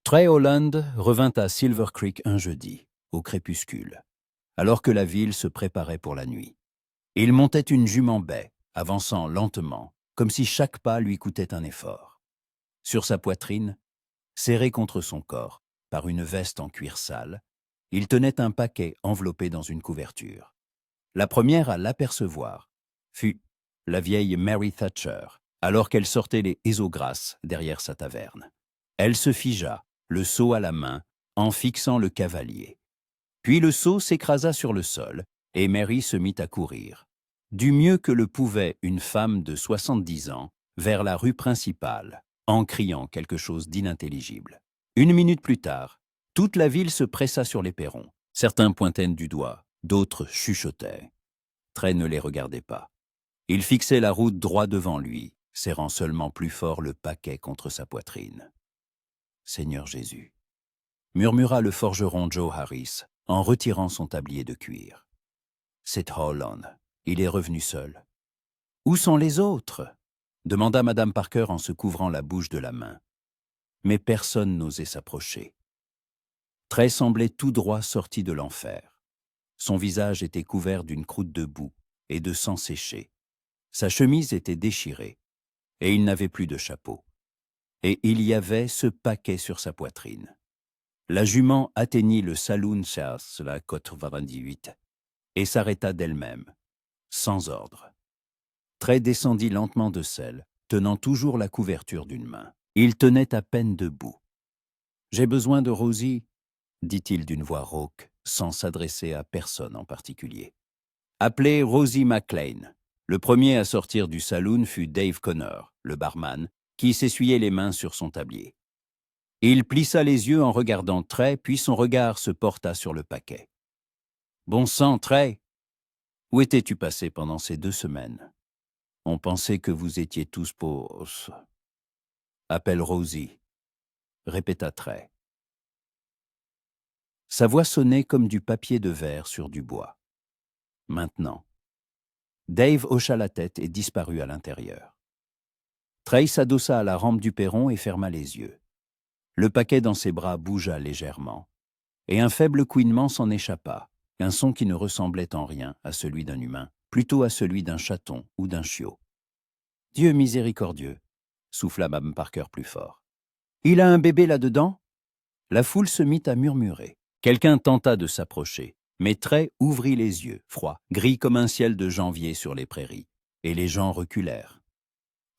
Trey Holland revint à Silver Creek un jeudi, au crépuscule, alors que la ville se préparait pour la nuit. Il montait une jument baie, avançant lentement, comme si chaque pas lui coûtait un effort. Sur sa poitrine, serré contre son corps par une veste en cuir sale, il tenait un paquet enveloppé dans une couverture. La première à l'apercevoir fut la vieille Mary Thatcher, alors qu'elle sortait les ésograsses derrière sa taverne. Elle se figea, le seau à la main, en fixant le cavalier. Puis le seau s'écrasa sur le sol, et Mary se mit à courir, du mieux que le pouvait une femme de 70 ans, vers la rue principale, en criant quelque chose d'inintelligible. Une minute plus tard, toute la ville se pressa sur les perrons. Certains pointaient du doigt, d'autres chuchotaient. Trey ne les regardait pas. Il fixait la route droit devant lui, serrant seulement plus fort le paquet contre sa poitrine. « Seigneur Jésus », murmura le forgeron Joe Harris en retirant son tablier de cuir. « C'est Holland. Il est revenu seul. »« Où sont les autres ?» demanda Madame Parker en se couvrant la bouche de la main. Mais personne n'osait s'approcher. Trey semblait tout droit sorti de l'enfer. Son visage était couvert d'une croûte de boue et de sang séché. Sa chemise était déchirée, et il n'avait plus de chapeau. Et il y avait ce paquet sur sa poitrine. La jument atteignit le saloon Chas, la côte 98, et s'arrêta d'elle-même, sans ordre. Trey descendit lentement de selle, tenant toujours la couverture d'une main. Il tenait à peine debout. « J'ai besoin de Rosie », dit-il d'une voix rauque, sans s'adresser à personne en particulier. « Appelez Rosie McLean. » Le premier à sortir du saloon fut Dave Connor, le barman, qui s'essuyait les mains sur son tablier. Il plissa les yeux en regardant Trey, puis son regard se porta sur le paquet. « Bon sang, Trey! Où étais-tu passé pendant ces 2 semaines? On pensait que vous étiez tous pour... »« Appelle Rosie, » répéta Trey. Sa voix sonnait comme du papier de verre sur du bois. Maintenant. Dave hocha la tête et disparut à l'intérieur. Trey s'adossa à la rampe du perron et ferma les yeux. Le paquet dans ses bras bougea légèrement, et un faible couinement s'en échappa, un son qui ne ressemblait en rien à celui d'un humain, plutôt à celui d'un chaton ou d'un chiot. « Dieu miséricordieux !» souffla Mme Parker plus fort. « Il a un bébé là-dedans ?» La foule se mit à murmurer. Quelqu'un tenta de s'approcher, mais Trey ouvrit les yeux, froids, gris comme un ciel de janvier sur les prairies, et les gens reculèrent.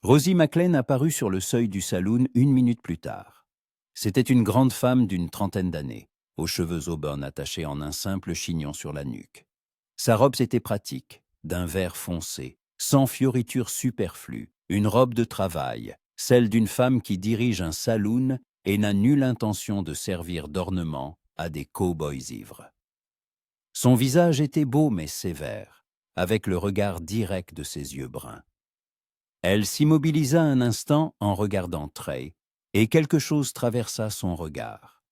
Rosie McLean apparut sur le seuil du saloon 1 minute plus tard. C'était une grande femme d'une 30aine d'années, aux cheveux auburn attachés en un simple chignon sur la nuque. Sa robe était pratique, d'un vert foncé, sans fioritures superflues, une robe de travail, celle d'une femme qui dirige un saloon et n'a nulle intention de servir d'ornement à des cow-boys ivres. Son visage était beau mais sévère, avec le regard direct de ses yeux bruns. Elle s'immobilisa un instant en regardant Trey, et quelque chose traversa son regard.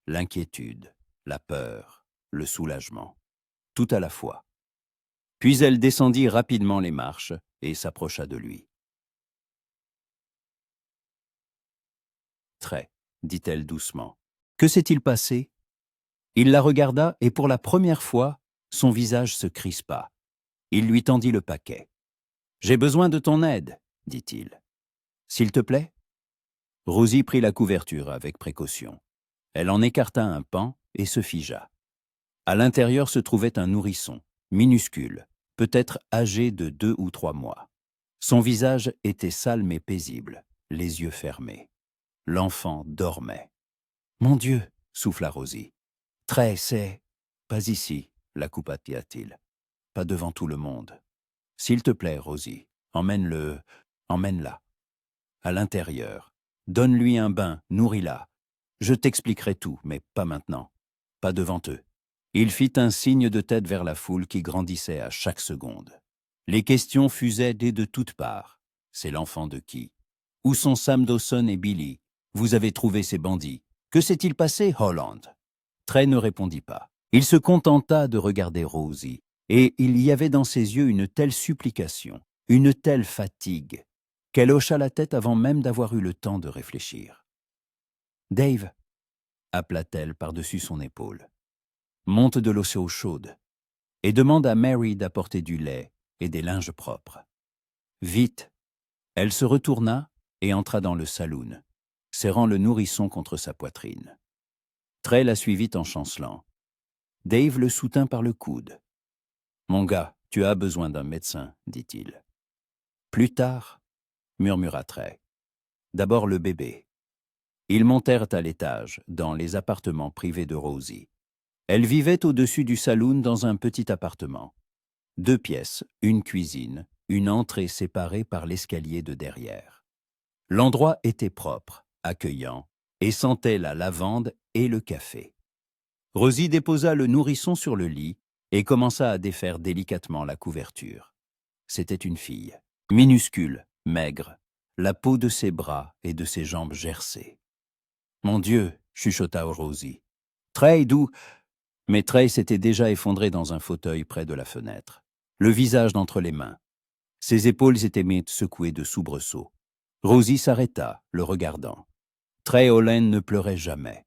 L'inquiétude, la peur, le soulagement, tout à la fois. Puis elle descendit rapidement les marches et s'approcha de lui. « Trey, » dit-elle doucement, « que s'est-il passé ?» Il la regarda et pour la première fois, son visage se crispa. Il lui tendit le paquet. « J'ai besoin de ton aide, » dit-il. « S'il te plaît ?» Rosie prit la couverture avec précaution. Elle en écarta un pan et se figea. À l'intérieur se trouvait un nourrisson, minuscule, peut-être âgé de 2 ou 3 mois. Son visage était sale mais paisible, les yeux fermés. L'enfant dormait. « Mon Dieu !» souffla Rosie. « Trey, c'est... » « Pas ici, » la coupa-t-il. « Pas devant tout le monde. S'il te plaît, Rosie, emmène-la. À l'intérieur. Donne-lui un bain, nourris-la. Je t'expliquerai tout, mais pas maintenant. Pas devant eux. » Il fit un signe de tête vers la foule qui grandissait à chaque seconde. Les questions fusaient de toutes parts. C'est l'enfant de qui? Où sont Sam Dawson et Billy? Vous avez trouvé ces bandits. Que s'est-il passé, Holland? Trey ne répondit pas. Il se contenta de regarder Rosie, et il y avait dans ses yeux une telle supplication, une telle fatigue, qu'elle hocha la tête avant même d'avoir eu le temps de réfléchir. « Dave, appela-t-elle par-dessus son épaule. Monte de l'eau chaude et demande à Mary d'apporter du lait et des linges propres. Vite! Elle se retourna et entra dans le saloon, serrant le nourrisson contre sa poitrine. Trey la suivit en chancelant. Dave le soutint par le coude. « Mon gars, tu as besoin d'un médecin, dit-il. »« Plus tard, » murmura Trey. « D'abord le bébé. » Ils montèrent à l'étage, dans les appartements privés de Rosie. Elle vivait au-dessus du saloon dans un petit appartement. 2 pièces, une cuisine, une entrée séparée par l'escalier de derrière. L'endroit était propre, accueillant, et sentait la lavande et le café. Rosie déposa le nourrisson sur le lit et commença à défaire délicatement la couverture. C'était une fille, minuscule, maigre, la peau de ses bras et de ses jambes gercées. « Mon Dieu !» chuchota Rosie. « Trey, d'où ?» Mais Trey s'était déjà effondré dans un fauteuil près de la fenêtre, le visage d'entre les mains. Ses épaules étaient secouées de soubresauts. Rosie s'arrêta, le regardant. Trey Olin ne pleurait jamais.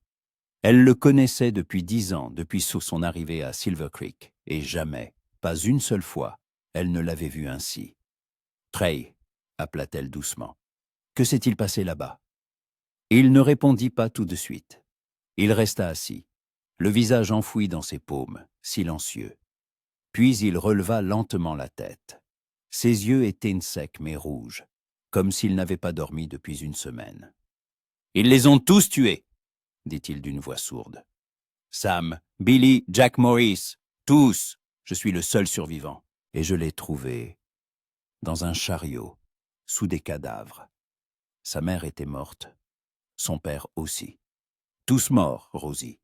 Elle le connaissait depuis 10 ans, depuis son arrivée à Silver Creek, et jamais, pas une seule fois, elle ne l'avait vu ainsi. « Trey » appela-t-elle doucement. « Que s'est-il passé là-bas » Il ne répondit pas tout de suite. Il resta assis, le visage enfoui dans ses paumes, silencieux. Puis il releva lentement la tête. Ses yeux étaient secs mais rouges, comme s'il n'avait pas dormi depuis une semaine. « Ils les ont tous tués !» dit-il d'une voix sourde. « Sam, Billy, Jack Morris, tous. Je suis le seul survivant. Et je l'ai trouvé dans un chariot, sous des cadavres. Sa mère était morte, son père aussi. Tous morts, Rosie.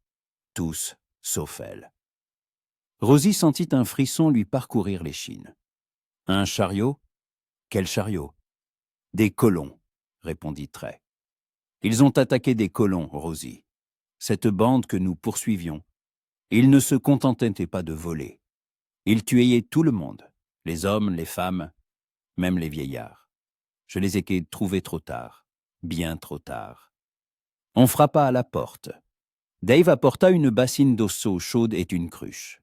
Tous, sauf elle. » Rosie sentit un frisson lui parcourir l'échine. « Un chariot ? Quel chariot ? » « Des colons, » répondit Trey. « Ils ont attaqué des colons, Rosie. Cette bande que nous poursuivions. Ils ne se contentaient pas de voler. Ils tuaient tout le monde, les hommes, les femmes, même les vieillards. Je les ai trouvés trop tard, bien trop tard. » On frappa à la porte. Dave apporta une bassine d'eau chaude et une cruche.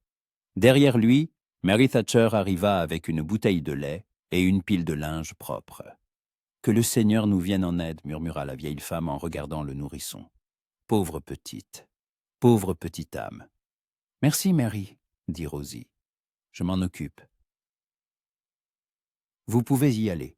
Derrière lui, Mary Thatcher arriva avec une bouteille de lait et une pile de linge propre. « Que le Seigneur nous vienne en aide, » murmura la vieille femme en regardant le nourrisson. « Pauvre petite âme. »« Merci, Mary, » dit Rosie. « Je m'en occupe. »« Vous pouvez y aller. »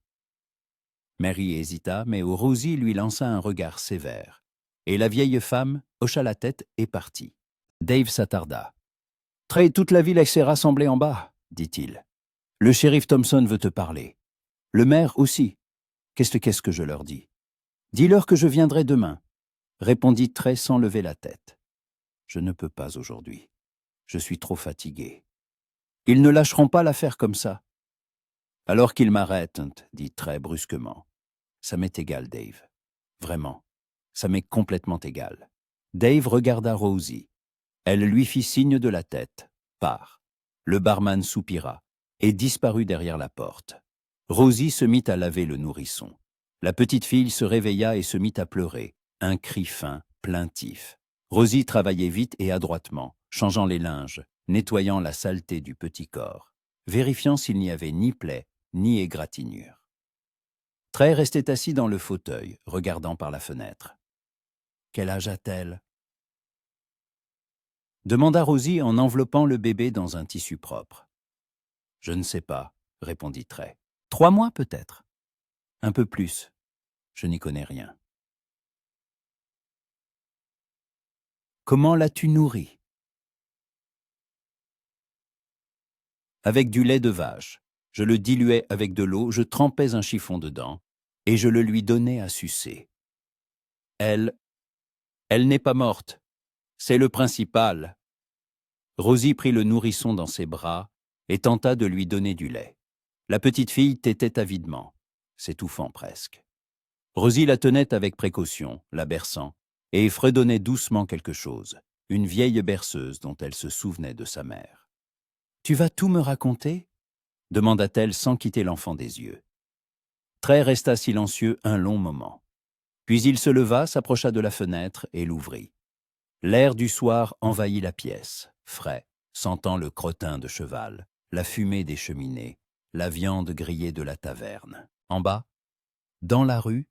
Mary hésita, mais Rosie lui lança un regard sévère, et la vieille femme hocha la tête et partit. Dave s'attarda. « Trey, toute la ville s'est rassemblée en bas, » dit-il. « Le shérif Thompson veut te parler. Le maire aussi. Qu'est-ce que je leur dis ? »« Dis-leur que je viendrai demain, » répondit Trey sans lever la tête. « Je ne peux pas aujourd'hui. Je suis trop fatigué. Ils ne lâcheront pas l'affaire comme ça. »« Alors qu'ils m'arrêtent, » dit Trey brusquement. « Ça m'est égal, Dave. Vraiment, ça m'est complètement égal. » Dave regarda Rosie. Elle lui fit signe de la tête. « Pars. » Le barman soupira et disparut derrière la porte. Rosie se mit à laver le nourrisson. La petite fille se réveilla et se mit à pleurer, un cri fin, plaintif. Rosie travaillait vite et adroitement, changeant les linges, nettoyant la saleté du petit corps, vérifiant s'il n'y avait ni plaie, ni égratignure. Trey restait assis dans le fauteuil, regardant par la fenêtre. « Quel âge a-t-elle » demanda Rosie en enveloppant le bébé dans un tissu propre. « Je ne sais pas, » répondit Trey. « 3 mois peut-être. Un peu plus. Je n'y connais rien. » « Comment l'as-tu nourri ?»« Avec du lait de vache. Je le diluais avec de l'eau, je trempais un chiffon dedans, et je le lui donnais à sucer. Elle n'est pas morte. C'est le principal. » Rosie prit le nourrisson dans ses bras et tenta de lui donner du lait. La petite fille tétait avidement, s'étouffant presque. Rosie la tenait avec précaution, la berçant, et fredonnait doucement quelque chose, une vieille berceuse dont elle se souvenait de sa mère. « Tu vas tout me raconter ?» demanda-t-elle sans quitter l'enfant des yeux. Trey resta silencieux un long moment. Puis il se leva, s'approcha de la fenêtre et l'ouvrit. L'air du soir envahit la pièce, frais, sentant le crottin de cheval, la fumée des cheminées, la viande grillée de la taverne. En bas, dans la rue,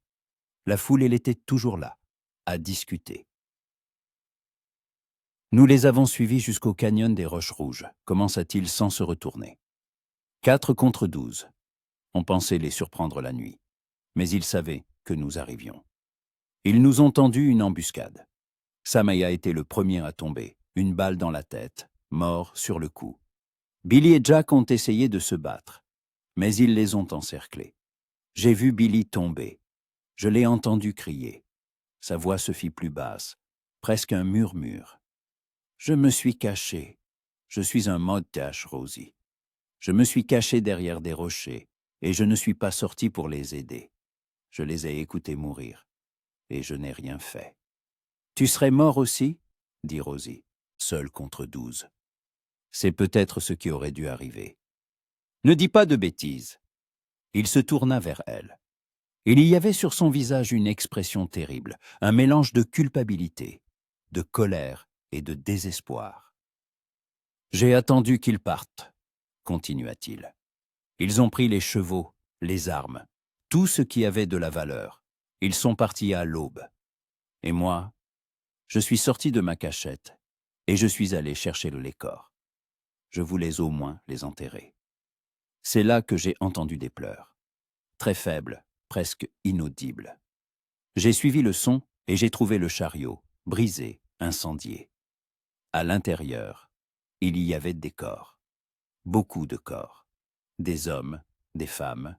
la foule, elle était toujours là, à discuter. Nous les avons suivis jusqu'au canyon des Roches Rouges, commença-t-il sans se retourner. 4 contre 12. On pensait les surprendre la nuit, mais ils savaient que nous arrivions. Ils nous ont tendu une embuscade. Samaya était le premier à tomber, une balle dans la tête, mort sur le coup. Billy et Jack ont essayé de se battre, mais ils les ont encerclés. J'ai vu Billy tomber. Je l'ai entendu crier. Sa voix se fit plus basse, presque un murmure. Je me suis caché. Je suis un modache, Rosie. Je me suis caché derrière des rochers, et je ne suis pas sorti pour les aider. Je les ai écoutés mourir, et je n'ai rien fait. Tu serais mort aussi, dit Rosie, seule contre 12. C'est peut-être ce qui aurait dû arriver. Ne dis pas de bêtises. Il se tourna vers elle. Il y avait sur son visage une expression terrible, un mélange de culpabilité, de colère et de désespoir. J'ai attendu qu'ils partent, continua-t-il. Ils ont pris les chevaux, les armes, tout ce qui avait de la valeur. Ils sont partis à l'aube. Et moi, je suis sorti de ma cachette et je suis allé chercher les corps. Je voulais au moins les enterrer. C'est là que j'ai entendu des pleurs, très faibles, presque inaudibles. J'ai suivi le son et j'ai trouvé le chariot, brisé, incendié. À l'intérieur, il y avait des corps, beaucoup de corps, des hommes, des femmes,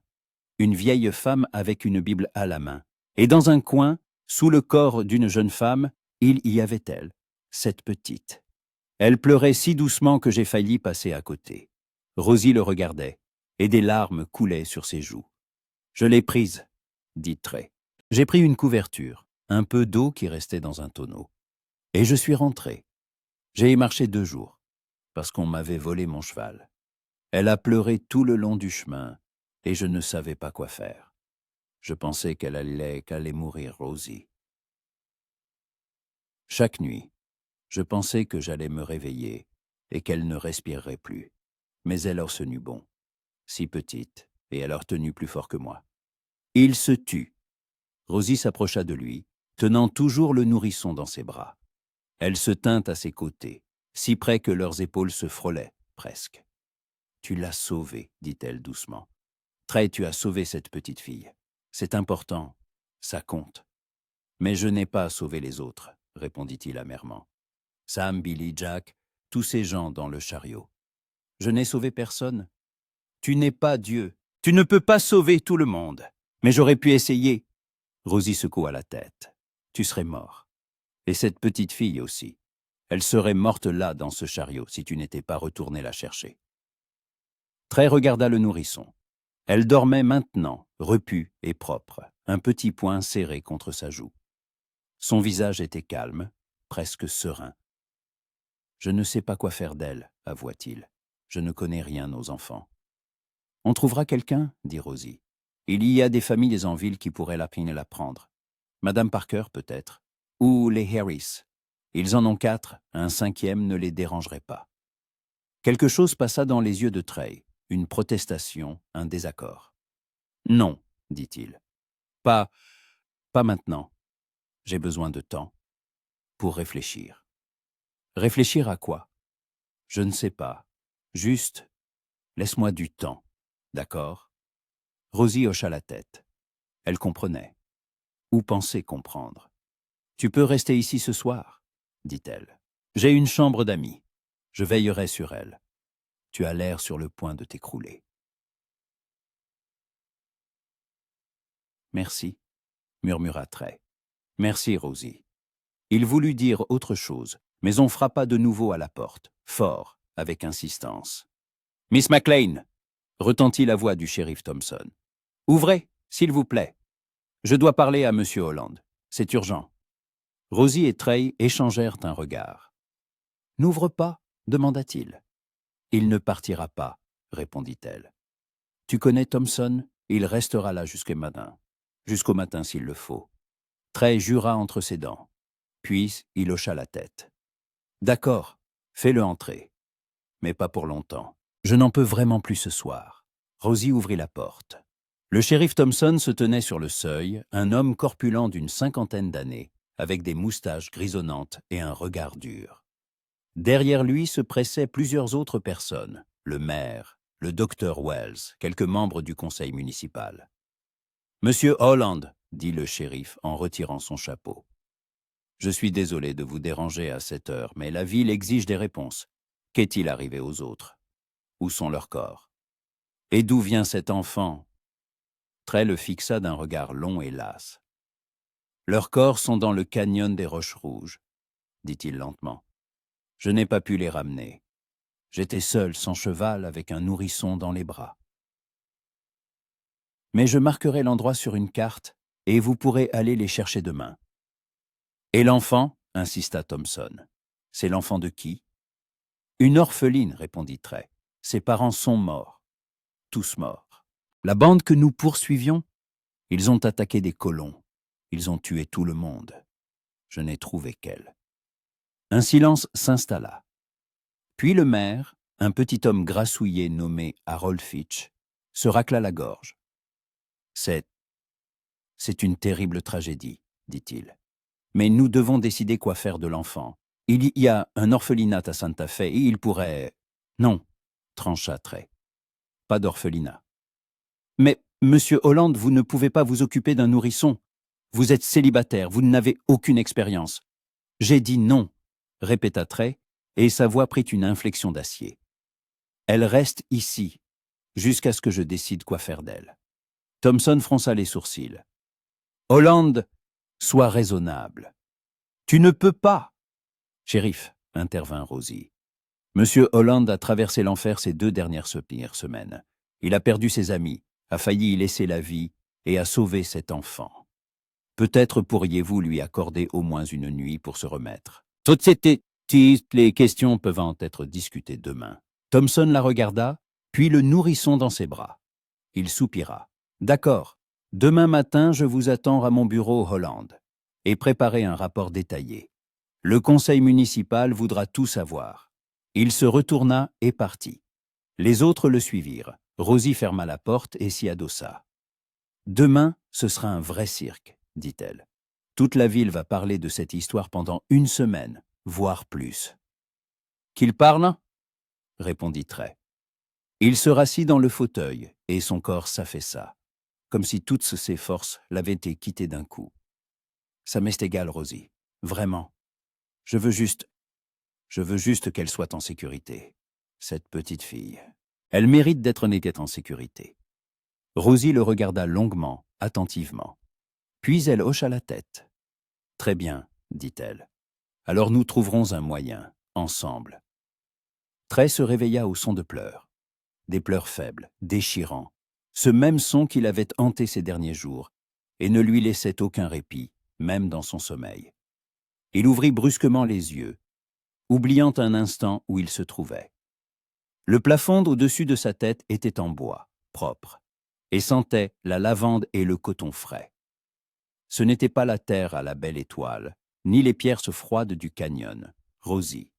une vieille femme avec une Bible à la main, et dans un coin, sous le corps d'une jeune femme, il y avait elle, cette petite. Elle pleurait si doucement que j'ai failli passer à côté. Rosie le regardait, et des larmes coulaient sur ses joues. Je l'ai prise, dit Trey. J'ai pris une couverture, un peu d'eau qui restait dans un tonneau. Et je suis rentré. J'ai y marché 2 jours, parce qu'on m'avait volé mon cheval. Elle a pleuré tout le long du chemin, et je ne savais pas quoi faire. Je pensais qu'elle allait mourir, Rosie. Chaque nuit, je pensais que j'allais me réveiller et qu'elle ne respirerait plus. Mais elle a tenu bon, si petite, et elle a retenu plus fort que moi. Il se tut. Rosie s'approcha de lui, tenant toujours le nourrisson dans ses bras. Elle se tint à ses côtés, si près que leurs épaules se frôlaient, presque. « Tu l'as sauvée, dit-elle doucement. Trey, tu as sauvé cette petite fille. C'est important, ça compte. Mais je n'ai pas sauvé les autres, répondit-il amèrement. Sam, Billy, Jack, tous ces gens dans le chariot. Je n'ai sauvé personne. Tu n'es pas Dieu. Tu ne peux pas sauver tout le monde. Mais j'aurais pu essayer. Rosie secoua la tête. Tu serais mort. Et cette petite fille aussi. Elle serait morte là dans ce chariot si tu n'étais pas retourné la chercher. Trey regarda le nourrisson. Elle dormait maintenant, repue et propre, un petit poing serré contre sa joue. Son visage était calme, presque serein. « Je ne sais pas quoi faire d'elle, avoua-t-il. Je ne connais rien aux enfants. »« On trouvera quelqu'un, dit Rosie. Il y a des familles en ville qui pourraient la prendre. Madame Parker, peut-être. Ou les Harris. Ils en ont 4, un 5e ne les dérangerait pas. » Quelque chose passa dans les yeux de Trey, une protestation, un désaccord. « Non, dit-il. Pas maintenant. J'ai besoin de temps. Pour réfléchir. » Réfléchir à quoi? Je ne sais pas. Juste, laisse-moi du temps. D'accord? Rosie hocha la tête. Elle comprenait. Ou pensait comprendre. Tu peux rester ici ce soir, dit-elle. J'ai une chambre d'amis. Je veillerai sur elle. Tu as l'air sur le point de t'écrouler. Merci, murmura Trey. Merci, Rosie. Il voulut dire autre chose, mais on frappa de nouveau à la porte, fort, avec insistance. « Miss McLean !» retentit la voix du shérif Thompson. « Ouvrez, s'il vous plaît. Je dois parler à Monsieur Holland. C'est urgent. » Rosie et Trey échangèrent un regard. « N'ouvre pas ?» demanda-t-il. « Il ne partira pas, » répondit-elle. « Tu connais Thompson? Il restera là jusqu'au matin s'il le faut. » Trey jura entre ses dents. Puis il hocha la tête. « D'accord, fais-le entrer. Mais pas pour longtemps. Je n'en peux vraiment plus ce soir. » Rosie ouvrit la porte. Le shérif Thompson se tenait sur le seuil, un homme corpulent d'une 50aine d'années, avec des moustaches grisonnantes et un regard dur. Derrière lui se pressaient plusieurs autres personnes, le maire, le docteur Wells, quelques membres du conseil municipal. « Monsieur Holland, » dit le shérif en retirant son chapeau. « Je suis désolé de vous déranger à cette heure, mais la ville exige des réponses. Qu'est-il arrivé aux autres? Où sont leurs corps? Et d'où vient cet enfant ?» Trey le fixa d'un regard long et las. « Leurs corps sont dans le canyon des Roches Rouges, » dit-il lentement. « Je n'ai pas pu les ramener. J'étais seul, sans cheval, avec un nourrisson dans les bras. Mais je marquerai l'endroit sur une carte et vous pourrez aller les chercher demain. »« Et l'enfant » insista Thompson. « C'est l'enfant de qui ?»« Une orpheline, » répondit Trey. « Ses parents sont morts. Tous morts. La bande que nous poursuivions, ils ont attaqué des colons. Ils ont tué tout le monde. Je n'ai trouvé qu'elle. » Un silence s'installa. Puis le maire, un petit homme grassouillet nommé Harold Fitch, se racla la gorge. « C'est une terrible tragédie, » dit-il. « Mais nous devons décider quoi faire de l'enfant. Il y a un orphelinat à Santa Fe et il pourrait... » « Non, » trancha Trey. « Pas d'orphelinat. »« Mais, monsieur Holland, vous ne pouvez pas vous occuper d'un nourrisson. Vous êtes célibataire, vous n'avez aucune expérience. »« J'ai dit non, » répéta Trey, et sa voix prit une inflexion d'acier. « Elle reste ici, jusqu'à ce que je décide quoi faire d'elle. » Thompson fronça les sourcils. « Holland, sois raisonnable. »« Tu ne peux pas !»« Shérif, » intervint Rosie. « Monsieur Holland a traversé l'enfer ces 2 dernières semaines. Il a perdu ses amis, a failli y laisser la vie et a sauvé cet enfant. Peut-être pourriez-vous lui accorder au moins une nuit pour se remettre. Toutes les questions peuvent être discutées demain. » Thompson la regarda, puis le nourrisson dans ses bras. Il soupira. « D'accord, demain matin je vous attends à mon bureau Holland et préparez un rapport détaillé. Le conseil municipal voudra tout savoir. » Il se retourna et partit. Les autres le suivirent. Rosie ferma la porte et s'y adossa. « Demain, ce sera un vrai cirque, » dit-elle. « Toute la ville va parler de cette histoire pendant 1 semaine, voire plus. »« Qu'il parle ?» répondit Trey. Il se rassit dans le fauteuil et son corps s'affaissa, comme si toutes ses forces l'avaient été quittées d'un coup. « Ça m'est égal, Rosie. Vraiment. Je veux juste qu'elle soit en sécurité. Cette petite fille. Elle mérite d'être en sécurité. » Rosie le regarda longuement, attentivement. Puis elle hocha la tête. « Très bien, » dit-elle. « Alors nous trouverons un moyen, ensemble. » Trey se réveilla au son de pleurs. Des pleurs faibles, déchirants. Ce même son qui l'avait hanté ces derniers jours et ne lui laissait aucun répit, même dans son sommeil. Il ouvrit brusquement les yeux, oubliant un instant où il se trouvait. Le plafond au-dessus de sa tête était en bois, propre, et sentait la lavande et le coton frais. Ce n'était pas la terre à la belle étoile, ni les pierres froides du canyon, Rosie.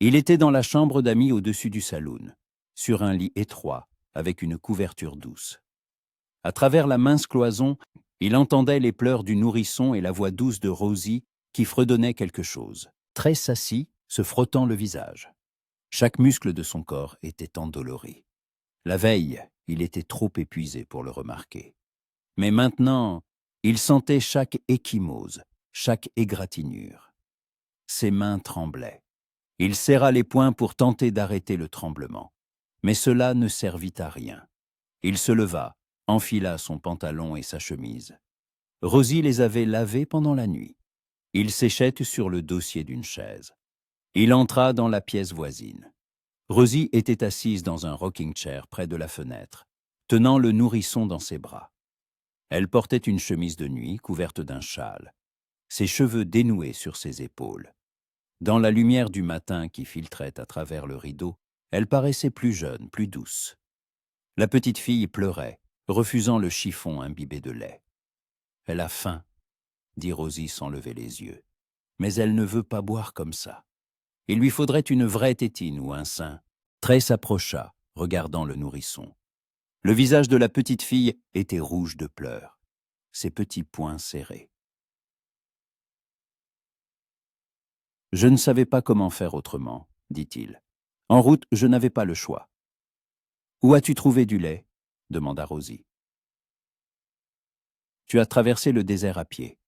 Il était dans la chambre d'amis au-dessus du saloon, sur un lit étroit, avec une couverture douce. À travers la mince cloison, il entendait les pleurs du nourrisson et la voix douce de Rosie qui fredonnait quelque chose. Trey s'assit, se frottant le visage. Chaque muscle de son corps était endolori. La veille, il était trop épuisé pour le remarquer. Mais maintenant, il sentait chaque ecchymose, chaque égratignure. Ses mains tremblaient. Il serra les poings pour tenter d'arrêter le tremblement. Mais cela ne servit à rien. Il se leva, enfila son pantalon et sa chemise. Rosie les avait lavés pendant la nuit. Ils séchaient sur le dossier d'une chaise. Il entra dans la pièce voisine. Rosie était assise dans un rocking-chair près de la fenêtre, tenant le nourrisson dans ses bras. Elle portait une chemise de nuit couverte d'un châle, ses cheveux dénoués sur ses épaules. Dans la lumière du matin qui filtrait à travers le rideau, elle paraissait plus jeune, plus douce. La petite fille pleurait, refusant le chiffon imbibé de lait. « Elle a faim », dit Rosie sans lever les yeux. mais elle ne veut pas boire comme ça. Il lui faudrait une vraie tétine ou un sein. Trey s'approcha, regardant le nourrisson. Le visage de la petite fille était rouge de pleurs, ses petits poings serrés. « Je ne savais pas comment faire autrement, » dit-il. « En route, je n'avais pas le choix. »« Où as-tu trouvé du lait ?» demanda Rosie. « Tu as traversé le désert à pied. »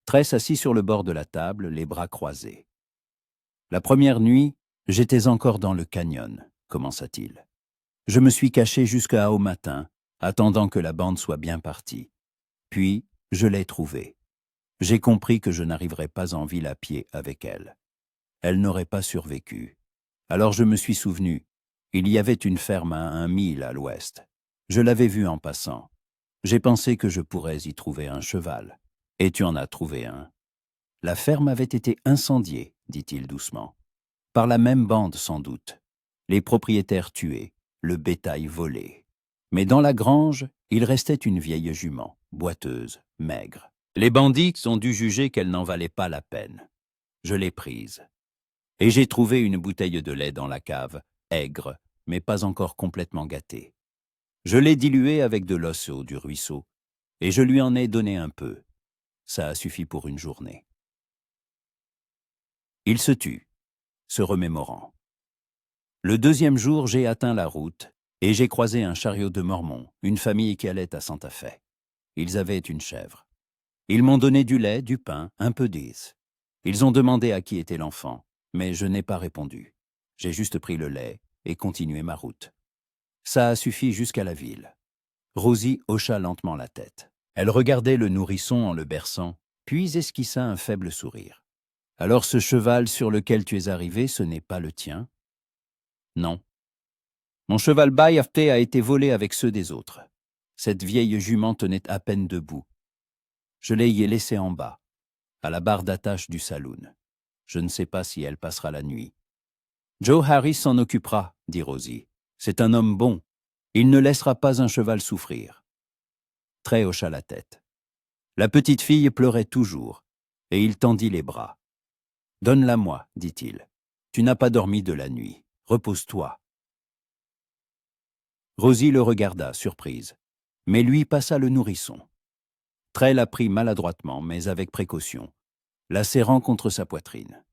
Trey s'assit sur le bord de la table, les bras croisés. « La première nuit, j'étais encore dans le canyon, » commença-t-il. « Je me suis caché jusqu'à au matin, attendant que la bande soit bien partie. Puis, je l'ai trouvée. J'ai compris que je n'arriverais pas en ville à pied avec elle. Elle n'aurait pas survécu. Alors je me suis souvenu, il y avait une ferme à 1 mille à l'ouest. Je l'avais vue en passant. J'ai pensé que je pourrais y trouver un cheval. Et tu en as trouvé un. La ferme avait été incendiée, dit-il doucement. Par la même bande sans doute. Les propriétaires tués, le bétail volé. Mais dans la grange, il restait une vieille jument, boiteuse, maigre. Les bandits ont dû juger qu'elle n'en valait pas la peine. Je l'ai prise. Et j'ai trouvé une bouteille de lait dans la cave, aigre, mais pas encore complètement gâtée. Je l'ai diluée avec de l'osseau du ruisseau, et je lui en ai donné un peu. Ça a suffi pour une journée. Il se tut, se remémorant. Le 2e jour, j'ai atteint la route, et j'ai croisé un chariot de Mormons, une famille qui allait à Santa Fe. Ils avaient une chèvre. Ils m'ont donné du lait, du pain, un peu d'aise. Ils ont demandé à qui était l'enfant, mais je n'ai pas répondu. J'ai juste pris le lait et continué ma route. Ça a suffi jusqu'à la ville. Rosie hocha lentement la tête. Elle regardait le nourrisson en le berçant, puis esquissa un faible sourire. « Alors ce cheval sur lequel tu es arrivé, ce n'est pas le tien ?»« Non. Mon cheval Bayafté a été volé avec ceux des autres. Cette vieille jument tenait à peine debout. Je l'ai y laissée en bas, à la barre d'attache du saloon. Je ne sais pas si elle passera la nuit. »« Joe Harris s'en occupera, » dit Rosie. « C'est un homme bon. Il ne laissera pas un cheval souffrir. » Trey hocha la tête. La petite fille pleurait toujours, et il tendit les bras. « Donne-la-moi, dit-il. Tu n'as pas dormi de la nuit. Repose-toi. » Rosie le regarda, surprise, mais lui passa le nourrisson. Trey la prit maladroitement, mais avec précaution, la serrant contre sa poitrine.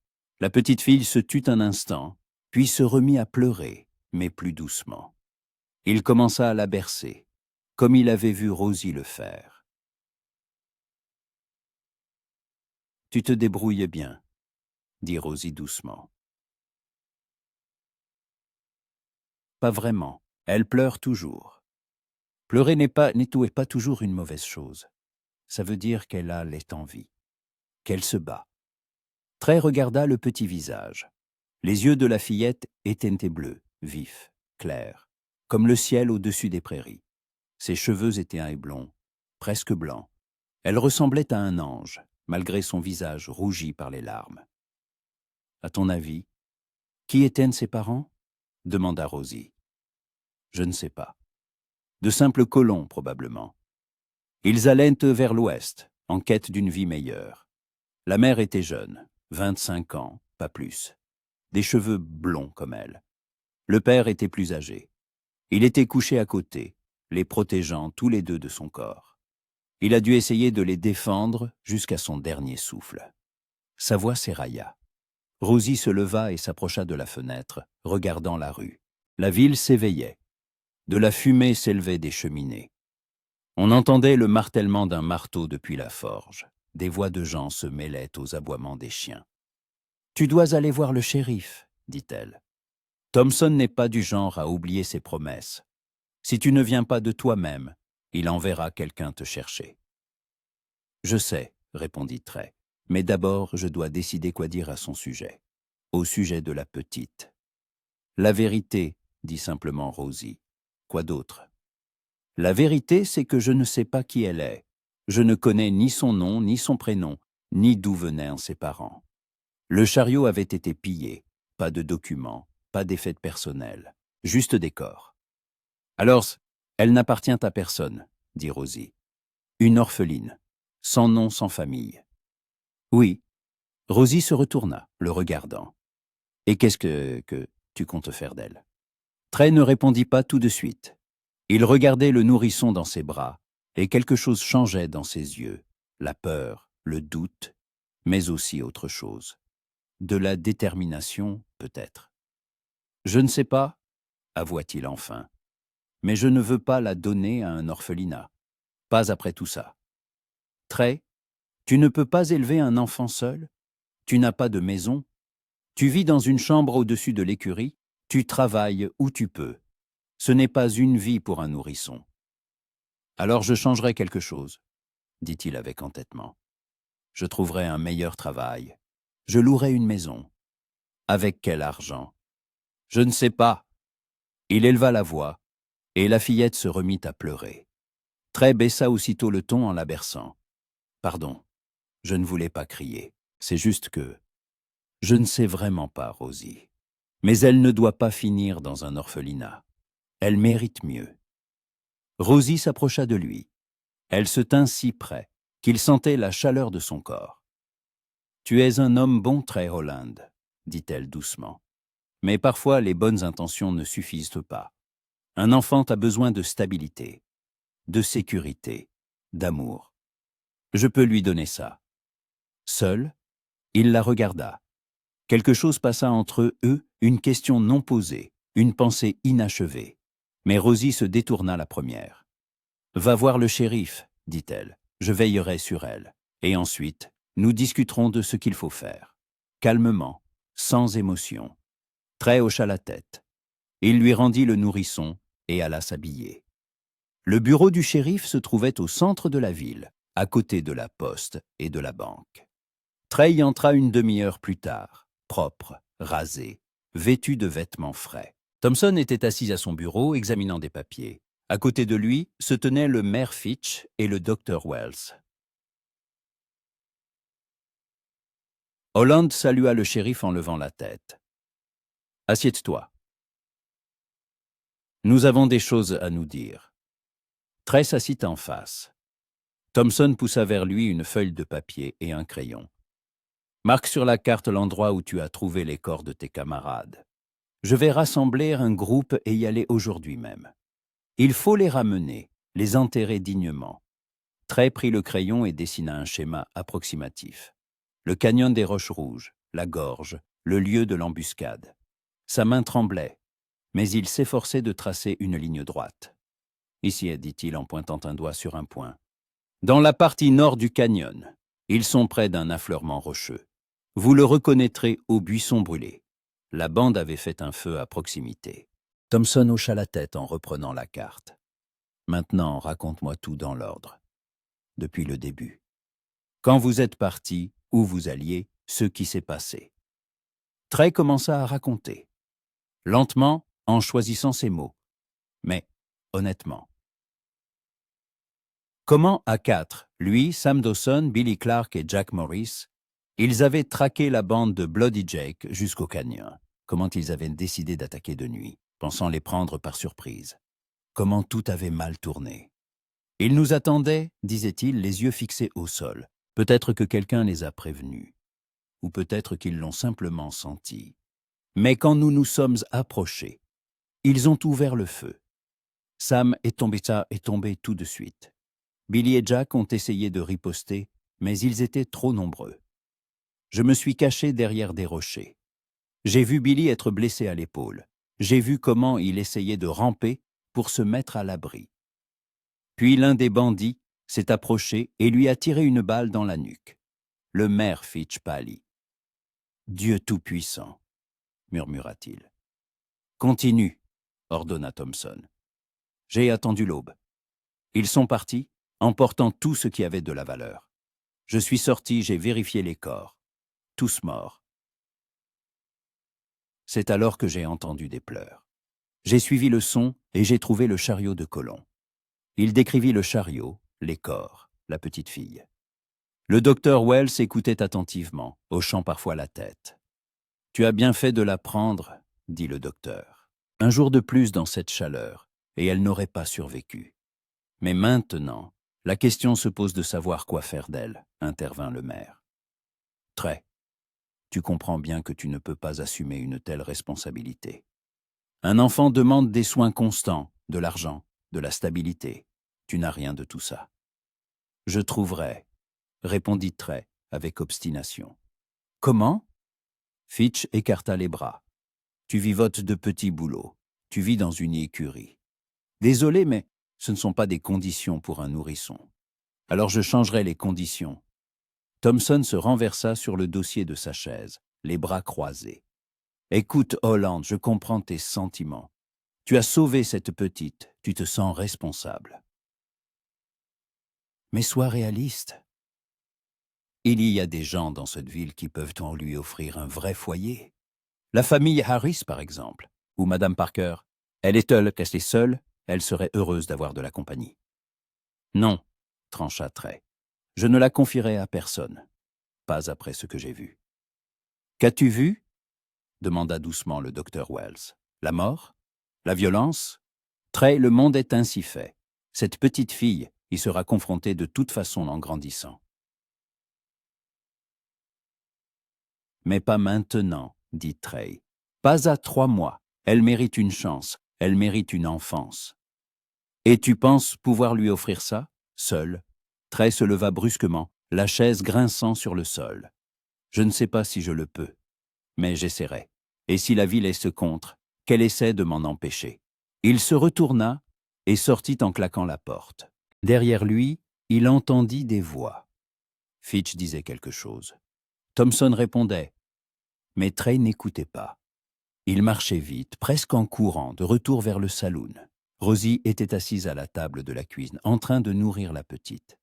La petite fille se tut un instant, puis se remit à pleurer, mais plus doucement. Il commença à la bercer, comme il avait vu Rosie le faire. « Tu te débrouilles bien, » dit Rosie doucement. « Pas vraiment, elle pleure toujours. Pleurer n'est pas toujours une mauvaise chose. Ça veut dire qu'elle est en vie, qu'elle se bat. » Trey regarda le petit visage. Les yeux de la fillette étaient bleus, vifs, clairs, comme le ciel au-dessus des prairies. Ses cheveux étaient blonds, presque blancs. Elle ressemblait à un ange, malgré son visage rougi par les larmes. « À ton avis, qui étaient ses parents ?» demanda Rosie. « Je ne sais pas. De simples colons, probablement. Ils allaient vers l'ouest, en quête d'une vie meilleure. La mère était jeune, 25 ans, pas plus. Des cheveux blonds comme elle. Le père était plus âgé. Il était couché à côté, les protégeant tous les deux de son corps. Il a dû essayer de les défendre jusqu'à son dernier souffle. » Sa voix s'érailla. Rosie se leva et s'approcha de la fenêtre, regardant la rue. La ville s'éveillait. De la fumée s'élevait des cheminées. On entendait le martèlement d'un marteau depuis la forge. Des voix de gens se mêlaient aux aboiements des chiens. « Tu dois aller voir le shérif, » dit-elle. « Thompson n'est pas du genre à oublier ses promesses. Si tu ne viens pas de toi-même, il enverra quelqu'un te chercher. »« Je sais, » répondit Trey, « mais d'abord je dois décider quoi dire à son sujet. Au sujet de la petite. »« La vérité, » dit simplement Rosie. « Quoi d'autre ? » ?»« La vérité, c'est que je ne sais pas qui elle est. Je ne connais ni son nom, ni son prénom, ni d'où venaient ses parents. Le chariot avait été pillé, pas de documents, pas d'effets personnels, juste des corps. »« Alors, elle n'appartient à personne, » dit Rosie. « Une orpheline, sans nom, sans famille. »« Oui, Rosie se retourna, le regardant. « Et qu'est-ce que tu comptes faire d'elle ?» Trey ne répondit pas tout de suite. Il regardait le nourrisson dans ses bras, et quelque chose changeait dans ses yeux, la peur, le doute, mais aussi autre chose. De la détermination, peut-être. « Je ne sais pas, » avoua-t-il enfin, « mais je ne veux pas la donner à un orphelinat. Pas après tout ça. » Trey, tu ne peux pas élever un enfant seul? Tu n'as pas de maison? Tu vis dans une chambre au-dessus de l'écurie? Tu travailles où tu peux. Ce n'est pas une vie pour un nourrisson. Alors je changerai quelque chose, dit-il avec entêtement. Je trouverai un meilleur travail. Je louerai une maison. Avec quel argent? Je ne sais pas. Il éleva la voix, et la fillette se remit à pleurer. Trey baissa aussitôt le ton en la berçant. Pardon, je ne voulais pas crier. C'est juste que... Je ne sais vraiment pas, Rosie. Mais elle ne doit pas finir dans un orphelinat. Elle mérite mieux. Rosie s'approcha de lui. Elle se tint si près qu'il sentait la chaleur de son corps. « Tu es un homme bon, Trey Holland, » dit-elle doucement. « Mais parfois les bonnes intentions ne suffisent pas. Un enfant a besoin de stabilité, de sécurité, d'amour. Je peux lui donner ça. » Seul, il la regarda. Quelque chose passa entre eux, une question non posée, une pensée inachevée. Mais Rosie se détourna la première. « Va voir le shérif, » dit-elle. « Je veillerai sur elle. Et ensuite, nous discuterons de ce qu'il faut faire. » Calmement, sans émotion. Trey hocha la tête. Il lui rendit le nourrisson et alla s'habiller. Le bureau du shérif se trouvait au centre de la ville, à côté de la poste et de la banque. Trey y entra une demi-heure plus tard, propre, rasé, vêtu de vêtements frais. Thompson était assis à son bureau, examinant des papiers. À côté de lui se tenaient le maire Fitch et le docteur Wells. Holland salua le shérif en levant la tête. « Assieds-toi. Nous avons des choses à nous dire. » Trey s'assit en face. Thompson poussa vers lui une feuille de papier et un crayon. « Marque sur la carte l'endroit où tu as trouvé les corps de tes camarades. Je vais rassembler un groupe et y aller aujourd'hui même. Il faut les ramener, les enterrer dignement. » Trey prit le crayon et dessina un schéma approximatif. Le canyon des Roches Rouges, la gorge, le lieu de l'embuscade. Sa main tremblait, mais il s'efforçait de tracer une ligne droite. « Ici, » dit-il en pointant un doigt sur un point. « Dans la partie nord du canyon, ils sont près d'un affleurement rocheux. Vous le reconnaîtrez aux buissons brûlés. La bande avait fait un feu à proximité. » Thompson hocha la tête en reprenant la carte. « Maintenant, raconte-moi tout dans l'ordre. Depuis le début. Quand vous êtes partis, où vous alliez, ce qui s'est passé. » Trey commença à raconter. Lentement, en choisissant ses mots. Mais, honnêtement. Comment à quatre, lui, Sam Dawson, Billy Clark et Jack Morris, ils avaient traqué la bande de Bloody Jake jusqu'au canyon. Comment ils avaient décidé d'attaquer de nuit, pensant les prendre par surprise. Comment tout avait mal tourné. Ils nous attendaient, disait-il, les yeux fixés au sol. Peut-être que quelqu'un les a prévenus. Ou peut-être qu'ils l'ont simplement senti. Mais quand nous nous sommes approchés, ils ont ouvert le feu. Sam est tombé tout de suite. Billy et Jack ont essayé de riposter, mais ils étaient trop nombreux. Je me suis caché derrière des rochers. J'ai vu Billy être blessé à l'épaule. J'ai vu comment il essayait de ramper pour se mettre à l'abri. Puis l'un des bandits s'est approché et lui a tiré une balle dans la nuque. Le maire Fitch pâlit. « Dieu Tout-Puissant », murmura-t-il. « Continue, » ordonna Thompson. J'ai attendu l'aube. Ils sont partis, emportant tout ce qui avait de la valeur. Je suis sorti, j'ai vérifié les corps. Tous morts. C'est alors que j'ai entendu des pleurs. J'ai suivi le son et j'ai trouvé le chariot de Colomb. Il décrivit le chariot, les corps, la petite fille. Le docteur Wells écoutait attentivement, hochant parfois la tête. « Tu as bien fait de la prendre, » dit le docteur. « Un jour de plus dans cette chaleur, et elle n'aurait pas survécu. Mais maintenant, la question se pose de savoir quoi faire d'elle, » intervint le maire. « Trey, tu comprends bien que tu ne peux pas assumer une telle responsabilité. Un enfant demande des soins constants, de l'argent, de la stabilité. Tu n'as rien de tout ça. Je trouverai, répondit Trey avec obstination. Comment? Fitch écarta les bras. Tu vivotes de petits boulots. Tu vis dans une écurie. Désolé, mais ce ne sont pas des conditions pour un nourrisson. Alors je changerai les conditions. Thompson se renversa sur le dossier de sa chaise, les bras croisés. Écoute, Holland, je comprends tes sentiments. Tu as sauvé cette petite, tu te sens responsable. Mais sois réaliste. Il y a des gens dans cette ville qui peuvent en lui offrir un vrai foyer. La famille Harris, par exemple, ou Madame Parker. Elle est restée seule, elle serait heureuse d'avoir de la compagnie. Non, trancha Trey. Je ne la confierai à personne. Pas après ce que j'ai vu. Qu'as-tu vu? Demanda doucement le docteur Wells. La mort? La violence? Trey, le monde est ainsi fait. Cette petite fille y sera confrontée de toute façon en grandissant. Mais pas maintenant, dit Trey. Pas à 3 mois. Elle mérite une chance. Elle mérite une enfance. Et tu penses pouvoir lui offrir ça? Seul. Trey se leva brusquement, la chaise grinçant sur le sol. Je ne sais pas si je le peux, mais j'essaierai. Et si la ville est contre, qu'elle essaie de m'en empêcher. Il se retourna et sortit en claquant la porte. Derrière lui, il entendit des voix. Fitch disait quelque chose. Thompson répondait, mais Trey n'écoutait pas. Il marchait vite, presque en courant, de retour vers le saloon. Rosie était assise à la table de la cuisine, en train de nourrir la petite.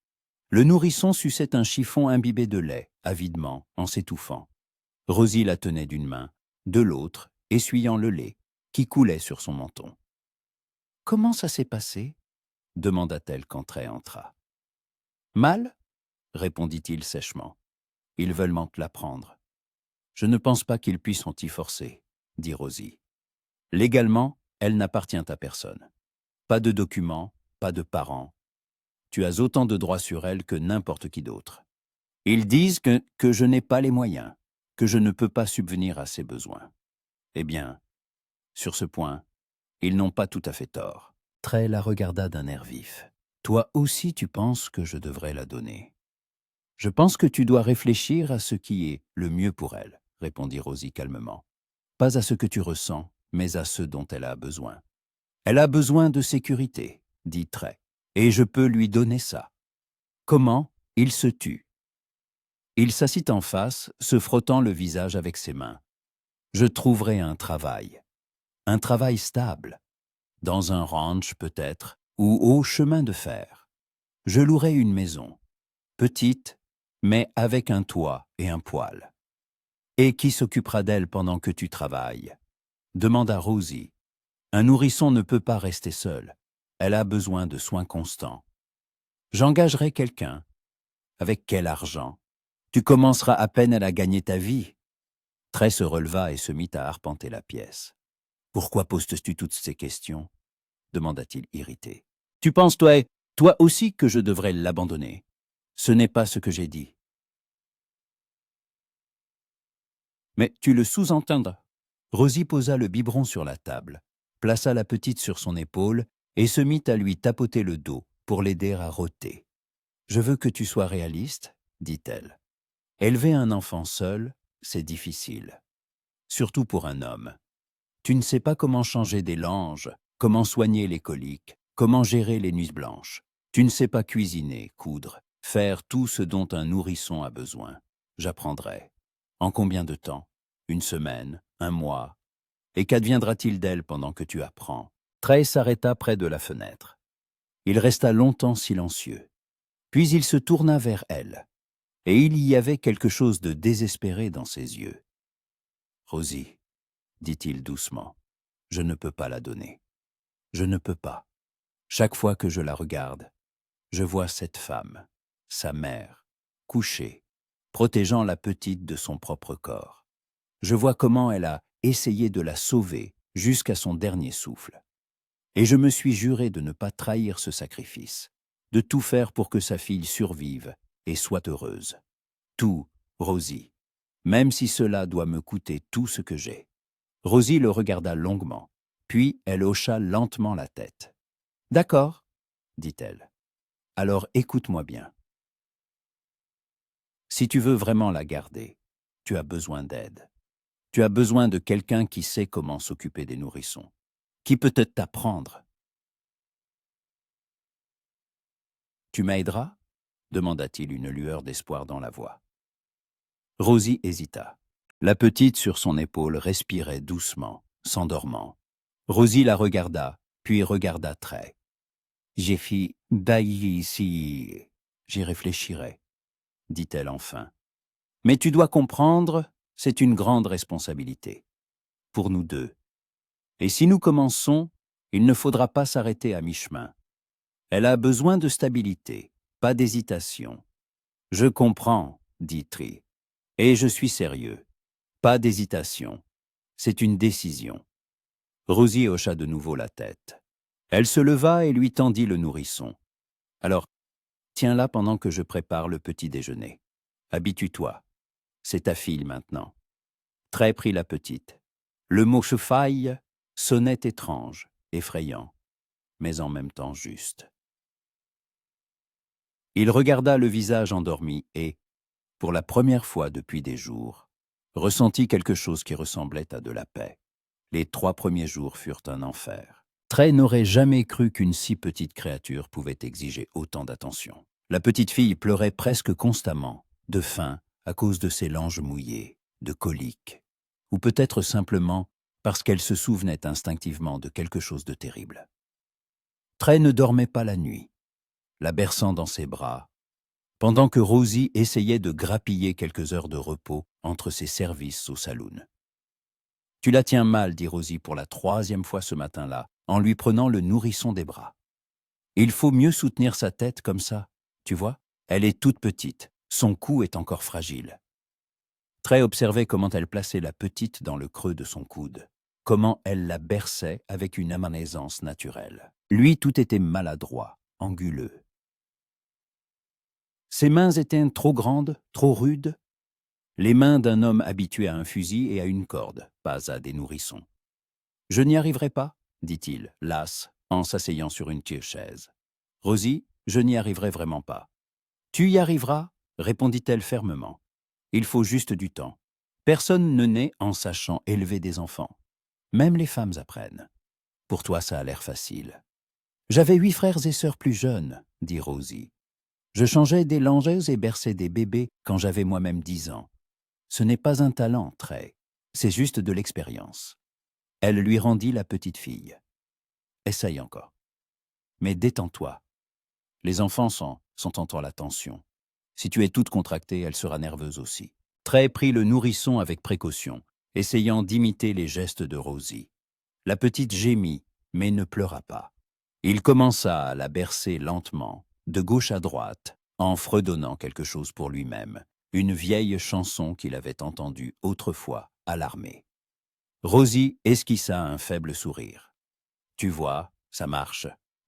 Le nourrisson suçait un chiffon imbibé de lait, avidement, en s'étouffant. Rosie la tenait d'une main, de l'autre, essuyant le lait, qui coulait sur son menton. « Comment ça s'est passé ?» demanda-t-elle quand Trey entra. « Mal ?» répondit-il sèchement. « Ils veulent m'en l'apprendre. »« Je ne pense pas qu'ils puissent t'y forcer, » dit Rosie. « Légalement, elle n'appartient à personne. Pas de documents, pas de parents. Tu as autant de droits sur elle que n'importe qui d'autre. Ils disent que je n'ai pas les moyens, que je ne peux pas subvenir à ses besoins. Eh bien, sur ce point, ils n'ont pas tout à fait tort. » Trey la regarda d'un air vif. « Toi aussi tu penses que je devrais la donner. »« Je pense que tu dois réfléchir à ce qui est le mieux pour elle, » répondit Rosie calmement. « Pas à ce que tu ressens, mais à ce dont elle a besoin. »« Elle a besoin de sécurité, » dit Trey, « et je peux lui donner ça. » Comment? Il se tut. Il s'assit en face, se frottant le visage avec ses mains. « Je trouverai un travail stable, dans un ranch peut-être, ou au chemin de fer. Je louerai une maison, petite, mais avec un toit et un poêle. Et qui s'occupera d'elle pendant que tu travailles? Demanda Rosie. Un nourrisson ne peut pas rester seul. Elle a besoin de soins constants. J'engagerai quelqu'un. Avec quel argent? Tu commenceras à peine à la gagner ta vie. Trey se releva et se mit à arpenter la pièce. Pourquoi poses-tu toutes ces questions? Demanda-t-il irrité. Tu penses, toi aussi, que je devrais l'abandonner? Ce n'est pas ce que j'ai dit. Mais tu le sous-entendras. Rosie posa le biberon sur la table, plaça la petite sur son épaule et se mit à lui tapoter le dos pour l'aider à rôter. « Je veux que tu sois réaliste, » dit-elle. « Élever un enfant seul, c'est difficile. Surtout pour un homme. Tu ne sais pas comment changer des langes, comment soigner les coliques, comment gérer les nuits blanches. Tu ne sais pas cuisiner, coudre, faire tout ce dont un nourrisson a besoin. J'apprendrai. En combien de temps? Une semaine? Un mois? Et qu'adviendra-t-il d'elle pendant que tu apprends? » Trey s'arrêta près de la fenêtre. Il resta longtemps silencieux. Puis il se tourna vers elle. Et il y avait quelque chose de désespéré dans ses yeux. « Rosie, » dit-il doucement, « je ne peux pas la donner. Je ne peux pas. Chaque fois que je la regarde, je vois cette femme, sa mère, couchée, protégeant la petite de son propre corps. Je vois comment elle a essayé de la sauver jusqu'à son dernier souffle. Et je me suis juré de ne pas trahir ce sacrifice, de tout faire pour que sa fille survive et soit heureuse. Tout, Rosie. même si cela doit me coûter tout ce que j'ai. Rosie le regarda longuement, puis elle hocha lentement la tête. « D'accord, » dit-elle. « Alors écoute-moi bien. Si tu veux vraiment la garder, tu as besoin d'aide. Tu as besoin de quelqu'un qui sait comment s'occuper des nourrissons, qui peut t'apprendre. Tu m'aideras » demanda-t-il, une lueur d'espoir dans la voix. Rosie hésita. La petite sur son épaule respirait doucement, s'endormant. Rosie la regarda, puis regarda Trey. « J'ai fait bailli ici. J'y réfléchirai, » dit-elle enfin. « Mais tu dois comprendre, c'est une grande responsabilité. Pour nous deux. Et si nous commençons, il ne faudra pas s'arrêter à mi-chemin. Elle a besoin de stabilité, pas d'hésitation. »« Je comprends, » dit Trey. « Et je suis sérieux. Pas d'hésitation. C'est une décision. » Rosie hocha de nouveau la tête. Elle se leva et lui tendit le nourrisson. « Alors, tiens-la pendant que je prépare le petit déjeuner. Habitue-toi. C'est ta fille maintenant. » Trey prit la petite. Le mot « chefaille » sonnait étrange, effrayant, mais en même temps juste. Il regarda le visage endormi et, pour la première fois depuis des jours, ressentit quelque chose qui ressemblait à de la paix. Les 3 premiers jours furent un enfer. Trey n'aurait jamais cru qu'une si petite créature pouvait exiger autant d'attention. La petite fille pleurait presque constamment, de faim, à cause de ses langes mouillées, de coliques, ou peut-être simplement parce qu'elle se souvenait instinctivement de quelque chose de terrible. Trey ne dormait pas la nuit, la berçant dans ses bras, pendant que Rosie essayait de grappiller quelques heures de repos entre ses services au saloon. « Tu la tiens mal, » dit Rosie pour la 3e fois ce matin-là, en lui prenant le nourrisson des bras. « Il faut mieux soutenir sa tête comme ça, tu vois? Elle est toute petite, son cou est encore fragile. » Trey observait comment elle plaçait la petite dans le creux de son coude, comment elle la berçait avec une amanaisance naturelle. Lui, tout était maladroit, anguleux. Ses mains étaient trop grandes, trop rudes. Les mains d'un homme habitué à un fusil et à une corde, pas à des nourrissons. « Je n'y arriverai pas, » dit-il, las, en s'asseyant sur une tire-chaise. « Rosie, je n'y arriverai vraiment pas. »« Tu y arriveras, » répondit-elle fermement. « Il faut juste du temps. Personne ne naît en sachant élever des enfants. Même les femmes apprennent. Pour toi, ça a l'air facile. »« J'avais 8 frères et sœurs plus jeunes, » dit Rosie. « Je changeais des langeuses et berçais des bébés quand j'avais moi-même 10 ans. Ce n'est pas un talent, Trey. C'est juste de l'expérience. » Elle lui rendit la petite fille. « Essaye encore. Mais détends-toi. Les enfants sentant la tension. Si tu es toute contractée, elle sera nerveuse aussi. » Trey prit le nourrisson avec précaution, essayant d'imiter les gestes de Rosie. La petite gémit, mais ne pleura pas. Il commença à la bercer lentement, de gauche à droite, en fredonnant quelque chose pour lui-même, une vieille chanson qu'il avait entendue autrefois à l'armée. Rosie esquissa un faible sourire. « Tu vois, ça marche.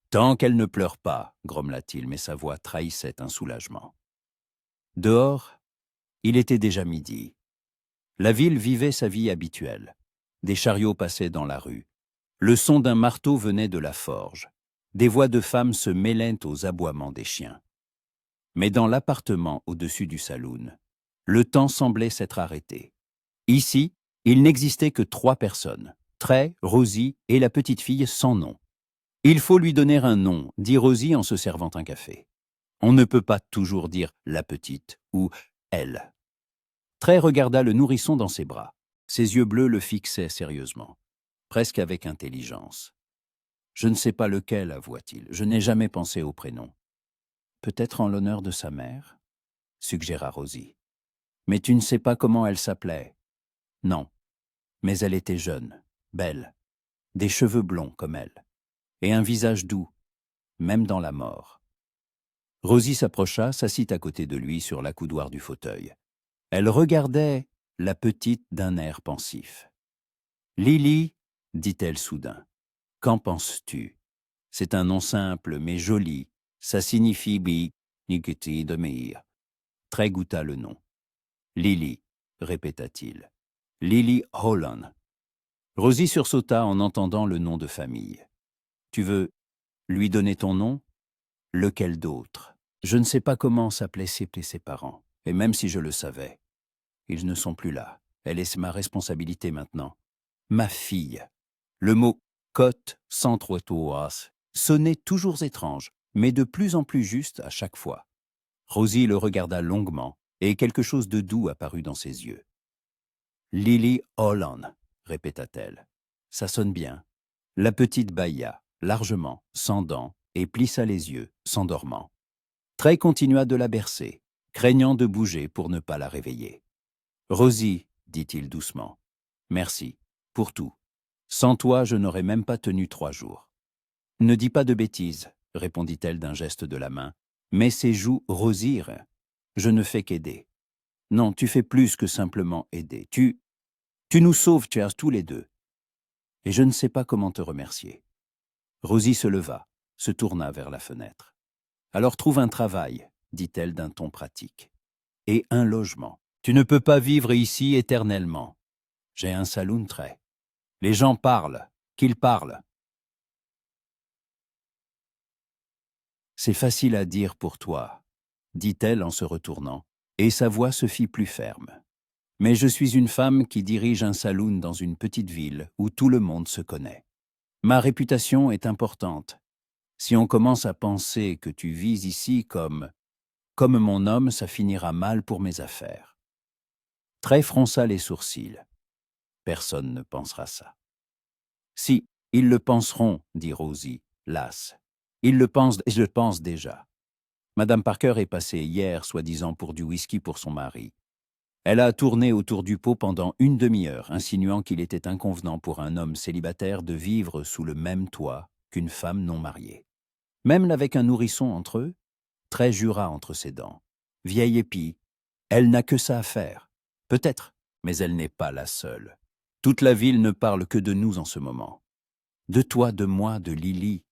Tant qu'elle ne pleure pas, » grommela-t-il, mais sa voix trahissait un soulagement. Dehors, il était déjà midi. La ville vivait sa vie habituelle. Des chariots passaient dans la rue. Le son d'un marteau venait de la forge. Des voix de femmes se mêlaient aux aboiements des chiens. Mais dans l'appartement au-dessus du saloon, le temps semblait s'être arrêté. Ici, il n'existait que 3 personnes, Trey, Rosie et la petite fille sans nom. « Il faut lui donner un nom, » dit Rosie en se servant un café. « On ne peut pas toujours dire « la petite » ou « elle ». Trey regarda le nourrisson dans ses bras. Ses yeux bleus le fixaient sérieusement, presque avec intelligence. « Je ne sais pas lequel, » avoua-t-il. « Je n'ai jamais pensé au prénom. »« Peut-être en l'honneur de sa mère ?» suggéra Rosie. « Mais tu ne sais pas comment elle s'appelait. » »« Non. Mais elle était jeune, belle, des cheveux blonds comme elle, et un visage doux, même dans la mort. » Rosie s'approcha, s'assit à côté de lui sur l'accoudoir du fauteuil. Elle regardait la petite d'un air pensif. « Lily, » dit-elle soudain, « qu'en penses-tu? C'est un nom simple mais joli. Ça signifie bi, nikiti de meir. » Trey goûta le nom. « Lily, répéta-t-il. Lily Holland. Rosie sursauta en entendant le nom de famille. Tu veux lui donner ton nom? Lequel d'autre? Je ne sais pas comment s'appelaient ses parents, et même si je le savais, ils ne sont plus là. Elle est ma responsabilité maintenant. Ma fille. Le mot cote sans trottoas sonnait toujours étrange, mais de plus en plus juste à chaque fois. Rosie le regarda longuement, et quelque chose de doux apparut dans ses yeux. Lily Holland, répéta-t-elle. Ça sonne bien. La petite bâilla, largement, sans dents, et plissa les yeux, s'endormant. Trey continua de la bercer, craignant de bouger pour ne pas la réveiller. Rosie, dit-il doucement, merci, pour tout. Sans toi, je n'aurais même pas tenu 3 jours. Ne dis pas de bêtises, répondit-elle d'un geste de la main, mais ses joues rosirent. Je ne fais qu'aider. Non, tu fais plus que simplement aider. Tu nous sauves, Charles, tous les deux. Et je ne sais pas comment te remercier. Rosie se leva, se tourna vers la fenêtre. Alors trouve un travail, dit-elle d'un ton pratique. Et un logement. Tu ne peux pas vivre ici éternellement. J'ai un saloon trait. Les gens parlent, qu'ils parlent. C'est facile à dire pour toi, dit-elle en se retournant, et sa voix se fit plus ferme. Mais je suis une femme qui dirige un saloon dans une petite ville où tout le monde se connaît. Ma réputation est importante. Si on commence à penser que tu vis ici comme mon homme, ça finira mal pour mes affaires. Trey fronça les sourcils. Personne ne pensera ça. Si, ils le penseront, dit Rosie, lasse. Ils le pensent, je le pense déjà. Madame Parker est passée hier, soi-disant pour du whisky pour son mari. Elle a tourné autour du pot pendant une demi-heure, insinuant qu'il était inconvenant pour un homme célibataire de vivre sous le même toit qu'une femme non mariée. Même avec un nourrisson entre eux, Trey jura entre ses dents. Vieille épie, elle n'a que ça à faire. Peut-être, mais elle n'est pas la seule. Toute la ville ne parle que de nous en ce moment. De toi, de moi, de Lily.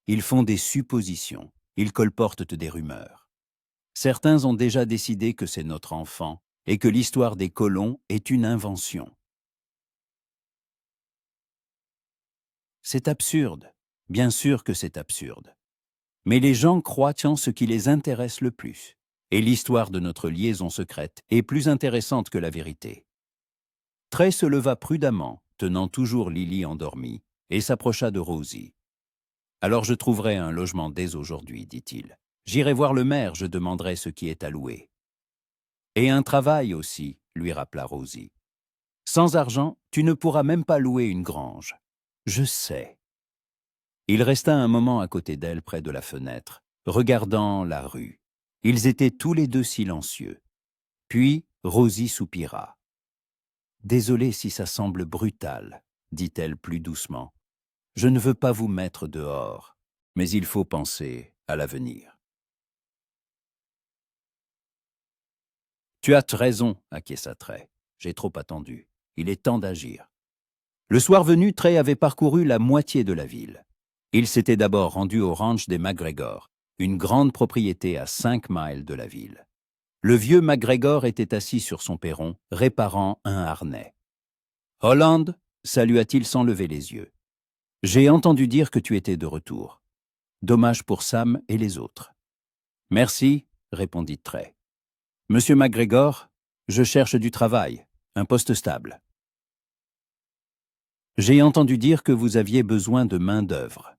Ils font des suppositions, ils colportent des rumeurs. Certains ont déjà décidé que c'est notre enfant et que l'histoire des colons est une invention. C'est absurde, bien sûr que c'est absurde. Mais les gens croient en ce qui les intéresse le plus. Et l'histoire de notre liaison secrète est plus intéressante que la vérité. Trey se leva prudemment, tenant toujours Lily endormie, et s'approcha de Rosie. « Alors je trouverai un logement dès aujourd'hui, dit-il. J'irai voir le maire, je demanderai ce qui est alloué. »« Et un travail aussi, » lui rappela Rosie. « Sans argent, tu ne pourras même pas louer une grange. »« Je sais. » Il resta un moment à côté d'elle, près de la fenêtre, regardant la rue. Ils étaient tous les deux silencieux. Puis Rosie soupira. « Désolée si ça semble brutal, » dit-elle plus doucement. « Je ne veux pas vous mettre dehors, mais il faut penser à l'avenir. » « Tu as raison, » acquiesça Trey. « J'ai trop attendu. Il est temps d'agir. » Le soir venu, Trey avait parcouru la moitié de la ville. Il s'était d'abord rendu au ranch des McGregor, une grande propriété à 5 miles de la ville. Le vieux McGregor était assis sur son perron, réparant un harnais. « Holland » salua-t-il sans lever les yeux. « J'ai entendu dire que tu étais de retour. Dommage pour Sam et les autres. »« Merci, » répondit Trey. « Monsieur McGregor, je cherche du travail, un poste stable. »« J'ai entendu dire que vous aviez besoin de main-d'œuvre. »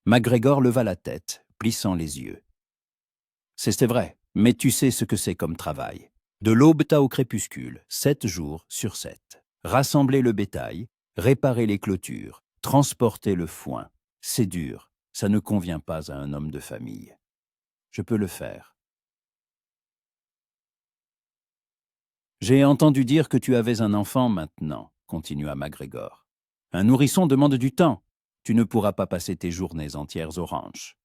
McGregor leva la tête, plissant les yeux. « C'est vrai, mais tu sais ce que c'est comme travail. De l'aube au crépuscule, 7 jours sur 7. Rassembler le bétail, réparer les clôtures, transporter le foin. C'est dur, ça ne convient pas à un homme de famille. Je peux le faire. » « J'ai entendu dire que tu avais un enfant maintenant, » continua McGregor. « Un nourrisson demande du temps. Tu ne pourras pas passer tes journées entières au ranch. »«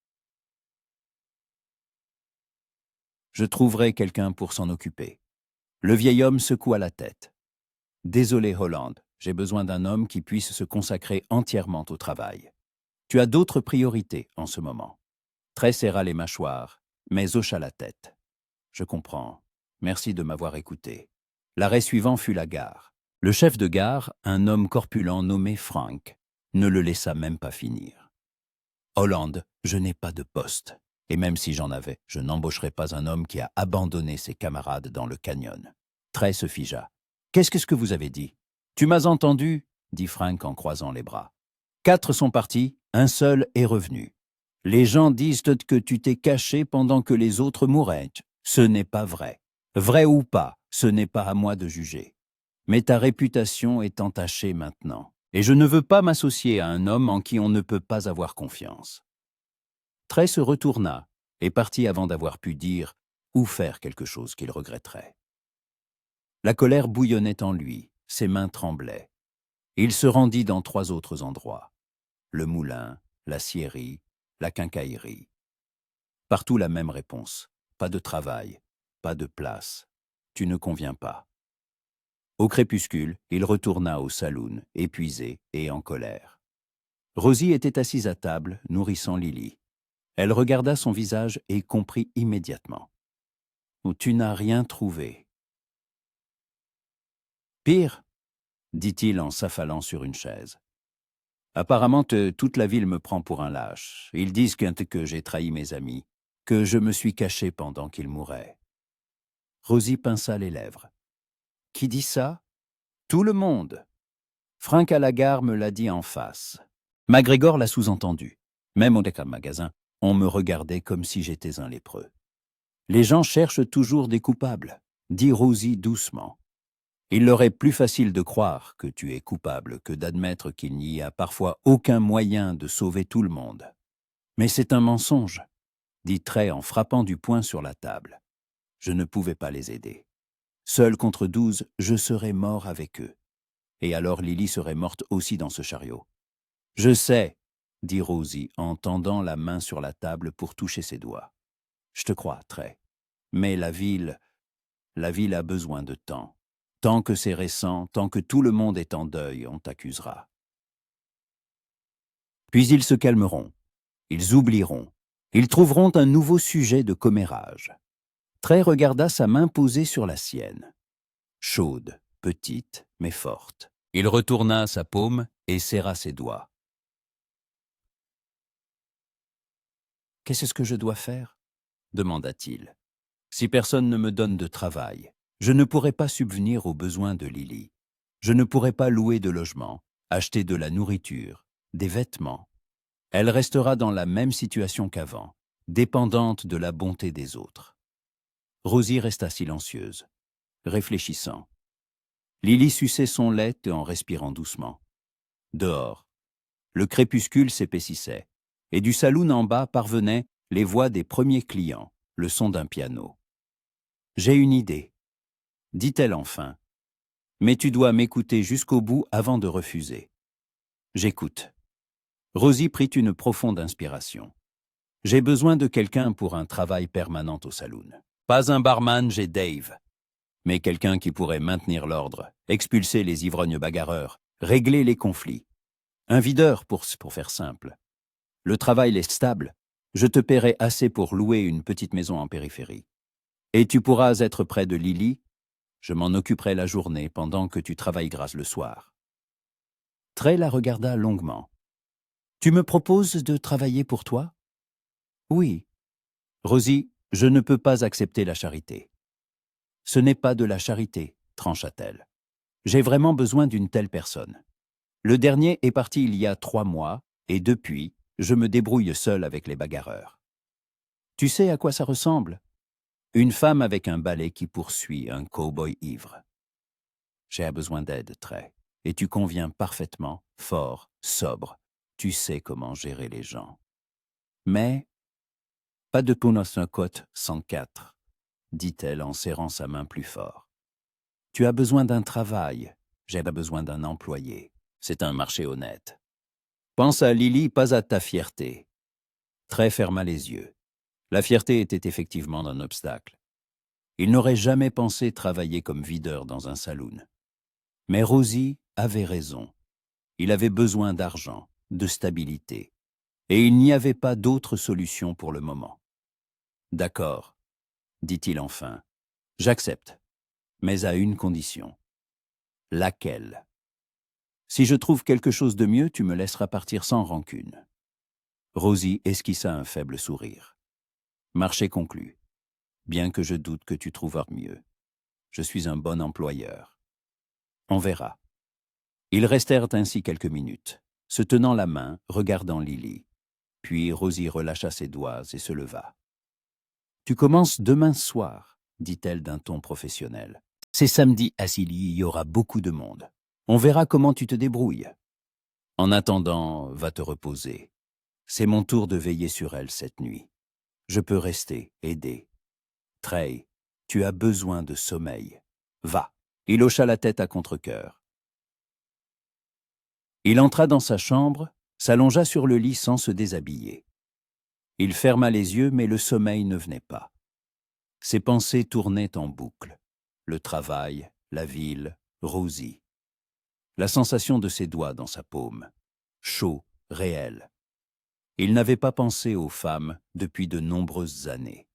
Je trouverai quelqu'un pour s'en occuper. » Le vieil homme secoua la tête. « Désolé, Holland, j'ai besoin d'un homme qui puisse se consacrer entièrement au travail. Tu as d'autres priorités en ce moment. » Trey serra les mâchoires, mais hocha la tête. « Je comprends. Merci de m'avoir écouté. L'arrêt suivant fut la gare. Le chef de gare, un homme corpulent nommé Frank, ne le laissa même pas finir. « Holland, je n'ai pas de poste. Et même si j'en avais, je n'embaucherai pas un homme qui a abandonné ses camarades dans le canyon. » Trey se figea. « Qu'est-ce que vous avez dit? »« Tu m'as entendu ?» dit Frank en croisant les bras. « 4 sont partis, un seul est revenu. Les gens disent que tu t'es caché pendant que les autres mouraient. Ce n'est pas vrai. Vrai ou pas, ce n'est pas à moi de juger. Mais ta réputation est entachée maintenant, et je ne veux pas m'associer à un homme en qui on ne peut pas avoir confiance. » Trey se retourna et partit avant d'avoir pu dire ou faire quelque chose qu'il regretterait. La colère bouillonnait en lui, ses mains tremblaient. Il se rendit dans 3 autres endroits. Le moulin, la scierie, la quincaillerie. Partout la même réponse. Pas de travail, pas de place. Tu ne conviens pas. Au crépuscule, il retourna au saloon, épuisé et en colère. Rosie était assise à table, nourrissant Lily. Elle regarda son visage et comprit immédiatement. « Tu n'as rien trouvé. »« Pire, » dit-il en s'affalant sur une chaise. « Apparemment, toute la ville me prend pour un lâche. Ils disent que j'ai trahi mes amis, que je me suis caché pendant qu'ils mouraient. » Rosie pinça les lèvres. « Qui dit ça? »« Tout le monde. Frank à la gare me l'a dit en face. McGregor l'a sous-entendu. Même au magasin, on me regardait comme si j'étais un lépreux. Les gens cherchent toujours des coupables, dit Rosie doucement. Il leur est plus facile de croire que tu es coupable que d'admettre qu'il n'y a parfois aucun moyen de sauver tout le monde. Mais c'est un mensonge, dit Trey en frappant du poing sur la table. Je ne pouvais pas les aider. Seul contre 12, je serais mort avec eux. Et alors Lily serait morte aussi dans ce chariot. Je sais, dit Rosie en tendant la main sur la table pour toucher ses doigts. Je te crois, Trey. Mais la ville a besoin de temps. Tant que c'est récent, tant que tout le monde est en deuil, on t'accusera. Puis ils se calmeront. Ils oublieront. Ils trouveront un nouveau sujet de commérage. Trey regarda sa main posée sur la sienne. Chaude, petite, mais forte. Il retourna sa paume et serra ses doigts. « Qu'est-ce que je dois faire ?» demanda-t-il. « Si personne ne me donne de travail, je ne pourrai pas subvenir aux besoins de Lily. Je ne pourrai pas louer de logement, acheter de la nourriture, des vêtements. Elle restera dans la même situation qu'avant, dépendante de la bonté des autres. » Rosie resta silencieuse, réfléchissant. Lily suçait son lait en respirant doucement. Dehors, le crépuscule s'épaississait, et du saloon en bas parvenaient les voix des premiers clients, le son d'un piano. « J'ai une idée, » dit-elle enfin. « Mais tu dois m'écouter jusqu'au bout avant de refuser. » « J'écoute. » Rosie prit une profonde inspiration. « J'ai besoin de quelqu'un pour un travail permanent au saloon. Pas un barman, j'ai Dave. Mais quelqu'un qui pourrait maintenir l'ordre, expulser les ivrognes bagarreurs, régler les conflits. Un videur, pour faire simple. Le travail est stable. Je te paierai assez pour louer une petite maison en périphérie. Et tu pourras être près de Lily. Je m'en occuperai la journée pendant que tu travailleras le soir. » Trey la regarda longuement. « Tu me proposes de travailler pour toi? »« Oui. »« Rosie, je ne peux pas accepter la charité. »« Ce n'est pas de la charité, trancha-t-elle. J'ai vraiment besoin d'une telle personne. Le dernier est parti il y a 3 mois, et depuis, je me débrouille seul avec les bagarreurs. Tu sais à quoi ça ressemble? Une femme avec un balai qui poursuit un cow-boy ivre. J'ai besoin d'aide, Trey, et tu conviens parfaitement, fort, sobre. Tu sais comment gérer les gens. Mais, pas de Punosnokot 104, dit-elle en serrant sa main plus fort. Tu as besoin d'un travail, j'ai besoin d'un employé. C'est un marché honnête. Pense à Lily, pas à ta fierté. Trey ferma les yeux. La fierté était effectivement un obstacle. Il n'aurait jamais pensé travailler comme videur dans un saloon. Mais Rosie avait raison. Il avait besoin d'argent, de stabilité. Et il n'y avait pas d'autre solution pour le moment. « D'accord, dit-il enfin. J'accepte. mais à une condition. Laquelle? Si je trouve quelque chose de mieux, tu me laisseras partir sans rancune. Rosie esquissa un faible sourire. Marché conclu. Bien que je doute que tu trouveras mieux. Je suis un bon employeur. On verra. Ils restèrent ainsi quelques minutes, se tenant la main, regardant Lily. Puis Rosie relâcha ses doigts et se leva. « Tu commences demain soir, dit-elle d'un ton professionnel. C'est samedi à Silly, il y aura beaucoup de monde. On verra comment tu te débrouilles. En attendant, va te reposer. C'est mon tour de veiller sur elle cette nuit. Je peux rester, aider. Trey, tu as besoin de sommeil. Va. » Il hocha la tête à contre-cœur. Il entra dans sa chambre, s'allongea sur le lit sans se déshabiller. Il ferma les yeux, mais le sommeil ne venait pas. Ses pensées tournaient en boucle. Le travail, la ville, Rosie. La sensation de ses doigts dans sa paume. Chaud, réel. Il n'avait pas pensé aux femmes depuis de nombreuses années.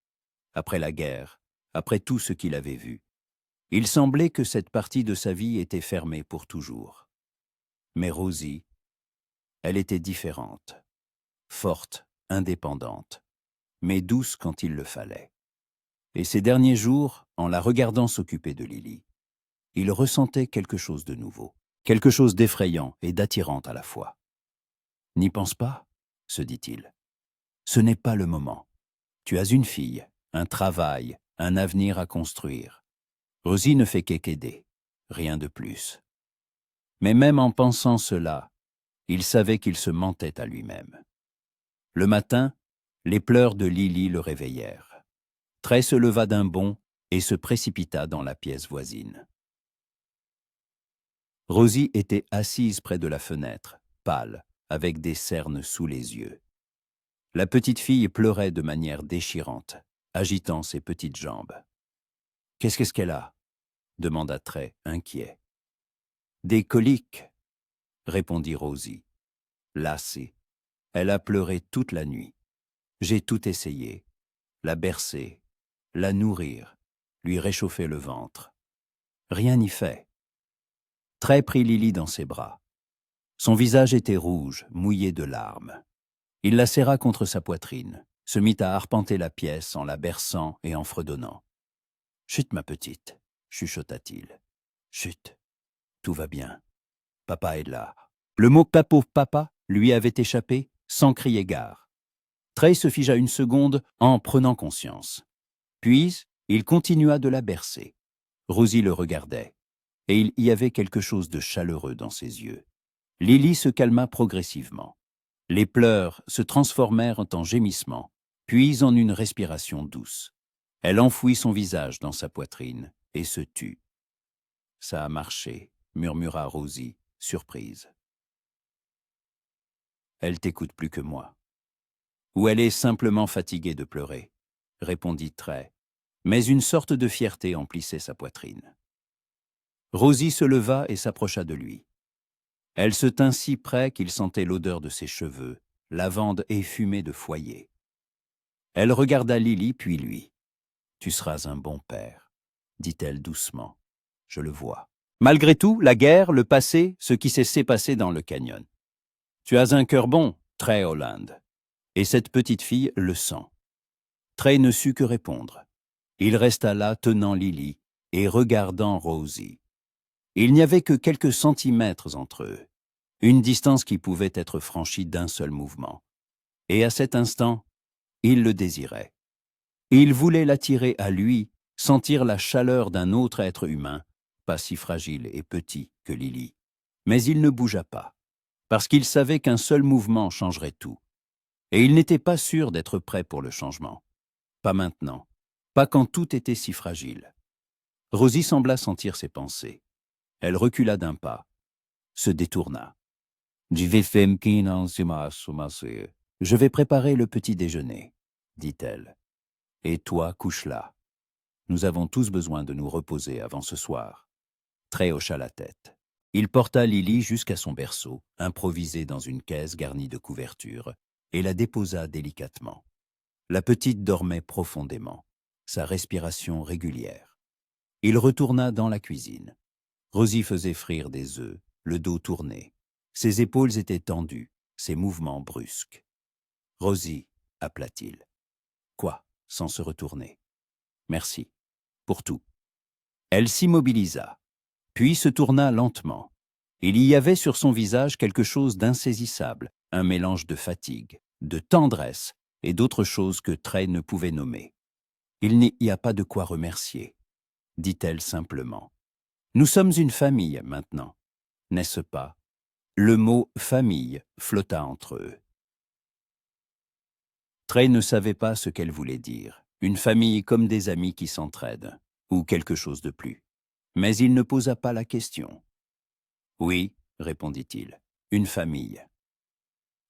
Après la guerre, après tout ce qu'il avait vu, il semblait que cette partie de sa vie était fermée pour toujours. Mais Rosie, elle était différente, forte, indépendante, mais douce quand il le fallait. Et ces derniers jours, en la regardant s'occuper de Lily, il ressentait quelque chose de nouveau, quelque chose d'effrayant et d'attirant à la fois. « N'y pense pas, se dit-il. Ce n'est pas le moment. Tu as une fille, un travail, un avenir à construire. Rosie ne fait qu'aider, rien de plus. » Mais même en pensant cela, il savait qu'il se mentait à lui-même. Le matin, les pleurs de Lily le réveillèrent. Trey se leva d'un bond et se précipita dans la pièce voisine. Rosie était assise près de la fenêtre, pâle, avec des cernes sous les yeux. La petite fille pleurait de manière déchirante, agitant ses petites jambes. « Qu'est-ce qu'elle a ?» demanda Trey, inquiet. « Des coliques, » répondit Rosie. Lassée, elle a pleuré toute la nuit. J'ai tout essayé, la bercer, la nourrir, lui réchauffer le ventre. Rien n'y fait. Trey prit Lily dans ses bras. Son visage était rouge, mouillé de larmes. Il la serra contre sa poitrine, se mit à arpenter la pièce en la berçant et en fredonnant. « Chut, ma petite, » chuchota-t-il. « Chut, tout va bien. Papa est là. » Le mot « pauvre papa » lui avait échappé sans crier gare. Trey se figea une seconde en prenant conscience. Puis, il continua de la bercer. Rosie le regardait, et il y avait quelque chose de chaleureux dans ses yeux. Lily se calma progressivement. Les pleurs se transformèrent en gémissements, puis en une respiration douce. Elle enfouit son visage dans sa poitrine et se tut. « Ça a marché, » murmura Rosie, surprise. « Elle t'écoute plus que moi. Ou elle est simplement fatiguée de pleurer, » répondit Trey, mais une sorte de fierté emplissait sa poitrine. Rosie se leva et s'approcha de lui. Elle se tint si près qu'il sentait l'odeur de ses cheveux, lavande et fumée de foyer. Elle regarda Lily puis lui. « Tu seras un bon père, » dit-elle doucement. « Je le vois. Malgré tout, la guerre, le passé, ce qui s'est passé dans le canyon. Tu as un cœur bon, Trey Holland. Et cette petite fille le sent. » Trey ne sut que répondre. Il resta là tenant Lily et regardant Rosie. Il n'y avait que quelques centimètres entre eux, une distance qui pouvait être franchie d'un seul mouvement. Et à cet instant, il le désirait. Il voulait l'attirer à lui, sentir la chaleur d'un autre être humain, pas si fragile et petit que Lily. Mais il ne bougea pas, parce qu'il savait qu'un seul mouvement changerait tout. Et il n'était pas sûr d'être prêt pour le changement. Pas maintenant, pas quand tout était si fragile. Rosie sembla sentir ses pensées. Elle recula d'un pas, se détourna. « Je vais préparer le petit déjeuner, » dit-elle. « Et toi, couche là. Nous avons tous besoin de nous reposer avant ce soir. » Trey hocha la tête. Il porta Lily jusqu'à son berceau, improvisé dans une caisse garnie de couvertures, et la déposa délicatement. La petite dormait profondément, sa respiration régulière. Il retourna dans la cuisine. Rosie faisait frire des œufs, le dos tourné. Ses épaules étaient tendues, ses mouvements brusques. « Rosie, » appela-t-il. « Quoi ?» sans se retourner. « Merci. Pour tout. » Elle s'immobilisa, puis se tourna lentement. Il y avait sur son visage quelque chose d'insaisissable, un mélange de fatigue, de tendresse et d'autres choses que Trey ne pouvait nommer. « Il n'y a pas de quoi remercier, » dit-elle simplement. « Nous sommes une famille maintenant, n'est-ce pas ?» Le mot « famille » flotta entre eux. Trey ne savait pas ce qu'elle voulait dire. Une famille comme des amis qui s'entraident, ou quelque chose de plus. Mais il ne posa pas la question. « Oui, » répondit-il, « une famille. »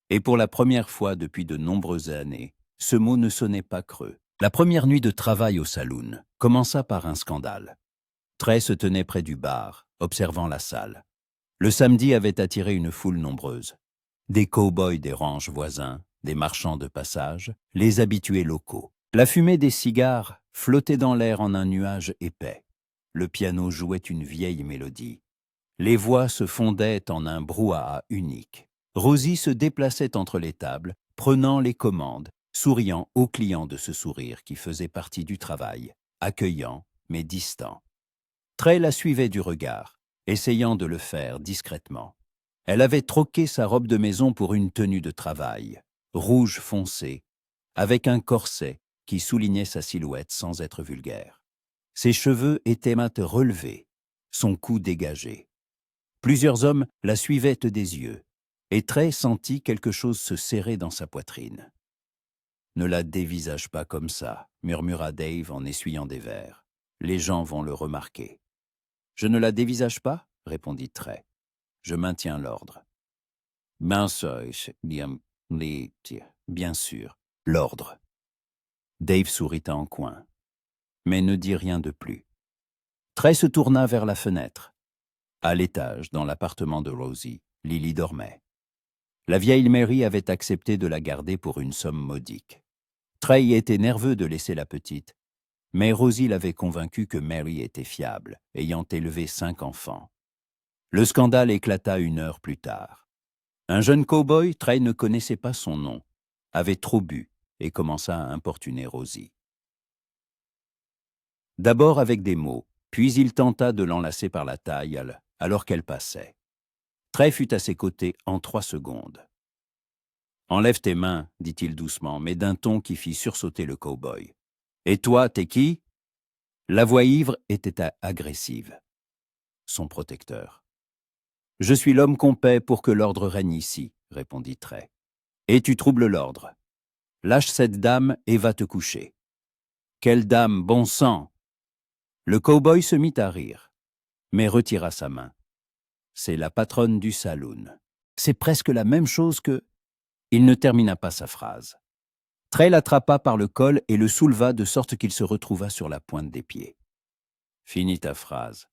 Et pour la première fois depuis de nombreuses années, ce mot ne sonnait pas creux. La première nuit de travail au saloon commença par un scandale. Trey se tenait près du bar, observant la salle. Le samedi avait attiré une foule nombreuse. Des cow-boys des ranchs voisins, des marchands de passage, les habitués locaux. La fumée des cigares flottait dans l'air en un nuage épais. Le piano jouait une vieille mélodie. Les voix se fondaient en un brouhaha unique. Rosie se déplaçait entre les tables, prenant les commandes, souriant aux clients de ce sourire qui faisait partie du travail, accueillant mais distant. Trey la suivait du regard, essayant de le faire discrètement. Elle avait troqué sa robe de maison pour une tenue de travail, rouge foncé, avec un corset qui soulignait sa silhouette sans être vulgaire. Ses cheveux étaient mat relevés, son cou dégagé. Plusieurs hommes la suivaient des yeux, et Trey sentit quelque chose se serrer dans sa poitrine. « Ne la dévisage pas comme ça, » murmura Dave en essuyant des verres. « Les gens vont le remarquer. »« Je ne la dévisage pas ?» répondit Trey. « Je maintiens l'ordre. »« Bien sûr, l'ordre. » Dave sourit en coin, mais ne dit rien de plus. Trey se tourna vers la fenêtre. À l'étage, dans l'appartement de Rosie, Lily dormait. La vieille Mary avait accepté de la garder pour une somme modique. Trey était nerveux de laisser la petite, mais Rosie l'avait convaincu que Mary était fiable, ayant élevé 5 enfants. Le scandale éclata 1 heure plus tard. Un jeune cow-boy, Trey ne connaissait pas son nom, avait trop bu et commença à importuner Rosie. D'abord avec des mots, puis il tenta de l'enlacer par la taille alors qu'elle passait. Trey fut à ses côtés en 3 secondes. « Enlève tes mains, » dit-il doucement, mais d'un ton qui fit sursauter le cow-boy. « Et toi, t'es qui ?» La voix ivre était agressive. Son protecteur. « Je suis l'homme qu'on paie pour que l'ordre règne ici, » répondit Trey. « Et tu troubles l'ordre. Lâche cette dame et va te coucher. »« Quelle dame, bon sang !» Le cow-boy se mit à rire, mais retira sa main. « C'est la patronne du saloon. C'est presque la même chose que... » Il ne termina pas sa phrase. Trey l'attrapa par le col et le souleva de sorte qu'il se retrouva sur la pointe des pieds. « Finis ta phrase, »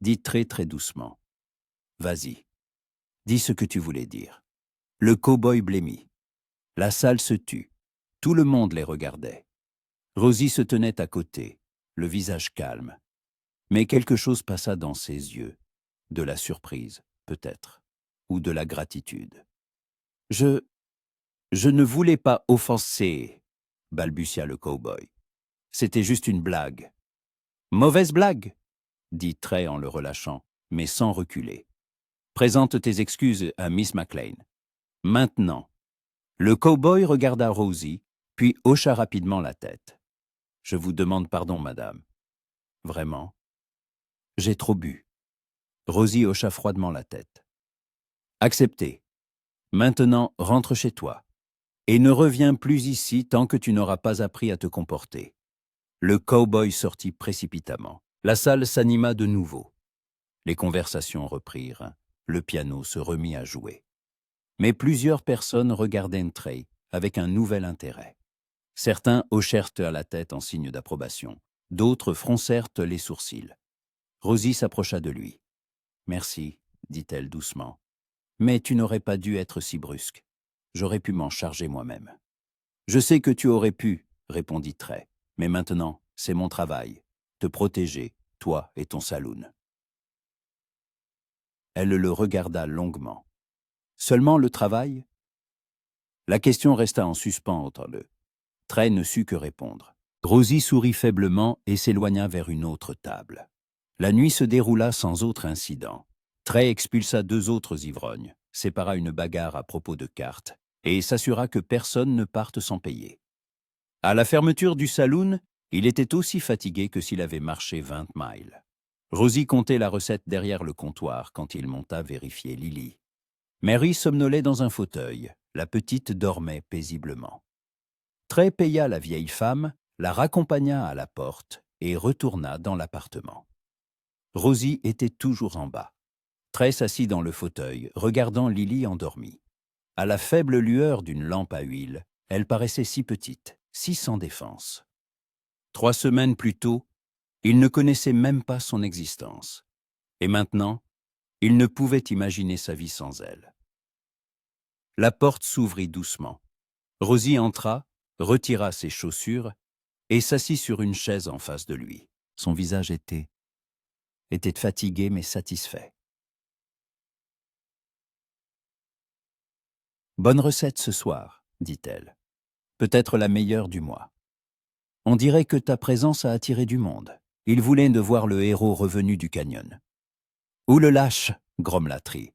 dit Trey très doucement. « Vas-y, dis ce que tu voulais dire. » Le cow-boy blêmit. La salle se tut. Tout le monde les regardait. Rosie se tenait à côté, le visage calme. Mais quelque chose passa dans ses yeux. De la surprise, peut-être, ou de la gratitude. « Je ne voulais pas offenser, » balbutia le cow-boy. « C'était juste une blague. »« Mauvaise blague !» dit Trey en le relâchant, mais sans reculer. « Présente tes excuses à Miss McLean. Maintenant. » Le cow-boy regarda Rosie, puis hocha rapidement la tête. « Je vous demande pardon, madame. »« Vraiment ? J'ai trop bu. » Rosie hocha froidement la tête. « Accepté. Maintenant, rentre chez toi. Et ne reviens plus ici tant que tu n'auras pas appris à te comporter. » Le cow-boy sortit précipitamment. La salle s'anima de nouveau. Les conversations reprirent. Le piano se remit à jouer. Mais plusieurs personnes regardaient Trey avec un nouvel intérêt. Certains hochèrent à la tête en signe d'approbation. D'autres froncèrent les sourcils. Rosie s'approcha de lui. « Merci, » dit-elle doucement. « Mais tu n'aurais pas dû être si brusque. J'aurais pu m'en charger moi-même. »« Je sais que tu aurais pu, » répondit Trey. « Mais maintenant, c'est mon travail. Te protéger toi et ton saloon. Elle le regarda longuement. Seulement le travail? La question resta en suspens entre eux. Trey ne sut que répondre. Rosie sourit faiblement et s'éloigna vers une autre table. La nuit se déroula sans autre incident. Trey expulsa 2 autres ivrognes, sépara une bagarre à propos de cartes et s'assura que personne ne parte sans payer. À la fermeture du saloon, il était aussi fatigué que s'il avait marché 20 miles. Rosie comptait la recette derrière le comptoir quand il monta vérifier Lily. Mary somnolait dans un fauteuil, la petite dormait paisiblement. Trey paya la vieille femme, la raccompagna à la porte et retourna dans l'appartement. Rosie était toujours en bas. Trey s'assit dans le fauteuil, regardant Lily endormie. À la faible lueur d'une lampe à huile, elle paraissait si petite, si sans défense. 3 semaines plus tôt, il ne connaissait même pas son existence. Et maintenant, il ne pouvait imaginer sa vie sans elle. La porte s'ouvrit doucement. Rosie entra, retira ses chaussures et s'assit sur une chaise en face de lui. Son visage était fatigué mais satisfait. « Bonne recette ce soir, dit-elle. Peut-être la meilleure du mois. On dirait que ta présence a attiré du monde. Il voulait de voir le héros revenu du canyon. »« Ou le lâche, grommela Trey.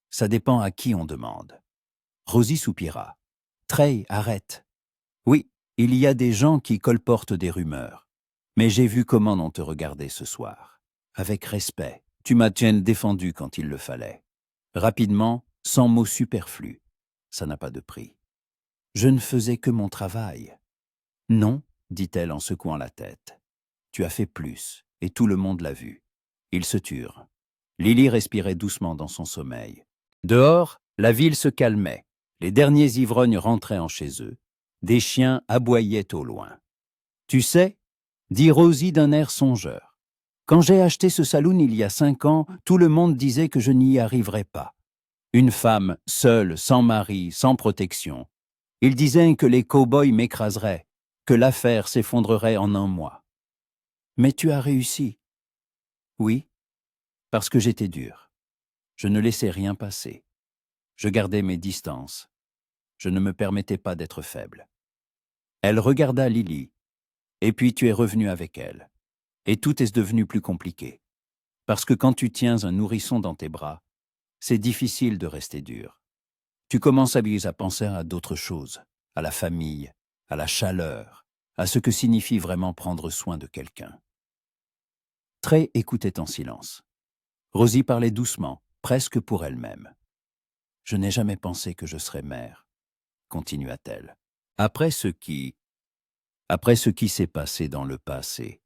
Ça dépend à qui on demande. » Rosie soupira. « Trey, arrête. Oui, il y a des gens qui colportent des rumeurs. Mais j'ai vu comment on te regardait ce soir. Avec respect, tu m'as défendu quand il le fallait. Rapidement, sans mots superflus. Ça n'a pas de prix. Je ne faisais que mon travail. »« Non, dit-elle en secouant la tête. Tu as fait plus, et tout le monde l'a vu. » Ils se turent. Lily respirait doucement dans son sommeil. Dehors, la ville se calmait. Les derniers ivrognes rentraient en chez eux. Des chiens aboyaient au loin. « Tu sais, dit Rosie d'un air songeur, quand j'ai acheté ce saloon il y a 5 ans, tout le monde disait que je n'y arriverais pas. Une femme, seule, sans mari, sans protection. Ils disaient que les cow-boys m'écraseraient, que l'affaire s'effondrerait en 1 mois. Mais tu as réussi. » »« Oui, parce que j'étais dur. Je ne laissais rien passer. Je gardais mes distances. Je ne me permettais pas d'être faible. » Elle regarda Lily. « Et puis tu es revenu avec elle. Et tout est devenu plus compliqué. Parce que quand tu tiens un nourrisson dans tes bras, c'est difficile de rester dur. Tu commences à penser à d'autres choses, à la famille, à la chaleur, à ce que signifie vraiment prendre soin de quelqu'un. » Trey écoutait en silence. Rosie parlait doucement, presque pour elle-même. « Je n'ai jamais pensé que je serais mère, » continua-t-elle. « Après ce qui s'est passé dans le passé,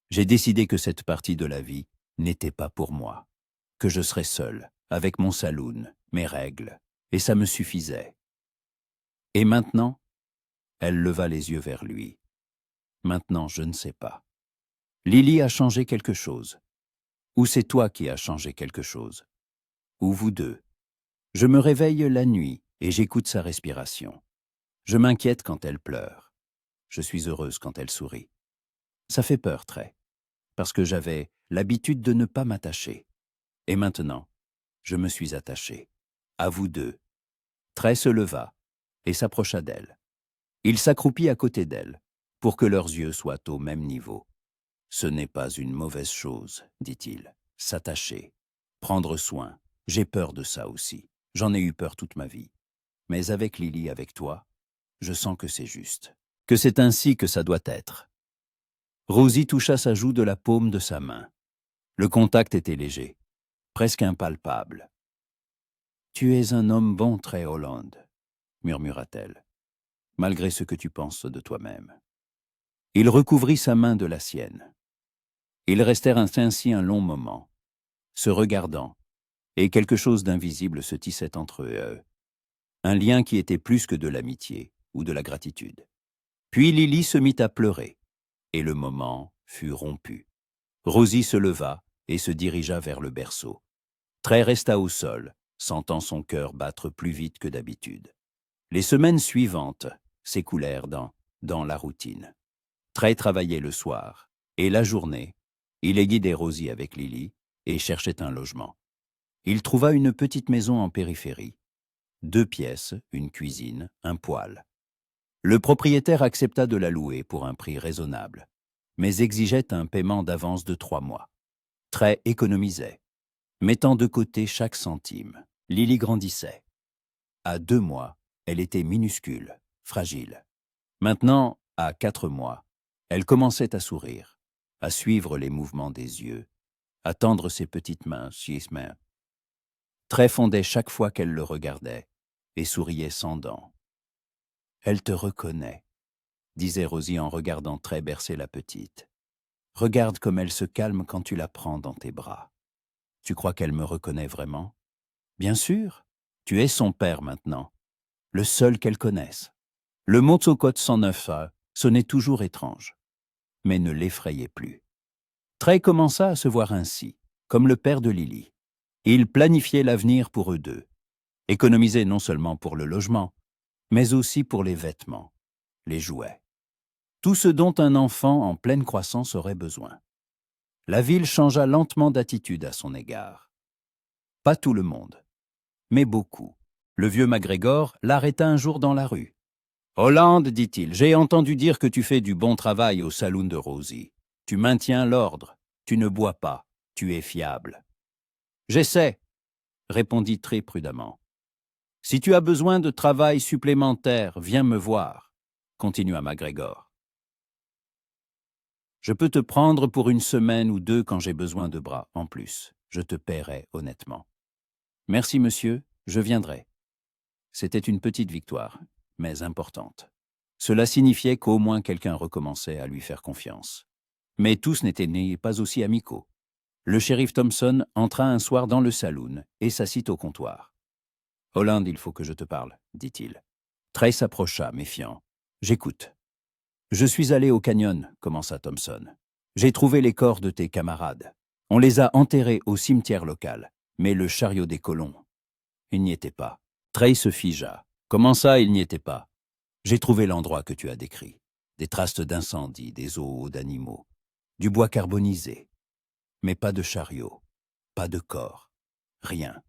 j'ai décidé que cette partie de la vie n'était pas pour moi, que je serais seule, avec mon saloon, mes règles, et ça me suffisait. Et maintenant ?» Elle leva les yeux vers lui. « Maintenant, je ne sais pas. Lily a changé quelque chose. Ou c'est toi qui as changé quelque chose. Ou vous deux. Je me réveille la nuit et j'écoute sa respiration. Je m'inquiète quand elle pleure. Je suis heureuse quand elle sourit. Ça fait peur, Trey, parce que j'avais l'habitude de ne pas m'attacher. Et maintenant, je me suis attaché. À vous deux. » Trey se leva et s'approcha d'elle. Il s'accroupit à côté d'elle, pour que leurs yeux soient au même niveau. « Ce n'est pas une mauvaise chose, dit-il. S'attacher. Prendre soin. J'ai peur de ça aussi. J'en ai eu peur toute ma vie. Mais avec Lily, avec toi, je sens que c'est juste. Que c'est ainsi que ça doit être. » Rosie toucha sa joue de la paume de sa main. Le contact était léger, presque impalpable. « Tu es un homme bon, Trey Holland, » murmura-t-elle, « malgré ce que tu penses de toi-même. » Il recouvrit sa main de la sienne. Ils restèrent ainsi un long moment, se regardant, et quelque chose d'invisible se tissait entre eux. Un lien qui était plus que de l'amitié ou de la gratitude. Puis Lily se mit à pleurer, et le moment fut rompu. Rosie se leva et se dirigea vers le berceau. Trey resta au sol, sentant son cœur battre plus vite que d'habitude. Les semaines suivantes s'écoulèrent dans la routine. Trey travaillait le soir, et la journée, Il guidait Rosie avec Lily et cherchait un logement. Il trouva une petite maison en périphérie. 2 pièces, une cuisine, un poêle. Le propriétaire accepta de la louer pour un prix raisonnable, mais exigeait un paiement d'avance de 3 mois. Trey économisait, mettant de côté chaque centime. Lily grandissait. À 2 mois, elle était minuscule, fragile. Maintenant, à 4 mois, elle commençait à sourire, à suivre les mouvements des yeux, à tendre ses petites mains, Trey fondait chaque fois qu'elle le regardait et souriait sans dents. « Elle te reconnaît », disait Rosie en regardant Trey bercer la petite. « Regarde comme elle se calme quand tu la prends dans tes bras. Tu crois qu'elle me reconnaît vraiment ? Bien sûr, tu es son père maintenant, le seul qu'elle connaisse. » Le mot Tsokot 109A sonnait toujours étrange, mais ne l'effrayait plus. Trey commença à se voir ainsi, comme le père de Lily. Il planifiait l'avenir pour eux deux, économiser non seulement pour le logement, mais aussi pour les vêtements, les jouets. Tout ce dont un enfant en pleine croissance aurait besoin. La ville changea lentement d'attitude à son égard. Pas tout le monde, mais beaucoup. Le vieux McGregor l'arrêta un jour dans la rue. « Holland, dit-il, j'ai entendu dire que tu fais du bon travail au saloon de Rosie. Tu maintiens l'ordre, tu ne bois pas, tu es fiable. »« J'essaie, » répondit très prudemment. « Si tu as besoin de travail supplémentaire, viens me voir, » continua McGregor. « Je peux te prendre pour une semaine ou 2 quand j'ai besoin de bras en plus. Je te paierai honnêtement. »« Merci, monsieur, je viendrai. » C'était une petite victoire, mais importante. Cela signifiait qu'au moins quelqu'un recommençait à lui faire confiance. Mais tous n'étaient pas aussi amicaux. Le shérif Thompson entra un soir dans le saloon et s'assit au comptoir. « Holland, il faut que je te parle, » dit-il. Trey s'approcha, méfiant. « J'écoute. »« Je suis allé au canyon, » commença Thompson. « J'ai trouvé les corps de tes camarades. On les a enterrés au cimetière local, mais le chariot des colons, il n'y était pas. » Trey se figea. « Comment ça, il n'y était pas ? J'ai trouvé l'endroit que tu as décrit. Des traces d'incendie, des os d'animaux, du bois carbonisé. Mais pas de chariot, pas de corps, rien. »«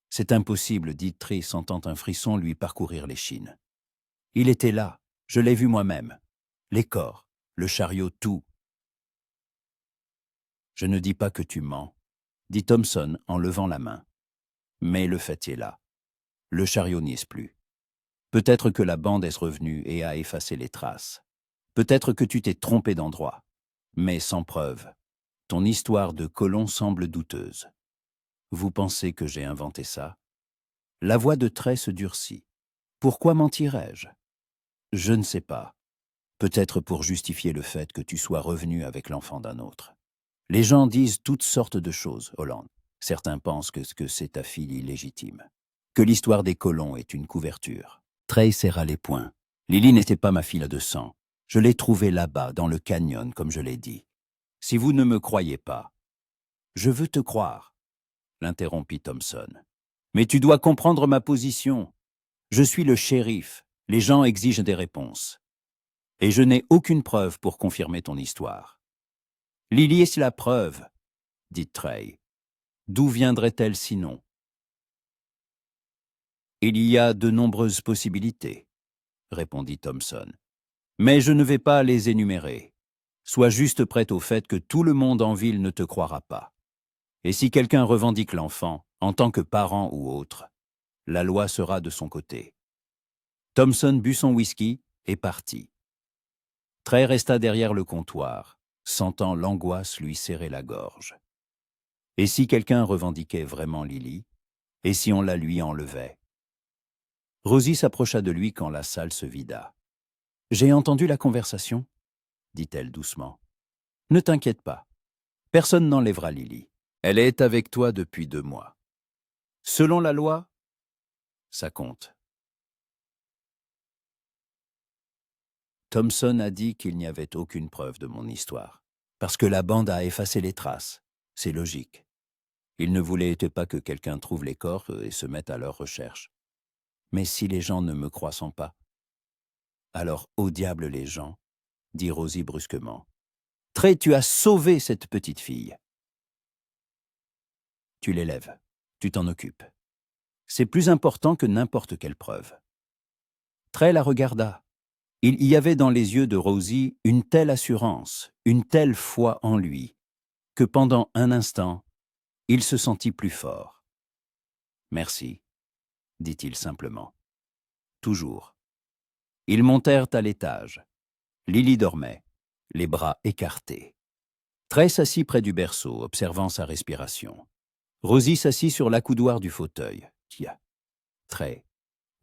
C'est impossible, » dit Trey, sentant un frisson lui parcourir l'échine. « Il était là, je l'ai vu moi-même. Les corps, le chariot, tout. »« Je ne dis pas que tu mens, » dit Thompson en levant la main. « Mais le fait est là. Le chariot n'y est plus. Peut-être que la bande est revenue et a effacé les traces. Peut-être que tu t'es trompé d'endroit. Mais sans preuve. Ton histoire de colon semble douteuse. Vous pensez que j'ai inventé ça ? » La voix de Trey se durcit. « Pourquoi mentirais-je ? Je ne sais pas. Peut-être pour justifier le fait que tu sois revenu avec l'enfant d'un autre. Les gens disent toutes sortes de choses, Holland. Certains pensent que c'est ta fille illégitime. Que l'histoire des colons est une couverture. » Trey serra les poings. « Lily n'était pas ma fille de sang. Je l'ai trouvée là-bas, dans le canyon, comme je l'ai dit. Si vous ne me croyez pas, je veux te croire, » l'interrompit Thompson. « Mais tu dois comprendre ma position. Je suis le shérif. Les gens exigent des réponses. Et je n'ai aucune preuve pour confirmer ton histoire. »« Lily est la preuve, » dit Trey. « D'où viendrait-elle sinon ? » « Il y a de nombreuses possibilités, » répondit Thompson. « Mais je ne vais pas les énumérer. Sois juste prête au fait que tout le monde en ville ne te croira pas. Et si quelqu'un revendique l'enfant, en tant que parent ou autre, la loi sera de son côté. » Thompson but son whisky et partit. Trey resta derrière le comptoir, sentant l'angoisse lui serrer la gorge. Et si quelqu'un revendiquait vraiment Lily ? Et si on la lui enlevait ? Rosie s'approcha de lui quand la salle se vida. « J'ai entendu la conversation, » dit-elle doucement. « Ne t'inquiète pas. Personne n'enlèvera Lily. Elle est avec toi depuis 2 mois. Selon la loi, ça compte. » Thompson a dit qu'il n'y avait aucune preuve de mon histoire, parce que la bande a effacé les traces. C'est logique. Il ne voulait pas que quelqu'un trouve les corps et se mette à leur recherche. Mais si les gens ne me croient pas, alors au diable les gens, dit Rosie brusquement. Trey, tu as sauvé cette petite fille. Tu l'élèves. Tu t'en occupes. C'est plus important que n'importe quelle preuve. Trey la regarda. Il y avait dans les yeux de Rosie une telle assurance, une telle foi en lui, que pendant un instant, il se sentit plus fort. « Merci », dit-il simplement. « Toujours. » Ils montèrent à l'étage. Lily dormait, les bras écartés. Trey s'assit près du berceau, observant sa respiration. Rosie s'assit sur l'accoudoir du fauteuil. « Tiens, Trey, »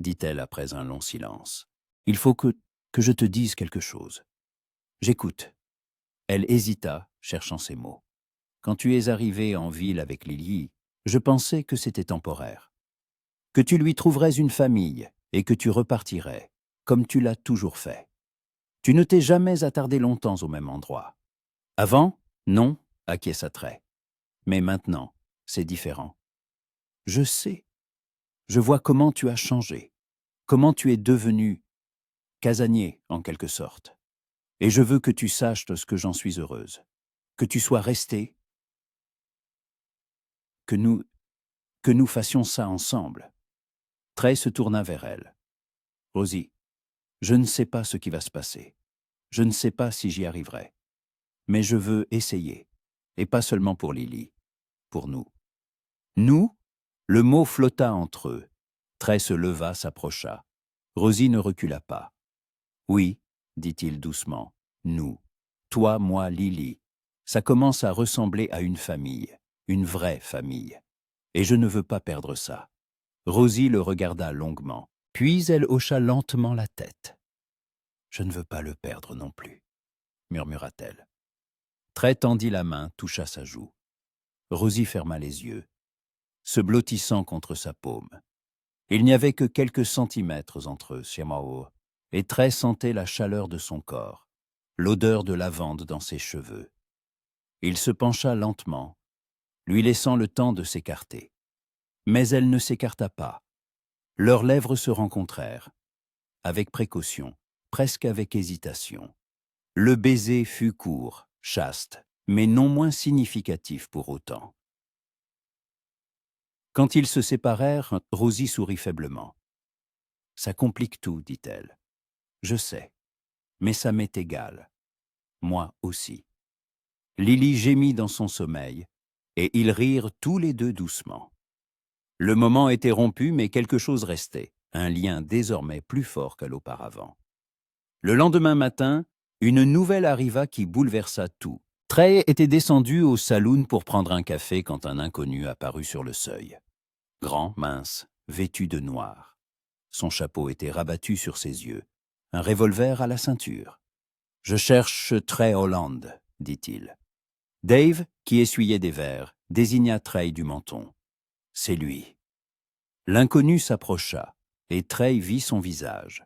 dit-elle après un long silence, « il faut que je te dise quelque chose. » « J'écoute. » Elle hésita, cherchant ses mots. « Quand tu es arrivé en ville avec Lily, je pensais que c'était temporaire. Que tu lui trouverais une famille et que tu repartirais, comme tu l'as toujours fait. Tu ne t'es jamais attardé longtemps au même endroit. Avant, non, acquiesça Trey. Mais maintenant, c'est différent. Je sais. Je vois comment tu as changé, comment tu es devenu casanier, en quelque sorte. Et je veux que tu saches ce que j'en suis heureuse. Que tu sois resté, que nous fassions ça ensemble. » Trey se tourna vers elle. « Rosie, je ne sais pas ce qui va se passer. Je ne sais pas si j'y arriverai. Mais je veux essayer. Et pas seulement pour Lily. Pour nous. » Nous? Le mot flotta entre eux. Trey se leva, s'approcha. Rosie ne recula pas. « Oui, dit-il doucement. Nous. Toi, moi, Lily. Ça commence à ressembler à une famille. Une vraie famille. Et je ne veux pas perdre ça. » Rosie le regarda longuement, puis elle hocha lentement la tête. « Je ne veux pas le perdre non plus, » murmura-t-elle. Trey tendit la main, toucha sa joue. Rosie ferma les yeux, se blottissant contre sa paume. Il n'y avait que quelques centimètres entre eux, Siamao, et Trey sentait la chaleur de son corps, l'odeur de lavande dans ses cheveux. Il se pencha lentement, lui laissant le temps de s'écarter. Mais elle ne s'écarta pas. Leurs lèvres se rencontrèrent, avec précaution, presque avec hésitation. Le baiser fut court, chaste, mais non moins significatif pour autant. Quand ils se séparèrent, Rosie sourit faiblement. « Ça complique tout, dit-elle. Je sais, mais ça m'est égal. Moi aussi. » Lily gémit dans son sommeil, et ils rirent tous les deux doucement. Le moment était rompu, mais quelque chose restait, un lien désormais plus fort qu'à l'auparavant. Le lendemain matin, une nouvelle arriva qui bouleversa tout. Trey était descendu au saloon pour prendre un café quand un inconnu apparut sur le seuil. Grand, mince, vêtu de noir. Son chapeau était rabattu sur ses yeux, un revolver à la ceinture. « Je cherche Trey Holland, » dit-il. Dave, qui essuyait des verres, désigna Trey du menton. « C'est lui. » L'inconnu s'approcha, et Trey vit son visage.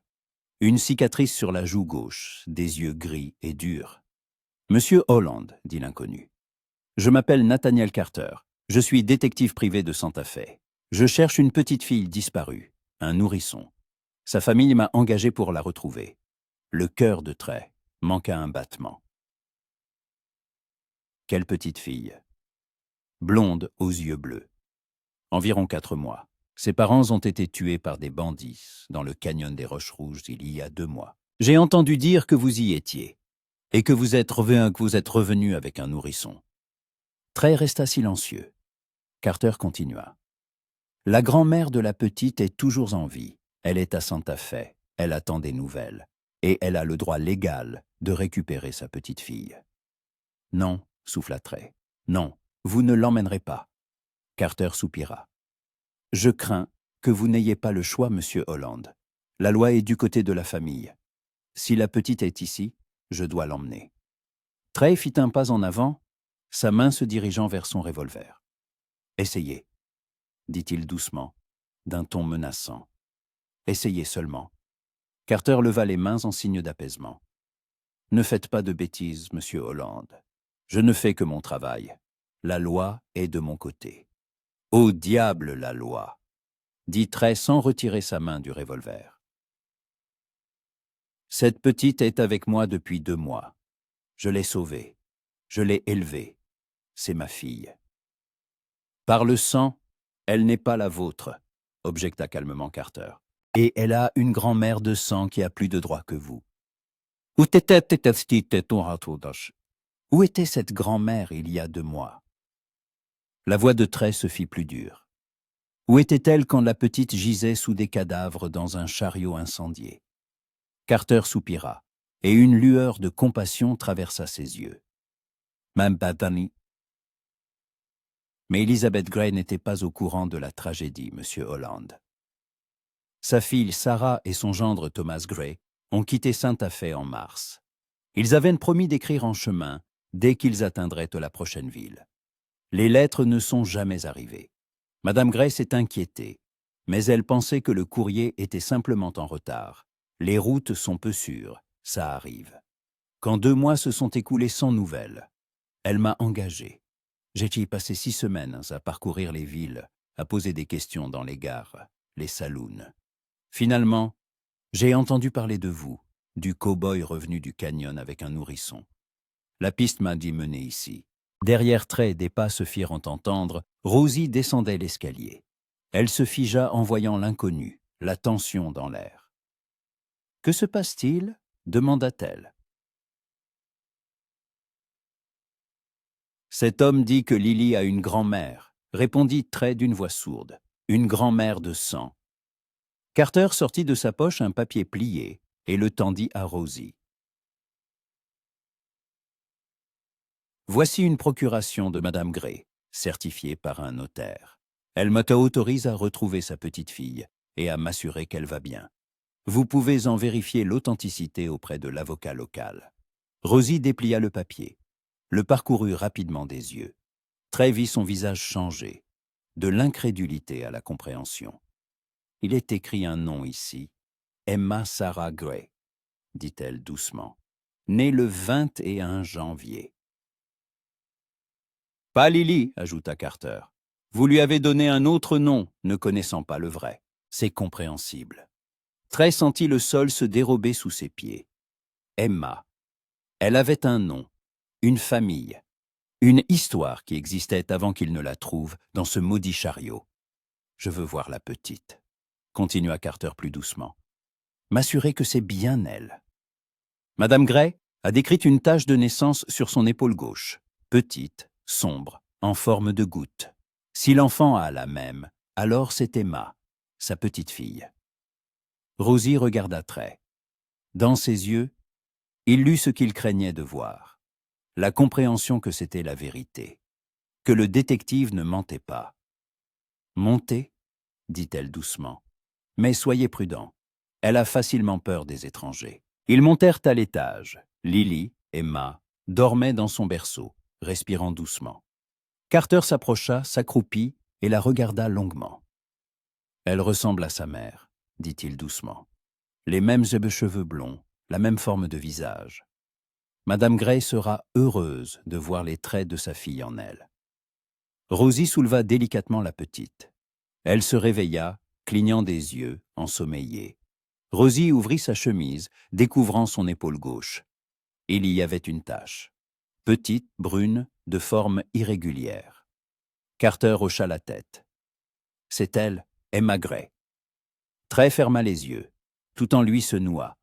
Une cicatrice sur la joue gauche, des yeux gris et durs. « Monsieur Holland, » dit l'inconnu. « Je m'appelle Nathaniel Carter. Je suis détective privé de Santa Fe. Je cherche une petite fille disparue, un nourrisson. Sa famille m'a engagé pour la retrouver. » Le cœur de Trey manqua un battement. Quelle petite fille. Blonde aux yeux bleus. Environ 4 mois. Ses parents ont été tués par des bandits dans le canyon des Roches Rouges il y a 2 mois. J'ai entendu dire que vous y étiez et que vous êtes revenu avec un nourrisson. Trey resta silencieux. Carter continua. La grand-mère de la petite est toujours en vie. Elle est à Santa Fe. Elle attend des nouvelles. Et elle a le droit légal de récupérer sa petite fille. Non, souffla Trey. Non, vous ne l'emmènerez pas. Carter soupira. Je crains que vous n'ayez pas le choix, monsieur Holland. La loi est du côté de la famille. Si la petite est ici, je dois l'emmener. Trey fit un pas en avant, sa main se dirigeant vers son revolver. Essayez, dit-il doucement, d'un ton menaçant. Essayez seulement. Carter leva les mains en signe d'apaisement. Ne faites pas de bêtises, monsieur Holland. Je ne fais que mon travail. La loi est de mon côté. Au diable la loi, dit Trey sans retirer sa main du revolver. Cette petite est avec moi depuis 2 mois. Je l'ai sauvée. Je l'ai élevée. C'est ma fille. Par le sang, elle n'est pas la vôtre, objecta calmement Carter. Et elle a une grand-mère de sang qui a plus de droits que vous. Où était cette grand-mère il y a 2 mois? La voix de Trey se fit plus dure. Où était-elle quand la petite gisait sous des cadavres dans un chariot incendié? Carter soupira, et une lueur de compassion traversa ses yeux. Mme Badani. Mais Elizabeth Gray n'était pas au courant de la tragédie, Monsieur Holland. Sa fille Sarah et son gendre Thomas Gray ont quitté Saint-Afait en mars. Ils avaient promis d'écrire en chemin dès qu'ils atteindraient la prochaine ville. Les lettres ne sont jamais arrivées. Madame Gray s'est inquiétée, mais elle pensait que le courrier était simplement en retard. Les routes sont peu sûres, ça arrive. Quand 2 mois se sont écoulés sans nouvelles, elle m'a engagé. J'ai y passé 6 semaines à parcourir les villes, à poser des questions dans les gares, les saloons. Finalement, j'ai entendu parler de vous, du cow-boy revenu du canyon avec un nourrisson. La piste m'a dit mener ici. Derrière Trey, des pas se firent entendre, Rosie descendait l'escalier. Elle se figea en voyant l'inconnu, la tension dans l'air. « Que se passe-t-il » demanda-t-elle. « Cet homme dit que Lily a une grand-mère » répondit Trey d'une voix sourde. « Une grand-mère de sang. » Carter sortit de sa poche un papier plié et le tendit à Rosie. Voici une procuration de Madame Gray, certifiée par un notaire. Elle m'autorise à retrouver sa petite fille et à m'assurer qu'elle va bien. Vous pouvez en vérifier l'authenticité auprès de l'avocat local. Rosie déplia le papier, le parcourut rapidement des yeux. Trey vit son visage changer, de l'incrédulité à la compréhension. Il est écrit un nom ici, Emma Sarah Gray, dit-elle doucement, née le 21 janvier. Pas Lily, ajouta Carter. Vous lui avez donné un autre nom, ne connaissant pas le vrai. C'est compréhensible. Trey sentit le sol se dérober sous ses pieds. Emma. Elle avait un nom, une famille, une histoire qui existait avant qu'il ne la trouve dans ce maudit chariot. Je veux voir la petite, continua Carter plus doucement. M'assurer que c'est bien elle. Madame Gray a décrit une tache de naissance sur son épaule gauche, petite, sombre, en forme de goutte. Si l'enfant a la même, alors c'est Emma, sa petite fille. Rosie regarda Trey. Dans ses yeux, il lut ce qu'il craignait de voir. La compréhension que c'était la vérité. Que le détective ne mentait pas. « Montez » dit-elle doucement. « Mais soyez prudent. Elle a facilement peur des étrangers. » Ils montèrent à l'étage. Lily, Emma, dormaient dans son berceau, respirant doucement. Carter s'approcha, s'accroupit et la regarda longuement. « Elle ressemble à sa mère, » dit-il doucement. « Les mêmes cheveux blonds, la même forme de visage. Madame Gray sera heureuse de voir les traits de sa fille en elle. » Rosie souleva délicatement la petite. Elle se réveilla, clignant des yeux, ensommeillée. Rosie ouvrit sa chemise, découvrant son épaule gauche. Il y avait une tache. Petite, brune, de forme irrégulière. Carter hocha la tête. C'est elle, Emma Gray. Trey ferma les yeux. Tout en lui se noua.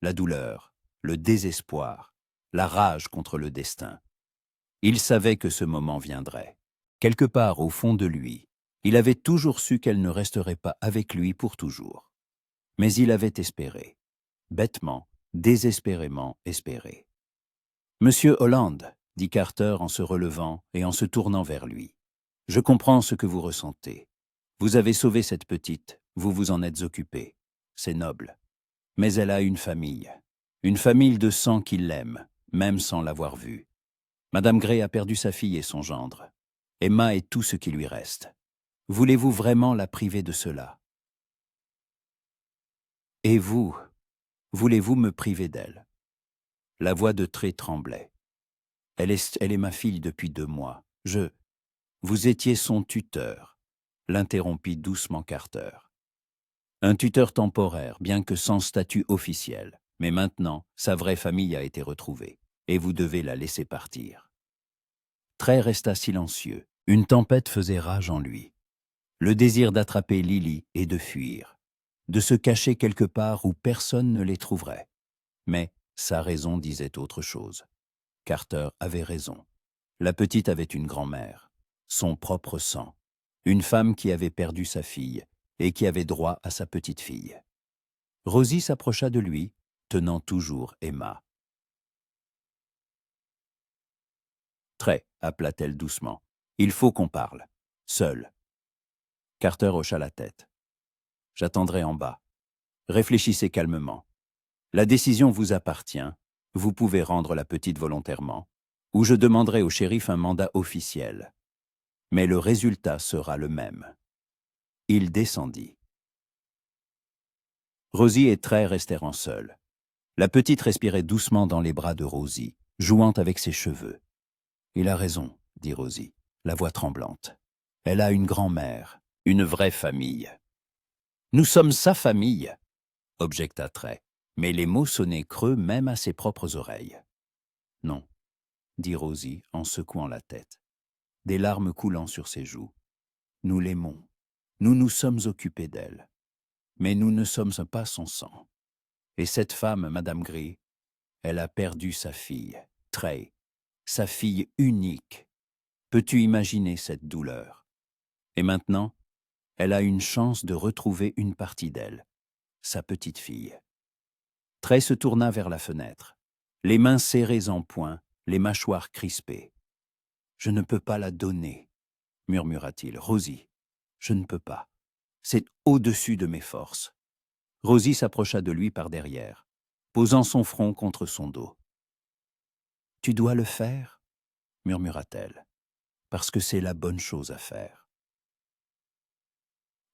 La douleur, le désespoir, la rage contre le destin. Il savait que ce moment viendrait. Quelque part au fond de lui, il avait toujours su qu'elle ne resterait pas avec lui pour toujours. Mais il avait espéré. Bêtement, désespérément espéré. « Monsieur Holland, » dit Carter en se relevant et en se tournant vers lui. « Je comprends ce que vous ressentez. Vous avez sauvé cette petite, vous vous en êtes occupé. C'est noble. Mais elle a une famille de sang qui l'aime, même sans l'avoir vue. Madame Gray a perdu sa fille et son gendre. Emma est tout ce qui lui reste. Voulez-vous vraiment la priver de cela? Et vous, voulez-vous me priver d'elle? » La voix de Trey tremblait. « Elle est ma fille depuis 2 mois. Vous étiez son tuteur, » l'interrompit doucement Carter. « Un tuteur temporaire, bien que sans statut officiel. Mais maintenant, sa vraie famille a été retrouvée, et vous devez la laisser partir. » Trey resta silencieux. Une tempête faisait rage en lui. Le désir d'attraper Lily et de fuir, de se cacher quelque part où personne ne les trouverait. Mais sa raison disait autre chose. Carter avait raison. La petite avait une grand-mère, son propre sang, une femme qui avait perdu sa fille et qui avait droit à sa petite-fille. Rosie s'approcha de lui, tenant toujours Emma. « Trey, appela-t-elle doucement, il faut qu'on parle, seul. » Carter hocha la tête. « J'attendrai en bas. Réfléchissez calmement. La décision vous appartient. Vous pouvez rendre la petite volontairement, ou je demanderai au shérif un mandat officiel. Mais le résultat sera le même. » Il descendit. Rosie et Trey restèrent seuls. La petite respirait doucement dans les bras de Rosie, jouant avec ses cheveux. « Il a raison, » dit Rosie, la voix tremblante. « Elle a une grand-mère, une vraie famille. »« Nous sommes sa famille, » objecta Trey, mais les mots sonnaient creux même à ses propres oreilles. « Non, » dit Rosie en secouant la tête, des larmes coulant sur ses joues. « Nous l'aimons, nous nous sommes occupés d'elle, mais nous ne sommes pas son sang. Et cette femme, Madame Gray, elle a perdu sa fille, Trey, sa fille unique. Peux-tu imaginer cette douleur? Et maintenant, elle a une chance de retrouver une partie d'elle, sa petite fille. » Trey se tourna vers la fenêtre, les mains serrées en poing, les mâchoires crispées. « Je ne peux pas la donner, » murmura-t-il. « Rosie, je ne peux pas. C'est au-dessus de mes forces. » Rosie s'approcha de lui par derrière, posant son front contre son dos. « Tu dois le faire, » murmura-t-elle, « parce que c'est la bonne chose à faire.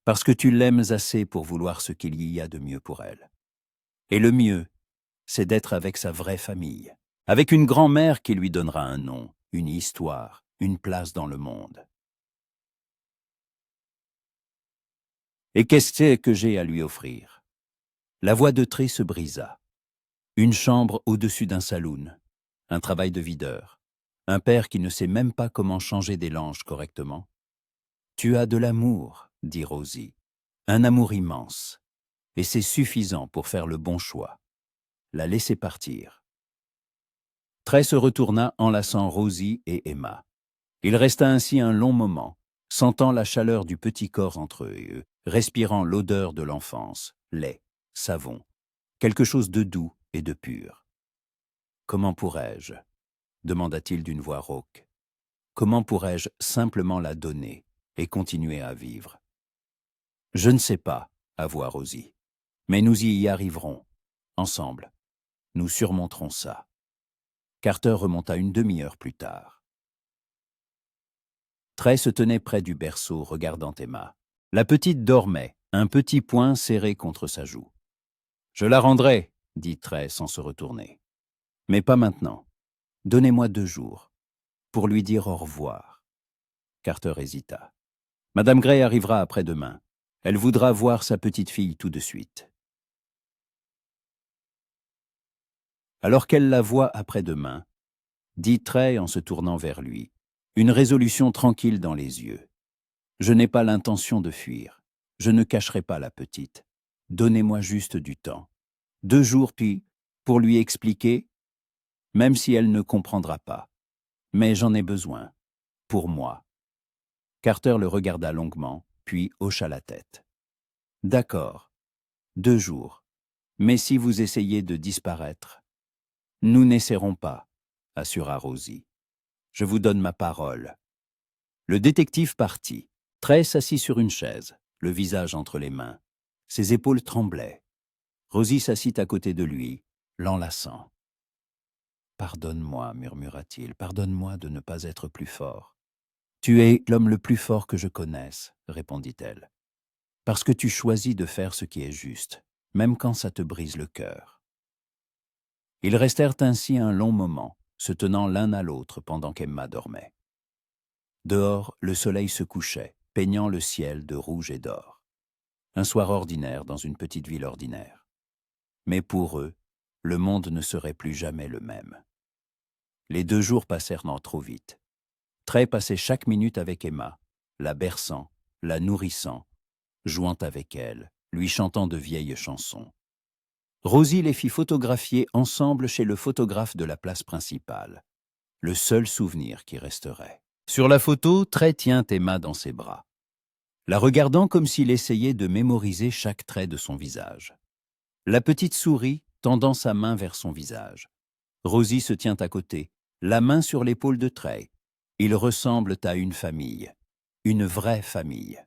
Parce que tu l'aimes assez pour vouloir ce qu'il y a de mieux pour elle. Et le mieux, c'est d'être avec sa vraie famille, avec une grand-mère qui lui donnera un nom, une histoire, une place dans le monde. Et qu'est-ce que j'ai à lui offrir? » La voix de Trey se brisa. Une chambre au-dessus d'un saloon, un travail de videur, un père qui ne sait même pas comment changer des langes correctement. « Tu as de l'amour, » dit Rosie, « un amour immense, et c'est suffisant pour faire le bon choix. La laisser partir. » Trey se retourna enlaçant Rosie et Emma. Il resta ainsi un long moment, sentant la chaleur du petit corps entre eux et eux, respirant l'odeur de l'enfance, lait, savon, quelque chose de doux et de pur. « Comment pourrais-je » demanda-t-il d'une voix rauque. « Comment pourrais-je simplement la donner et continuer à vivre? » « Je ne sais pas, avoua Rosie, mais nous y arriverons, ensemble. Nous surmonterons ça. » Carter remonta une demi-heure plus tard. Trey se tenait près du berceau, regardant Emma. La petite dormait, un petit poing serré contre sa joue. « Je la rendrai, » dit Trey sans se retourner. « Mais pas maintenant. Donnez-moi 2 jours, pour lui dire au revoir. » Carter hésita. « Madame Gray arrivera après-demain. Elle voudra voir sa petite fille tout de suite. » Alors qu'elle la voit après-demain, dit Trey en se tournant vers lui, une résolution tranquille dans les yeux. « Je n'ai pas l'intention de fuir. Je ne cacherai pas la petite. Donnez-moi juste du temps. 2 jours, puis, pour lui expliquer, même si elle ne comprendra pas. Mais j'en ai besoin. Pour moi. » Carter le regarda longuement, puis hocha la tête. « D'accord. 2 jours. Mais si vous essayez de disparaître... » »« Nous n'essaierons pas, » assura Rosie. « Je vous donne ma parole. » Le détective partit. Trey s'assit sur une chaise, le visage entre les mains. Ses épaules tremblaient. Rosie s'assit à côté de lui, l'enlaçant. « Pardonne-moi, » murmura-t-il, « pardonne-moi de ne pas être plus fort. »« Tu es l'homme le plus fort que je connaisse, » répondit-elle. « Parce que tu choisis de faire ce qui est juste, même quand ça te brise le cœur. » Ils restèrent ainsi un long moment, se tenant l'un à l'autre pendant qu'Emma dormait. Dehors, le soleil se couchait, peignant le ciel de rouge et d'or. Un soir ordinaire dans une petite ville ordinaire. Mais pour eux, le monde ne serait plus jamais le même. Les 2 jours passèrent trop vite. Trey passait chaque minute avec Emma, la berçant, la nourrissant, jouant avec elle, lui chantant de vieilles chansons. Rosie les fit photographier ensemble chez le photographe de la place principale, le seul souvenir qui resterait. Sur la photo, Trey tient Emma dans ses bras, la regardant comme s'il essayait de mémoriser chaque trait de son visage. La petite sourit, tendant sa main vers son visage. Rosie se tient à côté, la main sur l'épaule de Trey. Ils ressemblent à une famille, une vraie famille.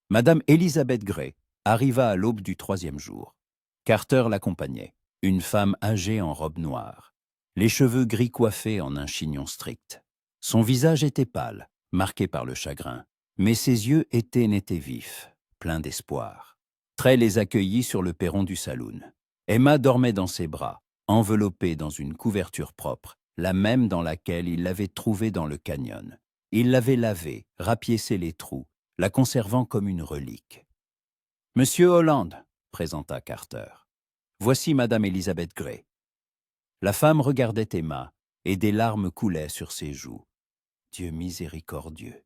Madame Elizabeth Gray arriva à l'aube du 3e jour. Carter l'accompagnait, une femme âgée en robe noire, les cheveux gris coiffés en un chignon strict. Son visage était pâle, marqué par le chagrin, mais ses yeux n'étaient vifs, pleins d'espoir. Trey les accueillit sur le perron du saloon. Emma dormait dans ses bras, enveloppée dans une couverture propre, la même dans laquelle il l'avait trouvée dans le canyon. Il l'avait lavée, rapiécé les trous, la conservant comme une relique. « Monsieur Holland », présenta Carter. « Voici Madame Elizabeth Gray. » La femme regardait Emma, et des larmes coulaient sur ses joues. « Dieu miséricordieux »,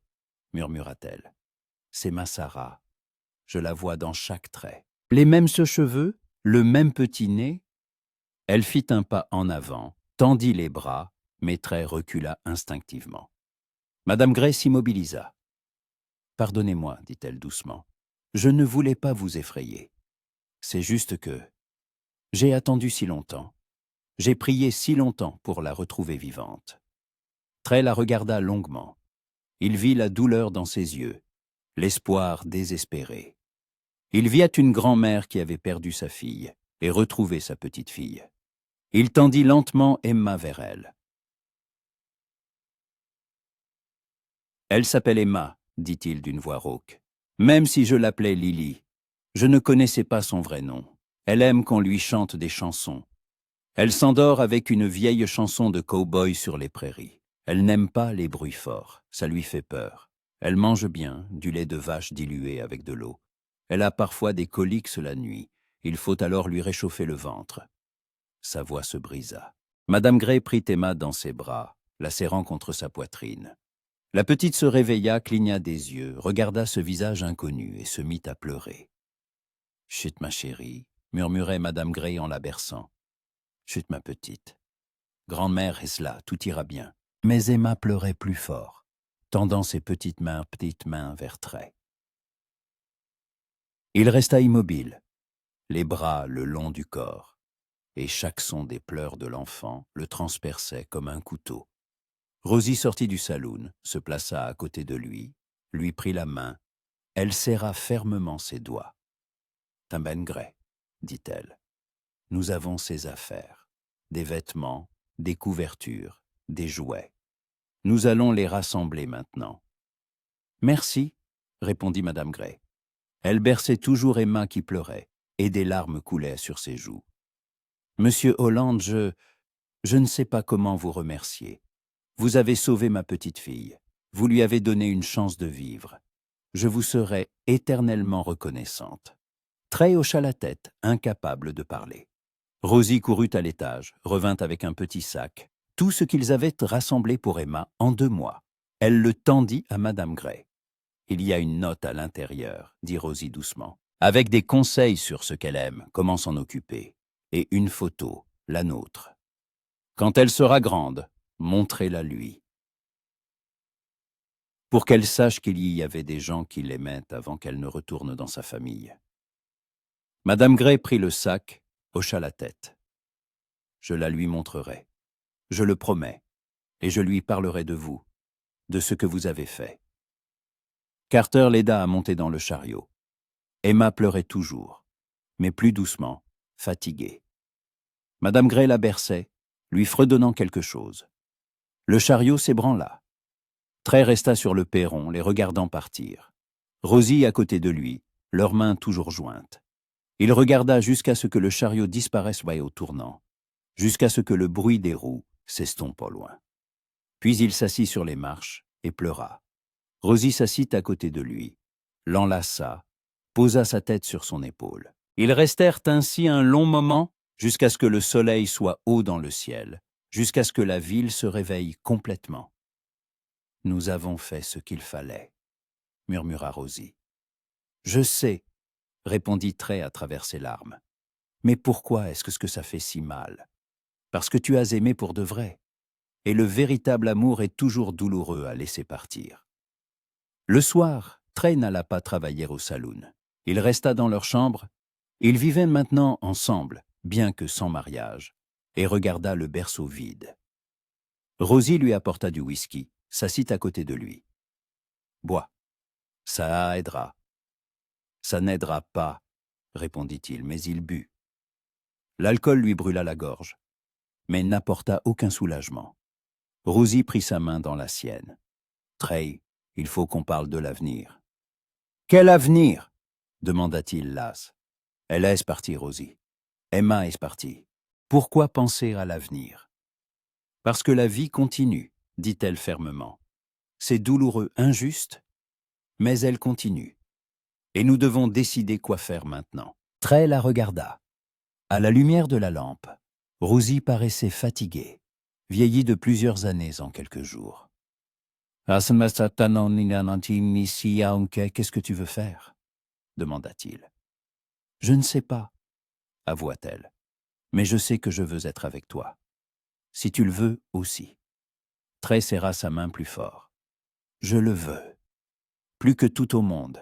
murmura-t-elle. « C'est ma Sarah. Je la vois dans chaque trait. Les mêmes cheveux, le même petit nez. » Elle fit un pas en avant, tendit les bras, mais Trey recula instinctivement. Madame Gray s'immobilisa. « Pardonnez-moi, dit-elle doucement. Je ne voulais pas vous effrayer. C'est juste que j'ai attendu si longtemps. J'ai prié si longtemps pour la retrouver vivante. » Trey la regarda longuement. Il vit la douleur dans ses yeux, l'espoir désespéré. Il vit une grand-mère qui avait perdu sa fille et retrouvé sa petite-fille. Il tendit lentement Emma vers elle. « Elle s'appelle Emma, dit-il d'une voix rauque. Même si je l'appelais Lily, je ne connaissais pas son vrai nom. Elle aime qu'on lui chante des chansons. Elle s'endort avec une vieille chanson de cow-boy sur les prairies. Elle n'aime pas les bruits forts, ça lui fait peur. Elle mange bien, du lait de vache dilué avec de l'eau. Elle a parfois des coliques la nuit. Il faut alors lui réchauffer le ventre. » Sa voix se brisa. Madame Gray prit Emma dans ses bras, la serrant contre sa poitrine. La petite se réveilla, cligna des yeux, regarda ce visage inconnu et se mit à pleurer. « Chut, ma chérie », murmurait Madame Gray en la berçant. « Chut, ma petite. Grand-mère est là, tout ira bien. » Mais Emma pleurait plus fort, tendant ses petites mains vers Trey. Il resta immobile, les bras le long du corps, et chaque son des pleurs de l'enfant le transperçait comme un couteau. Rosie sortit du saloon, se plaça à côté de lui prit la main, elle serra fermement ses doigts. « Madame Gray, dit-elle, nous avons ses affaires, des vêtements, des couvertures, des jouets. Nous allons les rassembler maintenant. »« Merci, » répondit Madame Gray. Elle berçait toujours Emma qui pleurait, et des larmes coulaient sur ses joues. « Monsieur Holland, je ne sais pas comment vous remercier. Vous avez sauvé ma petite fille. Vous lui avez donné une chance de vivre. Je vous serai éternellement reconnaissante. » Trey hocha la tête, incapable de parler. Rosie courut à l'étage, revint avec un petit sac, tout ce qu'ils avaient rassemblé pour Emma en 2 mois. Elle le tendit à Madame Gray. « Il y a une note à l'intérieur, » dit Rosie doucement, avec des conseils sur ce qu'elle aime, comment s'en occuper, et une photo, la nôtre. Quand elle sera grande, montrez-la lui. Pour qu'elle sache qu'il y avait des gens qui l'aimaient avant qu'elle ne retourne dans sa famille. Madame Gray prit le sac, hocha la tête. « Je la lui montrerai. Je le promets, et je lui parlerai de vous, de ce que vous avez fait. » Carter l'aida à monter dans le chariot. Emma pleurait toujours, mais plus doucement, fatiguée. Madame Gray la berçait, lui fredonnant quelque chose. Le chariot s'ébranla. Trey resta sur le perron, les regardant partir. Rosie à côté de lui, leurs mains toujours jointes. Il regarda jusqu'à ce que le chariot disparaisse au tournant, jusqu'à ce que le bruit des roues s'estompe au loin. Puis il s'assit sur les marches et pleura. Rosie s'assit à côté de lui, l'enlaça, posa sa tête sur son épaule. Ils restèrent ainsi un long moment jusqu'à ce que le soleil soit haut dans le ciel jusqu'à ce que la ville se réveille complètement. « Nous avons fait ce qu'il fallait, » murmura Rosie. « Je sais, » répondit Trey à travers ses larmes. « Mais pourquoi est-ce que ça fait si mal? Parce que tu as aimé pour de vrai. Et le véritable amour est toujours douloureux à laisser partir. » Le soir, Trey n'alla pas travailler au saloon. Il resta dans leur chambre. Ils vivaient maintenant ensemble, bien que sans mariage, et regarda le berceau vide. Rosie lui apporta du whisky, s'assit à côté de lui. « Bois, ça aidera. »« Ça n'aidera pas, » répondit-il, mais il but. L'alcool lui brûla la gorge, mais n'apporta aucun soulagement. Rosie prit sa main dans la sienne. « Trey, il faut qu'on parle de l'avenir. »« Quel avenir ?» demanda-t-il las. « Elle est partie, Rosie. Emma est partie. Pourquoi penser à l'avenir? »« Parce que la vie continue, » dit-elle fermement. « C'est douloureux, injuste, mais elle continue. Et nous devons décider quoi faire maintenant. » Trey la regarda. À la lumière de la lampe, Rosie paraissait fatiguée, vieillie de plusieurs années en quelques jours. « Qu'est-ce que tu veux faire ?» demanda-t-il. « Je ne sais pas, » avoua-t-elle, « mais je sais que je veux être avec toi. Si tu le veux aussi. » Trey serra sa main plus fort. « Je le veux, plus que tout au monde.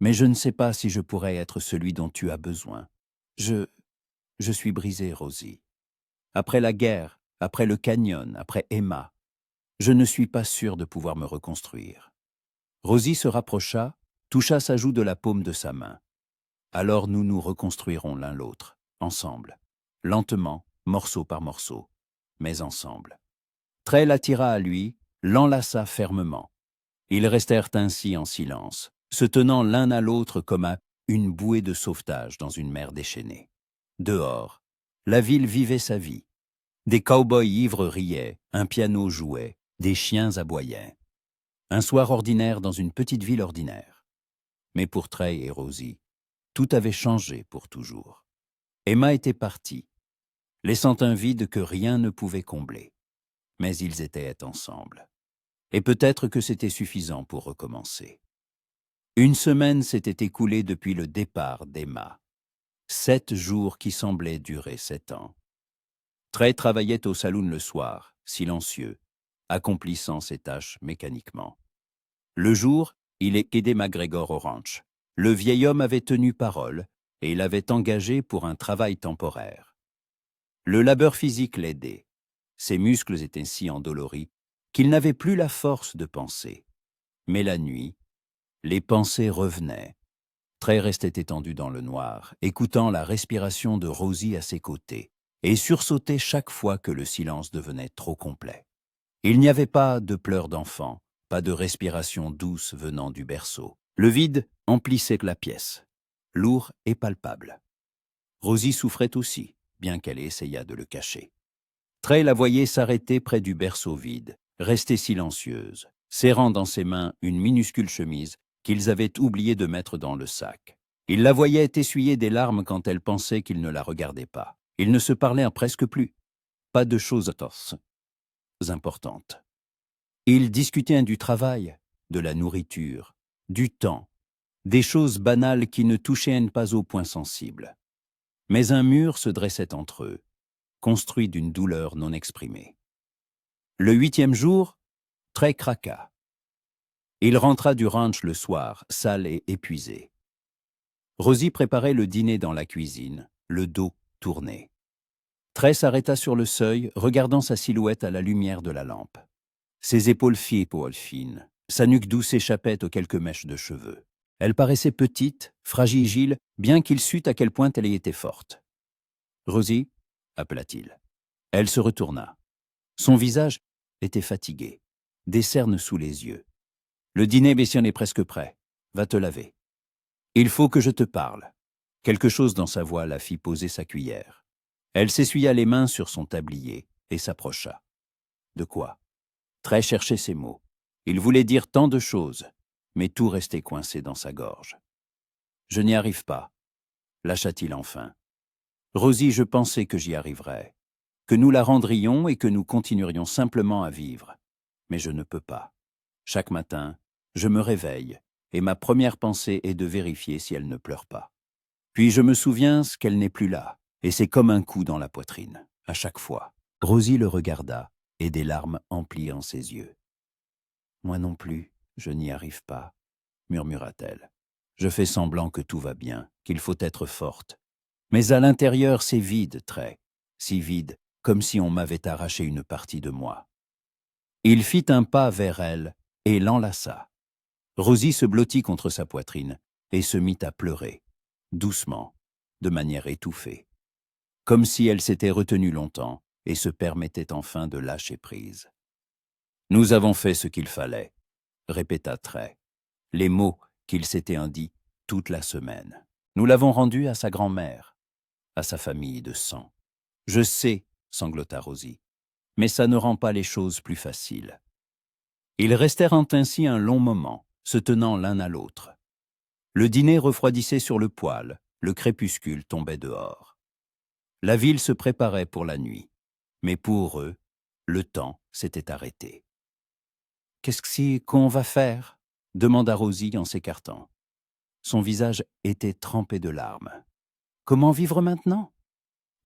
Mais je ne sais pas si je pourrais être celui dont tu as besoin. Je suis brisé, Rosie. Après la guerre, après le canyon, après Emma, je ne suis pas sûr de pouvoir me reconstruire. » Rosie se rapprocha, toucha sa joue de la paume de sa main. « Alors nous nous reconstruirons l'un l'autre, ensemble, lentement, morceau par morceau, mais ensemble. » Trey l'attira à lui, l'enlaça fermement. Ils restèrent ainsi en silence, se tenant l'un à l'autre comme à une bouée de sauvetage dans une mer déchaînée. Dehors, la ville vivait sa vie. Des cow-boys ivres riaient, un piano jouait, des chiens aboyaient. Un soir ordinaire dans une petite ville ordinaire. Mais pour Trey et Rosie, tout avait changé pour toujours. Emma était partie, laissant un vide que rien ne pouvait combler. Mais ils étaient ensemble. Et peut-être que c'était suffisant pour recommencer. Une semaine s'était écoulée depuis le départ d'Emma. 7 jours qui semblaient durer 7 ans. Trey travaillait au saloon le soir, silencieux, accomplissant ses tâches mécaniquement. Le jour, il aidait McGregor au ranch. Le vieil homme avait tenu parole et il l'avait engagé pour un travail temporaire. Le labeur physique l'aidait. Ses muscles étaient si endoloris qu'il n'avait plus la force de penser. Mais la nuit, les pensées revenaient. Trey restait étendu dans le noir, écoutant la respiration de Rosie à ses côtés, et sursautait chaque fois que le silence devenait trop complet. Il n'y avait pas de pleurs d'enfant, pas de respiration douce venant du berceau. Le vide emplissait la pièce, lourd et palpable. Rosie souffrait aussi, bien qu'elle essayât de le cacher. Trey la voyait s'arrêter près du berceau vide, rester silencieuse, serrant dans ses mains une minuscule chemise qu'ils avaient oublié de mettre dans le sac. Il la voyait essuyer des larmes quand elle pensait qu'il ne la regardait pas. Ils ne se parlaient presque plus. Pas de choses importantes. Ils discutaient du travail, de la nourriture, du temps, des choses banales qui ne touchaient pas aux points sensibles. Mais un mur se dressait entre eux, construit d'une douleur non exprimée. Le 8e jour, Trey craqua. Il rentra du ranch le soir, sale et épuisé. Rosie préparait le dîner dans la cuisine, le dos tourné. Trey s'arrêta sur le seuil, regardant sa silhouette à la lumière de la lampe. Ses épaules fines, sa nuque douce échappait aux quelques mèches de cheveux. Elle paraissait petite, fragile, bien qu'il sût à quel point elle y était forte. « Rosie » appela-t-il. Elle se retourna. Son visage était fatigué, des cernes sous les yeux. « Le dîner est presque prêt. Va te laver. »« Il faut que je te parle. » Quelque chose dans sa voix la fit poser sa cuillère. Elle s'essuya les mains sur son tablier et s'approcha. « De quoi ?» Trey cherchait ses mots. Il voulait dire tant de choses, mais tout restait coincé dans sa gorge. « Je n'y arrive pas, » lâcha-t-il enfin. « Rosie, je pensais que j'y arriverais. que nous la rendrions et que nous continuerions simplement à vivre. Mais je ne peux pas. Chaque matin, je me réveille et ma première pensée est de vérifier si elle ne pleure pas. Puis je me souviens qu'elle n'est plus là, et c'est comme un coup dans la poitrine, à chaque fois. Rosie le regarda, et des larmes emplirent ses yeux. « Moi non plus, je n'y arrive pas, » murmura-t-elle. « Je fais semblant que tout va bien, qu'il faut être forte. Mais à l'intérieur, c'est vide, très, si vide, comme si on m'avait arraché une partie de moi. » Il fit un pas vers elle et l'enlaça. Rosie se blottit contre sa poitrine et se mit à pleurer, doucement, de manière étouffée, comme si elle s'était retenue longtemps et se permettait enfin de lâcher prise. « Nous avons fait ce qu'il fallait, » répéta Trey, les mots qu'il s'était indits toute la semaine. « Nous l'avons rendu à sa grand-mère, à sa famille de sang. »« Je sais, » sanglota Rosie, « mais ça ne rend pas les choses plus faciles. » Ils restèrent ainsi un long moment, se tenant l'un à l'autre. Le dîner refroidissait sur le poêle, le crépuscule tombait dehors. La ville se préparait pour la nuit, mais pour eux, le temps s'était arrêté. « Qu'est-ce qu'on va faire ?» demanda Rosie en s'écartant. Son visage était trempé de larmes. « Comment vivre maintenant ?»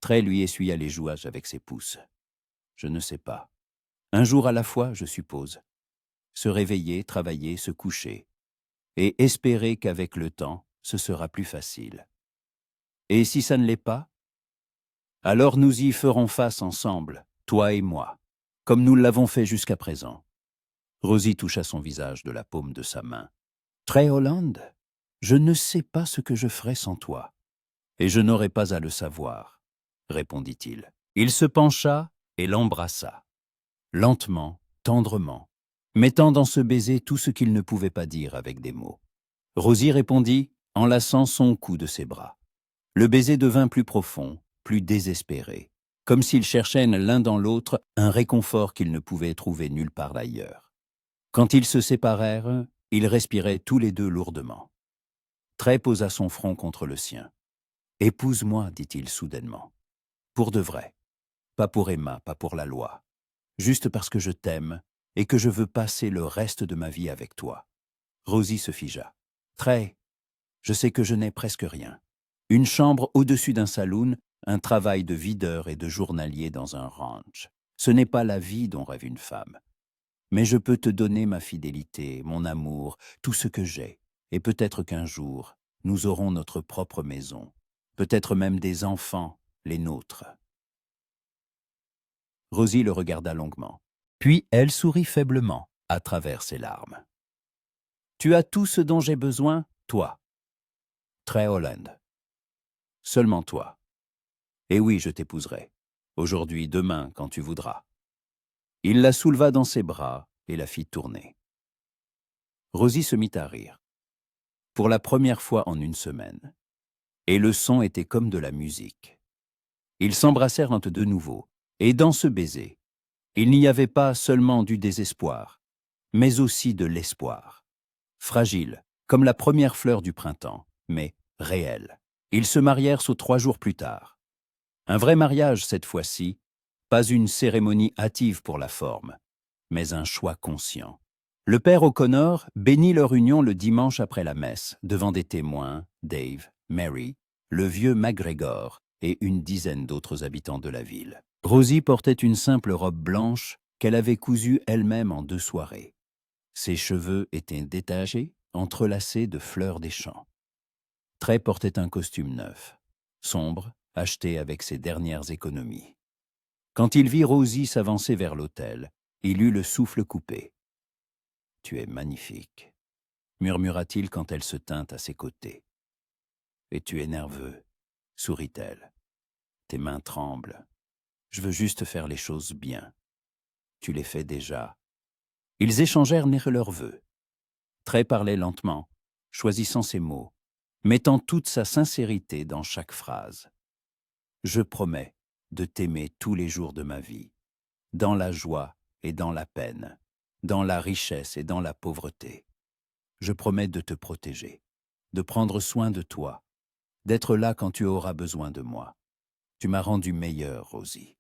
Trey lui essuya les joues avec ses pouces. « Je ne sais pas. Un jour à la fois, je suppose. Se réveiller, travailler, se coucher. Et espérer qu'avec le temps, ce sera plus facile. Et si ça ne l'est pas? Alors nous y ferons face ensemble, toi et moi, comme nous l'avons fait jusqu'à présent. » Rosie toucha son visage de la paume de sa main. « Trey Holland, je ne sais pas ce que je ferais sans toi, et je n'aurais pas à le savoir, » répondit-il. Il se pencha et l'embrassa, lentement, tendrement, mettant dans ce baiser tout ce qu'il ne pouvait pas dire avec des mots. Rosie répondit, enlaçant son cou de ses bras. Le baiser devint plus profond, plus désespéré, comme s'ils cherchaient l'un dans l'autre un réconfort qu'ils ne pouvaient trouver nulle part ailleurs. Quand ils se séparèrent, ils respiraient tous les deux lourdement. Trey posa son front contre le sien. « Épouse-moi, dit-il soudainement. Pour de vrai. Pas pour Emma, pas pour la loi. Juste parce que je t'aime et que je veux passer le reste de ma vie avec toi. » Rosie se figea. « Trey, je sais que je n'ai presque rien. Une chambre au-dessus d'un saloon, un travail de videur et de journalier dans un ranch. Ce n'est pas la vie dont rêve une femme. Mais je peux te donner ma fidélité, mon amour, tout ce que j'ai. Et peut-être qu'un jour, nous aurons notre propre maison. Peut-être même des enfants, les nôtres. » Rosie le regarda longuement. Puis elle sourit faiblement, à travers ses larmes. « Tu as tout ce dont j'ai besoin, toi. Trey Holland. Seulement toi. Et oui, je t'épouserai. Aujourd'hui, demain, quand tu voudras. » Il la souleva dans ses bras et la fit tourner. Rosie se mit à rire. Pour la première fois en une semaine. Et le son était comme de la musique. Ils s'embrassèrent de nouveau, et dans ce baiser, il n'y avait pas seulement du désespoir, mais aussi de l'espoir. Fragile, comme la première fleur du printemps, mais réel. Ils se marièrent 3 jours plus tard. Un vrai mariage cette fois-ci, pas une cérémonie hâtive pour la forme, mais un choix conscient. Le père O'Connor bénit leur union le dimanche après la messe, devant des témoins, Dave, Mary, le vieux MacGregor et une dizaine d'autres habitants de la ville. Rosie portait une simple robe blanche qu'elle avait cousue elle-même en 2 soirées. Ses cheveux étaient détachés, entrelacés de fleurs des champs. Trey portait un costume neuf, sombre, acheté avec ses dernières économies. Quand il vit Rosie s'avancer vers l'autel, il eut le souffle coupé. « Tu es magnifique, » murmura-t-il quand elle se tint à ses côtés. « Et tu es nerveux, » sourit-elle. « Tes mains tremblent. Je veux juste faire les choses bien. Tu les fais déjà. » Ils échangèrent leurs vœux. Trey parlait lentement, choisissant ses mots, mettant toute sa sincérité dans chaque phrase. « Je promets de t'aimer tous les jours de ma vie, dans la joie et dans la peine, dans la richesse et dans la pauvreté. Je promets de te protéger, de prendre soin de toi, d'être là quand tu auras besoin de moi. Tu m'as rendu meilleure, Rosie.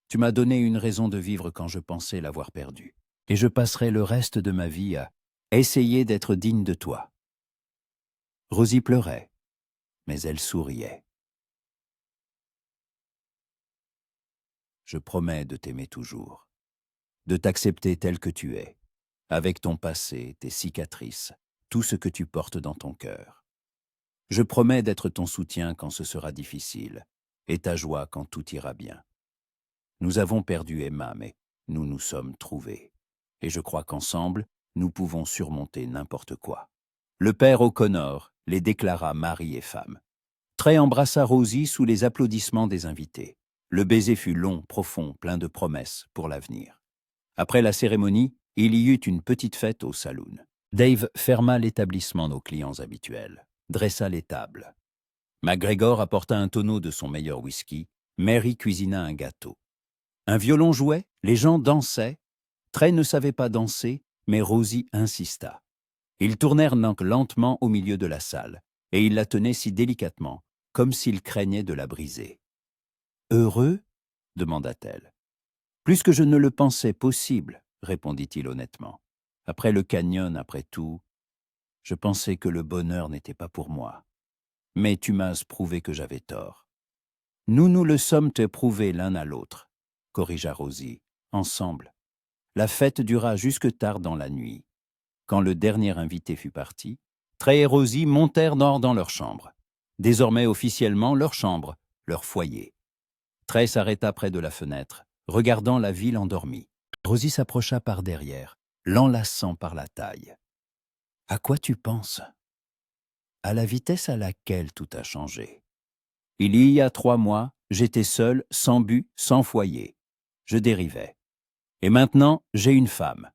Tu m'as donné une raison de vivre quand je pensais l'avoir perdue. Et je passerai le reste de ma vie à essayer d'être digne de toi. » Rosie pleurait, mais elle souriait. « Je promets de t'aimer toujours, de t'accepter tel que tu es, avec ton passé, tes cicatrices, tout ce que tu portes dans ton cœur. Je promets d'être ton soutien quand ce sera difficile, et ta joie quand tout ira bien. Nous avons perdu Emma, mais nous nous sommes trouvés. Et je crois qu'ensemble, nous pouvons surmonter n'importe quoi. » Le père O'Connor les déclara mari et femme. Trey embrassa Rosie sous les applaudissements des invités. Le baiser fut long, profond, plein de promesses pour l'avenir. Après la cérémonie, il y eut une petite fête au saloon. Dave ferma l'établissement aux clients habituels, dressa les tables. McGregor apporta un tonneau de son meilleur whisky, Mary cuisina un gâteau. Un violon jouait, les gens dansaient. Trey ne savait pas danser, mais Rosie insista. Ils tournèrent donc lentement au milieu de la salle, et il la tenait si délicatement, comme s'il craignait de la briser. « Heureux » demanda-t-elle. « Plus que je ne le pensais possible, » répondit-il honnêtement. « Après le canyon, après tout, je pensais que le bonheur n'était pas pour moi. Mais tu m'as prouvé que j'avais tort. »« Nous nous le sommes prouvé l'un à l'autre, » corrigea Rosie, « ensemble. La fête dura jusque tard dans la nuit. Quand le dernier invité fut parti, Trey et Rosie montèrent dans leur chambre. Désormais officiellement leur chambre, leur foyer. Trey s'arrêta près de la fenêtre, regardant la ville endormie. Rosie s'approcha par derrière, l'enlaçant par la taille. « À quoi tu penses ? À la vitesse à laquelle tout a changé. Il y a 3 mois, j'étais seul, sans but, sans foyer. Je dérivais. Et maintenant, j'ai une femme,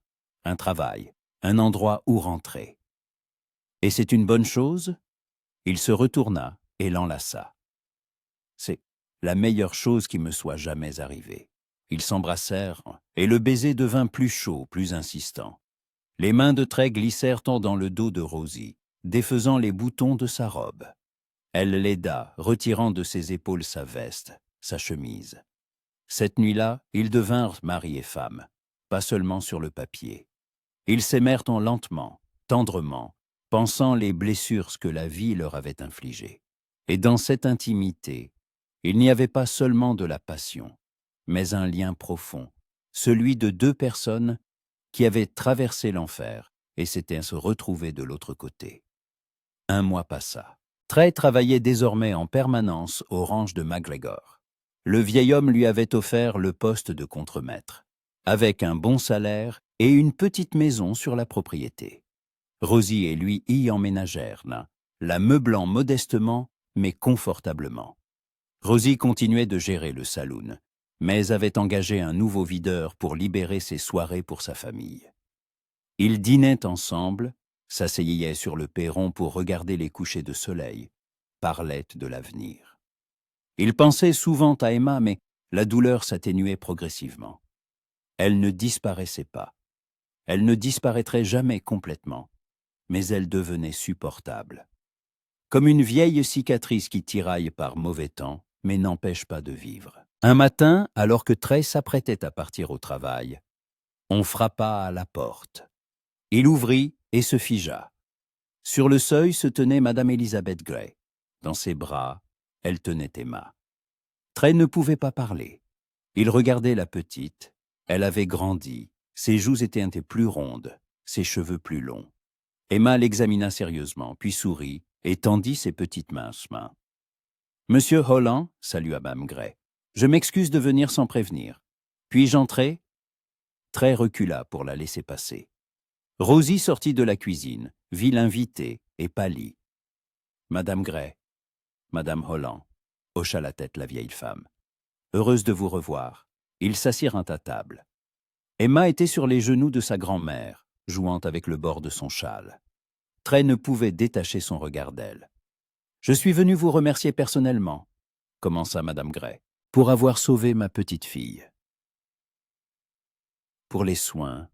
un travail, un endroit où rentrer. Et c'est une bonne chose ?» Il se retourna et l'enlaça. « C'est la meilleure chose qui me soit jamais arrivée. » Ils s'embrassèrent et le baiser devint plus chaud, plus insistant. Les mains de Trey glissèrent dans le dos de Rosie, défaisant les boutons de sa robe. Elle l'aida, retirant de ses épaules sa veste, sa chemise. Cette nuit-là, ils devinrent mari et femme, pas seulement sur le papier. Ils s'aimèrent lentement, tendrement, pensant les blessures que la vie leur avait infligées. Et dans cette intimité, il n'y avait pas seulement de la passion, mais un lien profond, celui de 2 personnes qui avaient traversé l'enfer et s'étaient se retrouvées de l'autre côté. 1 mois passa. Trey travaillait désormais en permanence au ranch de McGregor. Le vieil homme lui avait offert le poste de contremaître, avec un bon salaire et une petite maison sur la propriété. Rosie et lui y emménagèrent, la meublant modestement mais confortablement. Rosie continuait de gérer le saloon, mais avait engagé un nouveau videur pour libérer ses soirées pour sa famille. Ils dînaient ensemble, s'asseyaient sur le perron pour regarder les couchers de soleil, parlaient de l'avenir. Ils pensaient souvent à Emma, mais la douleur s'atténuait progressivement. Elle ne disparaissait pas. Elle ne disparaîtrait jamais complètement, mais elle devenait supportable. Comme une vieille cicatrice qui tiraille par mauvais temps, mais n'empêche pas de vivre. Un matin, alors que Trey s'apprêtait à partir au travail, on frappa à la porte. Il ouvrit et se figea. Sur le seuil se tenait Madame Elizabeth Gray. Dans ses bras, elle tenait Emma. Trey ne pouvait pas parler. Il regardait la petite. Elle avait grandi. Ses joues étaient un peu plus rondes, ses cheveux plus longs. Emma l'examina sérieusement, puis sourit et tendit ses petites minces mains. « Monsieur Holland, salua Madame Gray, je m'excuse de venir sans prévenir. Puis-je entrer ?» Trey recula pour la laisser passer. Rosie sortit de la cuisine, vit l'invité et pâlit. Madame Gray, Madame Holland, hocha la tête la vieille femme. Heureuse de vous revoir. Ils s'assirent à table. Emma était sur les genoux de sa grand-mère, jouant avec le bord de son châle. Trey ne pouvait détacher son regard d'elle. « Je suis venu vous remercier personnellement, » commença Madame Gray, « pour avoir sauvé ma petite fille. Pour les soins,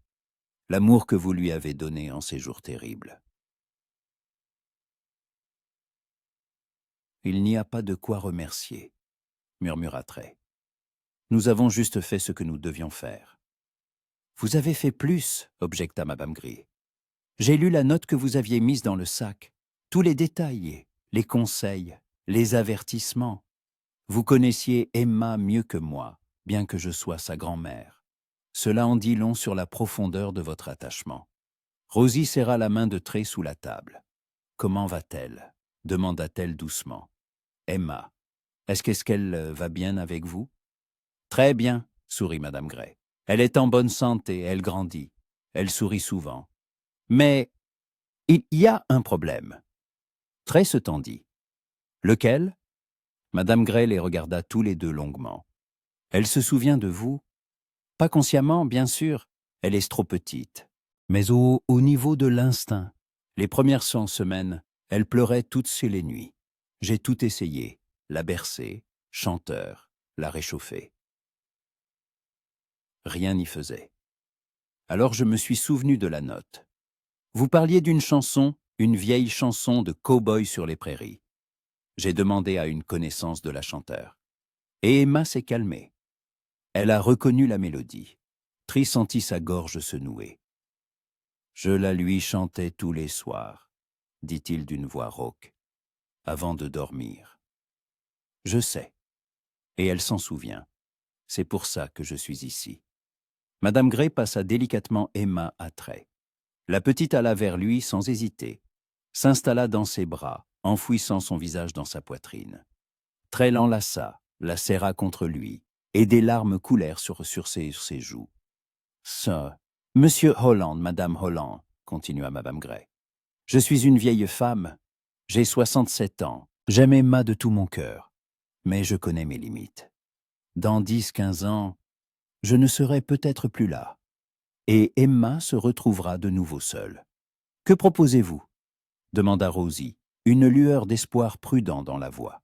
l'amour que vous lui avez donné en ces jours terribles. » « Il n'y a pas de quoi remercier, » murmura Trey. Nous avons juste fait ce que nous devions faire. Vous avez fait plus, objecta Madame Gray. J'ai lu la note que vous aviez mise dans le sac. Tous les détails, les conseils, les avertissements. Vous connaissiez Emma mieux que moi, bien que je sois sa grand-mère. Cela en dit long sur la profondeur de votre attachement. Rosie serra la main de Trey sous la table. « Comment va-t-elle » demanda-t-elle doucement. « Emma, est-ce qu'elle va bien avec vous ?»« Très bien, » sourit Madame Gray. « Elle est en bonne santé, elle grandit. Elle sourit souvent. Mais il y a un problème. » Trey se tendit. « Lequel ?» Madame Gray les regarda tous les deux longuement. « Elle se souvient de vous ? Pas consciemment, bien sûr. Elle est trop petite. Mais au niveau de l'instinct. Les premières 100 semaines, elle pleurait toutes les nuits. J'ai tout essayé. La bercer, chanteur, la réchauffer. Rien n'y faisait. Alors je me suis souvenu de la note. Vous parliez d'une chanson, une vieille chanson de cow-boy sur les prairies. J'ai demandé à une connaissance de la chanteur. Et Emma s'est calmée. Elle a reconnu la mélodie. Trey sentit sa gorge se nouer. « Je la lui chantais tous les soirs, » dit-il d'une voix rauque, avant de dormir. « Je sais. Et elle s'en souvient. C'est pour ça que je suis ici. » Madame Gray passa délicatement Emma à Trey. La petite alla vers lui sans hésiter, s'installa dans ses bras, enfouissant son visage dans sa poitrine. Trey l'enlaça, la serra contre lui, et des larmes coulèrent sur ses joues. « Ça, Monsieur Holland, Madame Holland, » continua Madame Gray. « Je suis une vieille femme, j'ai 67 ans, j'aime Emma de tout mon cœur, mais je connais mes limites. Dans 10-15 ans, je ne serai peut-être plus là, et Emma se retrouvera de nouveau seule. Que proposez-vous » demanda Rosie, une lueur d'espoir prudent dans la voix.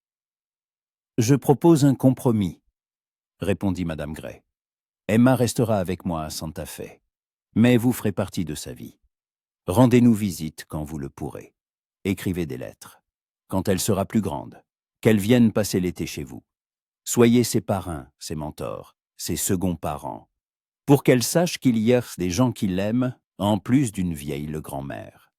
« Je propose un compromis, » répondit Madame Gray. « Emma restera avec moi à Santa Fe, mais vous ferez partie de sa vie. Rendez-nous visite quand vous le pourrez. Écrivez des lettres. Quand elle sera plus grande, qu'elle vienne passer l'été chez vous. Soyez ses parrains, ses mentors, ses seconds parents, pour qu'elle sache qu'il y a des gens qui l'aiment, en plus d'une vieille grand-mère. »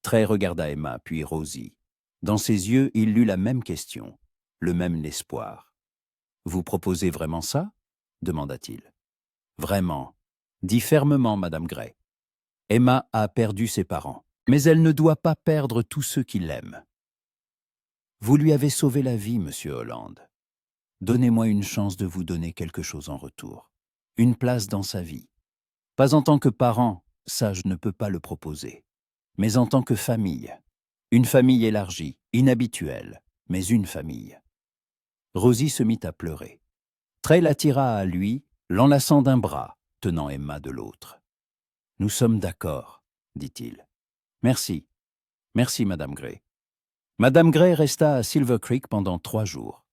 Trey regarda Emma, puis Rosie. Dans ses yeux, il lut la même question, le même espoir. « Vous proposez vraiment ça ?» demanda-t-il. « Vraiment, » dit fermement Madame Gray. « Emma a perdu ses parents, mais elle ne doit pas perdre tous ceux qui l'aiment. Vous lui avez sauvé la vie, Monsieur Holland. Donnez-moi une chance de vous donner quelque chose en retour, une place dans sa vie. Pas en tant que parent, ça je ne peux pas le proposer, mais en tant que famille. Une famille élargie, inhabituelle, mais une famille. » Rosie se mit à pleurer. Trey l'attira à lui, l'enlaçant d'un bras, tenant Emma de l'autre. « Nous sommes d'accord, » dit-il. « Merci. Merci, Madame Gray. » Madame Gray resta à Silver Creek pendant 3 jours.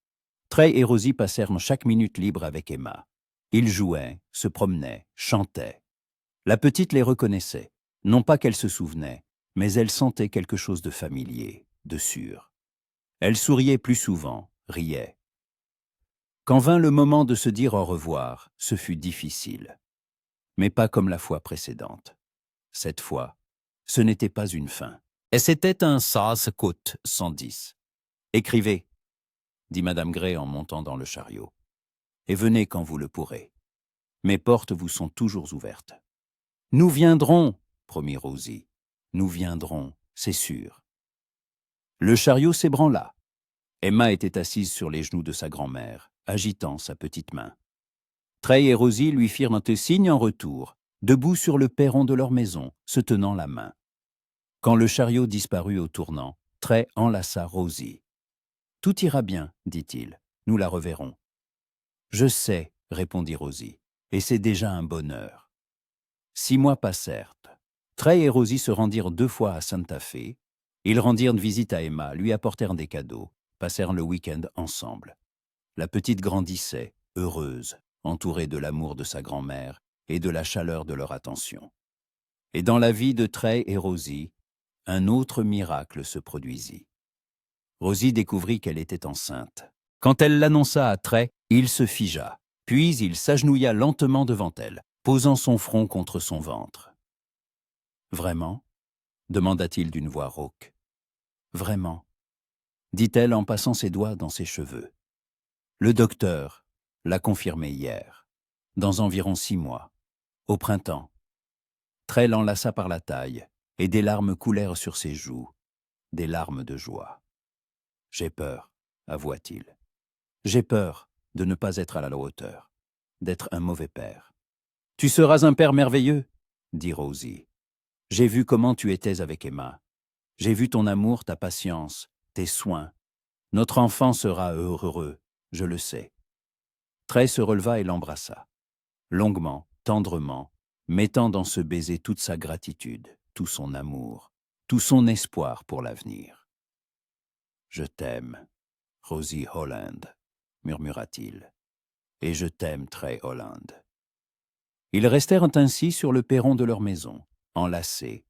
Trey et Rosie passèrent chaque minute libre avec Emma. Ils jouaient, se promenaient, chantaient. La petite les reconnaissait, non pas qu'elle se souvenait, mais elle sentait quelque chose de familier, de sûr. Elle souriait plus souvent, riait. Quand vint le moment de se dire au revoir, ce fut difficile. Mais pas comme la fois précédente. Cette fois, ce n'était pas une fin. Et c'était un South Côte 110. « Écrivez, » dit Madame Gray en montant dans le chariot. « Et venez quand vous le pourrez. Mes portes vous sont toujours ouvertes. »« Nous viendrons, » promit Rosie. « Nous viendrons, c'est sûr. » Le chariot s'ébranla. Emma était assise sur les genoux de sa grand-mère, agitant sa petite main. Trey et Rosie lui firent un signe en retour, debout sur le perron de leur maison, se tenant la main. Quand le chariot disparut au tournant, Trey enlaça Rosie. « Tout ira bien, dit-il, nous la reverrons. »« Je sais, » répondit Rosie, « et c'est déjà un bonheur. » 6 mois passèrent. Trey et Rosie se rendirent 2 fois à Santa Fe. Ils rendirent visite à Emma, lui apportèrent des cadeaux, passèrent le week-end ensemble. La petite grandissait, heureuse, entourée de l'amour de sa grand-mère et de la chaleur de leur attention. Et dans la vie de Trey et Rosie, un autre miracle se produisit. Rosie découvrit qu'elle était enceinte. Quand elle l'annonça à Trey, il se figea, puis il s'agenouilla lentement devant elle, posant son front contre son ventre. « Vraiment ?» demanda-t-il d'une voix rauque. « Vraiment ?» dit-elle en passant ses doigts dans ses cheveux. Le docteur l'a confirmé hier, dans environ 6 mois, au printemps. Trey l'enlaça par la taille, et des larmes coulèrent sur ses joues, des larmes de joie. « J'ai peur, avoua-t-il. J'ai peur de ne pas être à la hauteur, d'être un mauvais père. »« Tu seras un père merveilleux, » dit Rosie. « J'ai vu comment tu étais avec Emma. J'ai vu ton amour, ta patience, tes soins. Notre enfant sera heureux, je le sais. » Trey se releva et l'embrassa, longuement, tendrement, mettant dans ce baiser toute sa gratitude, tout son amour, tout son espoir pour l'avenir. « Je t'aime, Rosie Holland, » murmura-t-il, « et je t'aime, Trey Holland. » Ils restèrent ainsi sur le perron de leur maison, enlacés,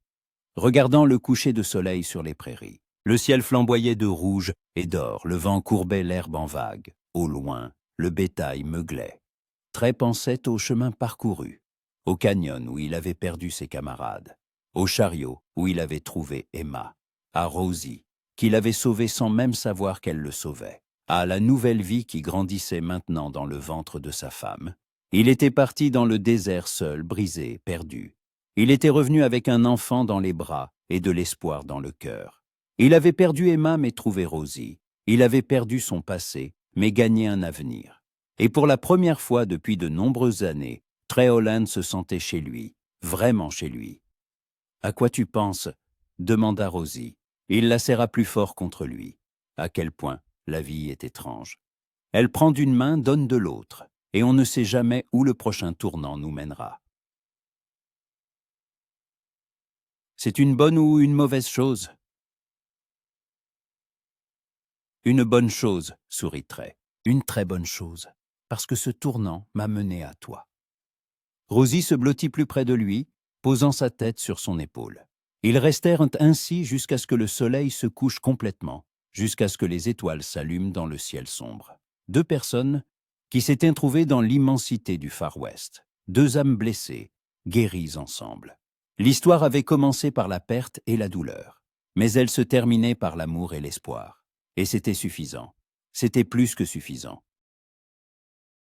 regardant le coucher de soleil sur les prairies. Le ciel flamboyait de rouge et d'or, le vent courbait l'herbe en vagues. Au loin, le bétail meuglait. Trey pensait au chemin parcouru, au canyon où il avait perdu ses camarades, au chariot où il avait trouvé Emma, à Rosie, qu'il avait sauvée sans même savoir qu'elle le sauvait, à la nouvelle vie qui grandissait maintenant dans le ventre de sa femme. Il était parti dans le désert seul, brisé, perdu. Il était revenu avec un enfant dans les bras et de l'espoir dans le cœur. Il avait perdu Emma mais trouvé Rosie. Il avait perdu son passé mais gagné un avenir. Et pour la première fois depuis de nombreuses années, Trey Holland se sentait chez lui, vraiment chez lui. « À quoi tu penses ?» demanda Rosie. Il la serra plus fort contre lui. À quel point la vie est étrange. Elle prend d'une main, donne de l'autre, et on ne sait jamais où le prochain tournant nous mènera. C'est une bonne ou une mauvaise chose ? Une bonne chose, sourit Trey. Une très bonne chose, parce que ce tournant m'a mené à toi. Rosie se blottit plus près de lui, posant sa tête sur son épaule. Ils restèrent ainsi jusqu'à ce que le soleil se couche complètement, jusqu'à ce que les étoiles s'allument dans le ciel sombre. 2 personnes qui s'étaient trouvées dans l'immensité du Far West. 2 âmes blessées, guéries ensemble. L'histoire avait commencé par la perte et la douleur, mais elle se terminait par l'amour et l'espoir. Et c'était suffisant. C'était plus que suffisant.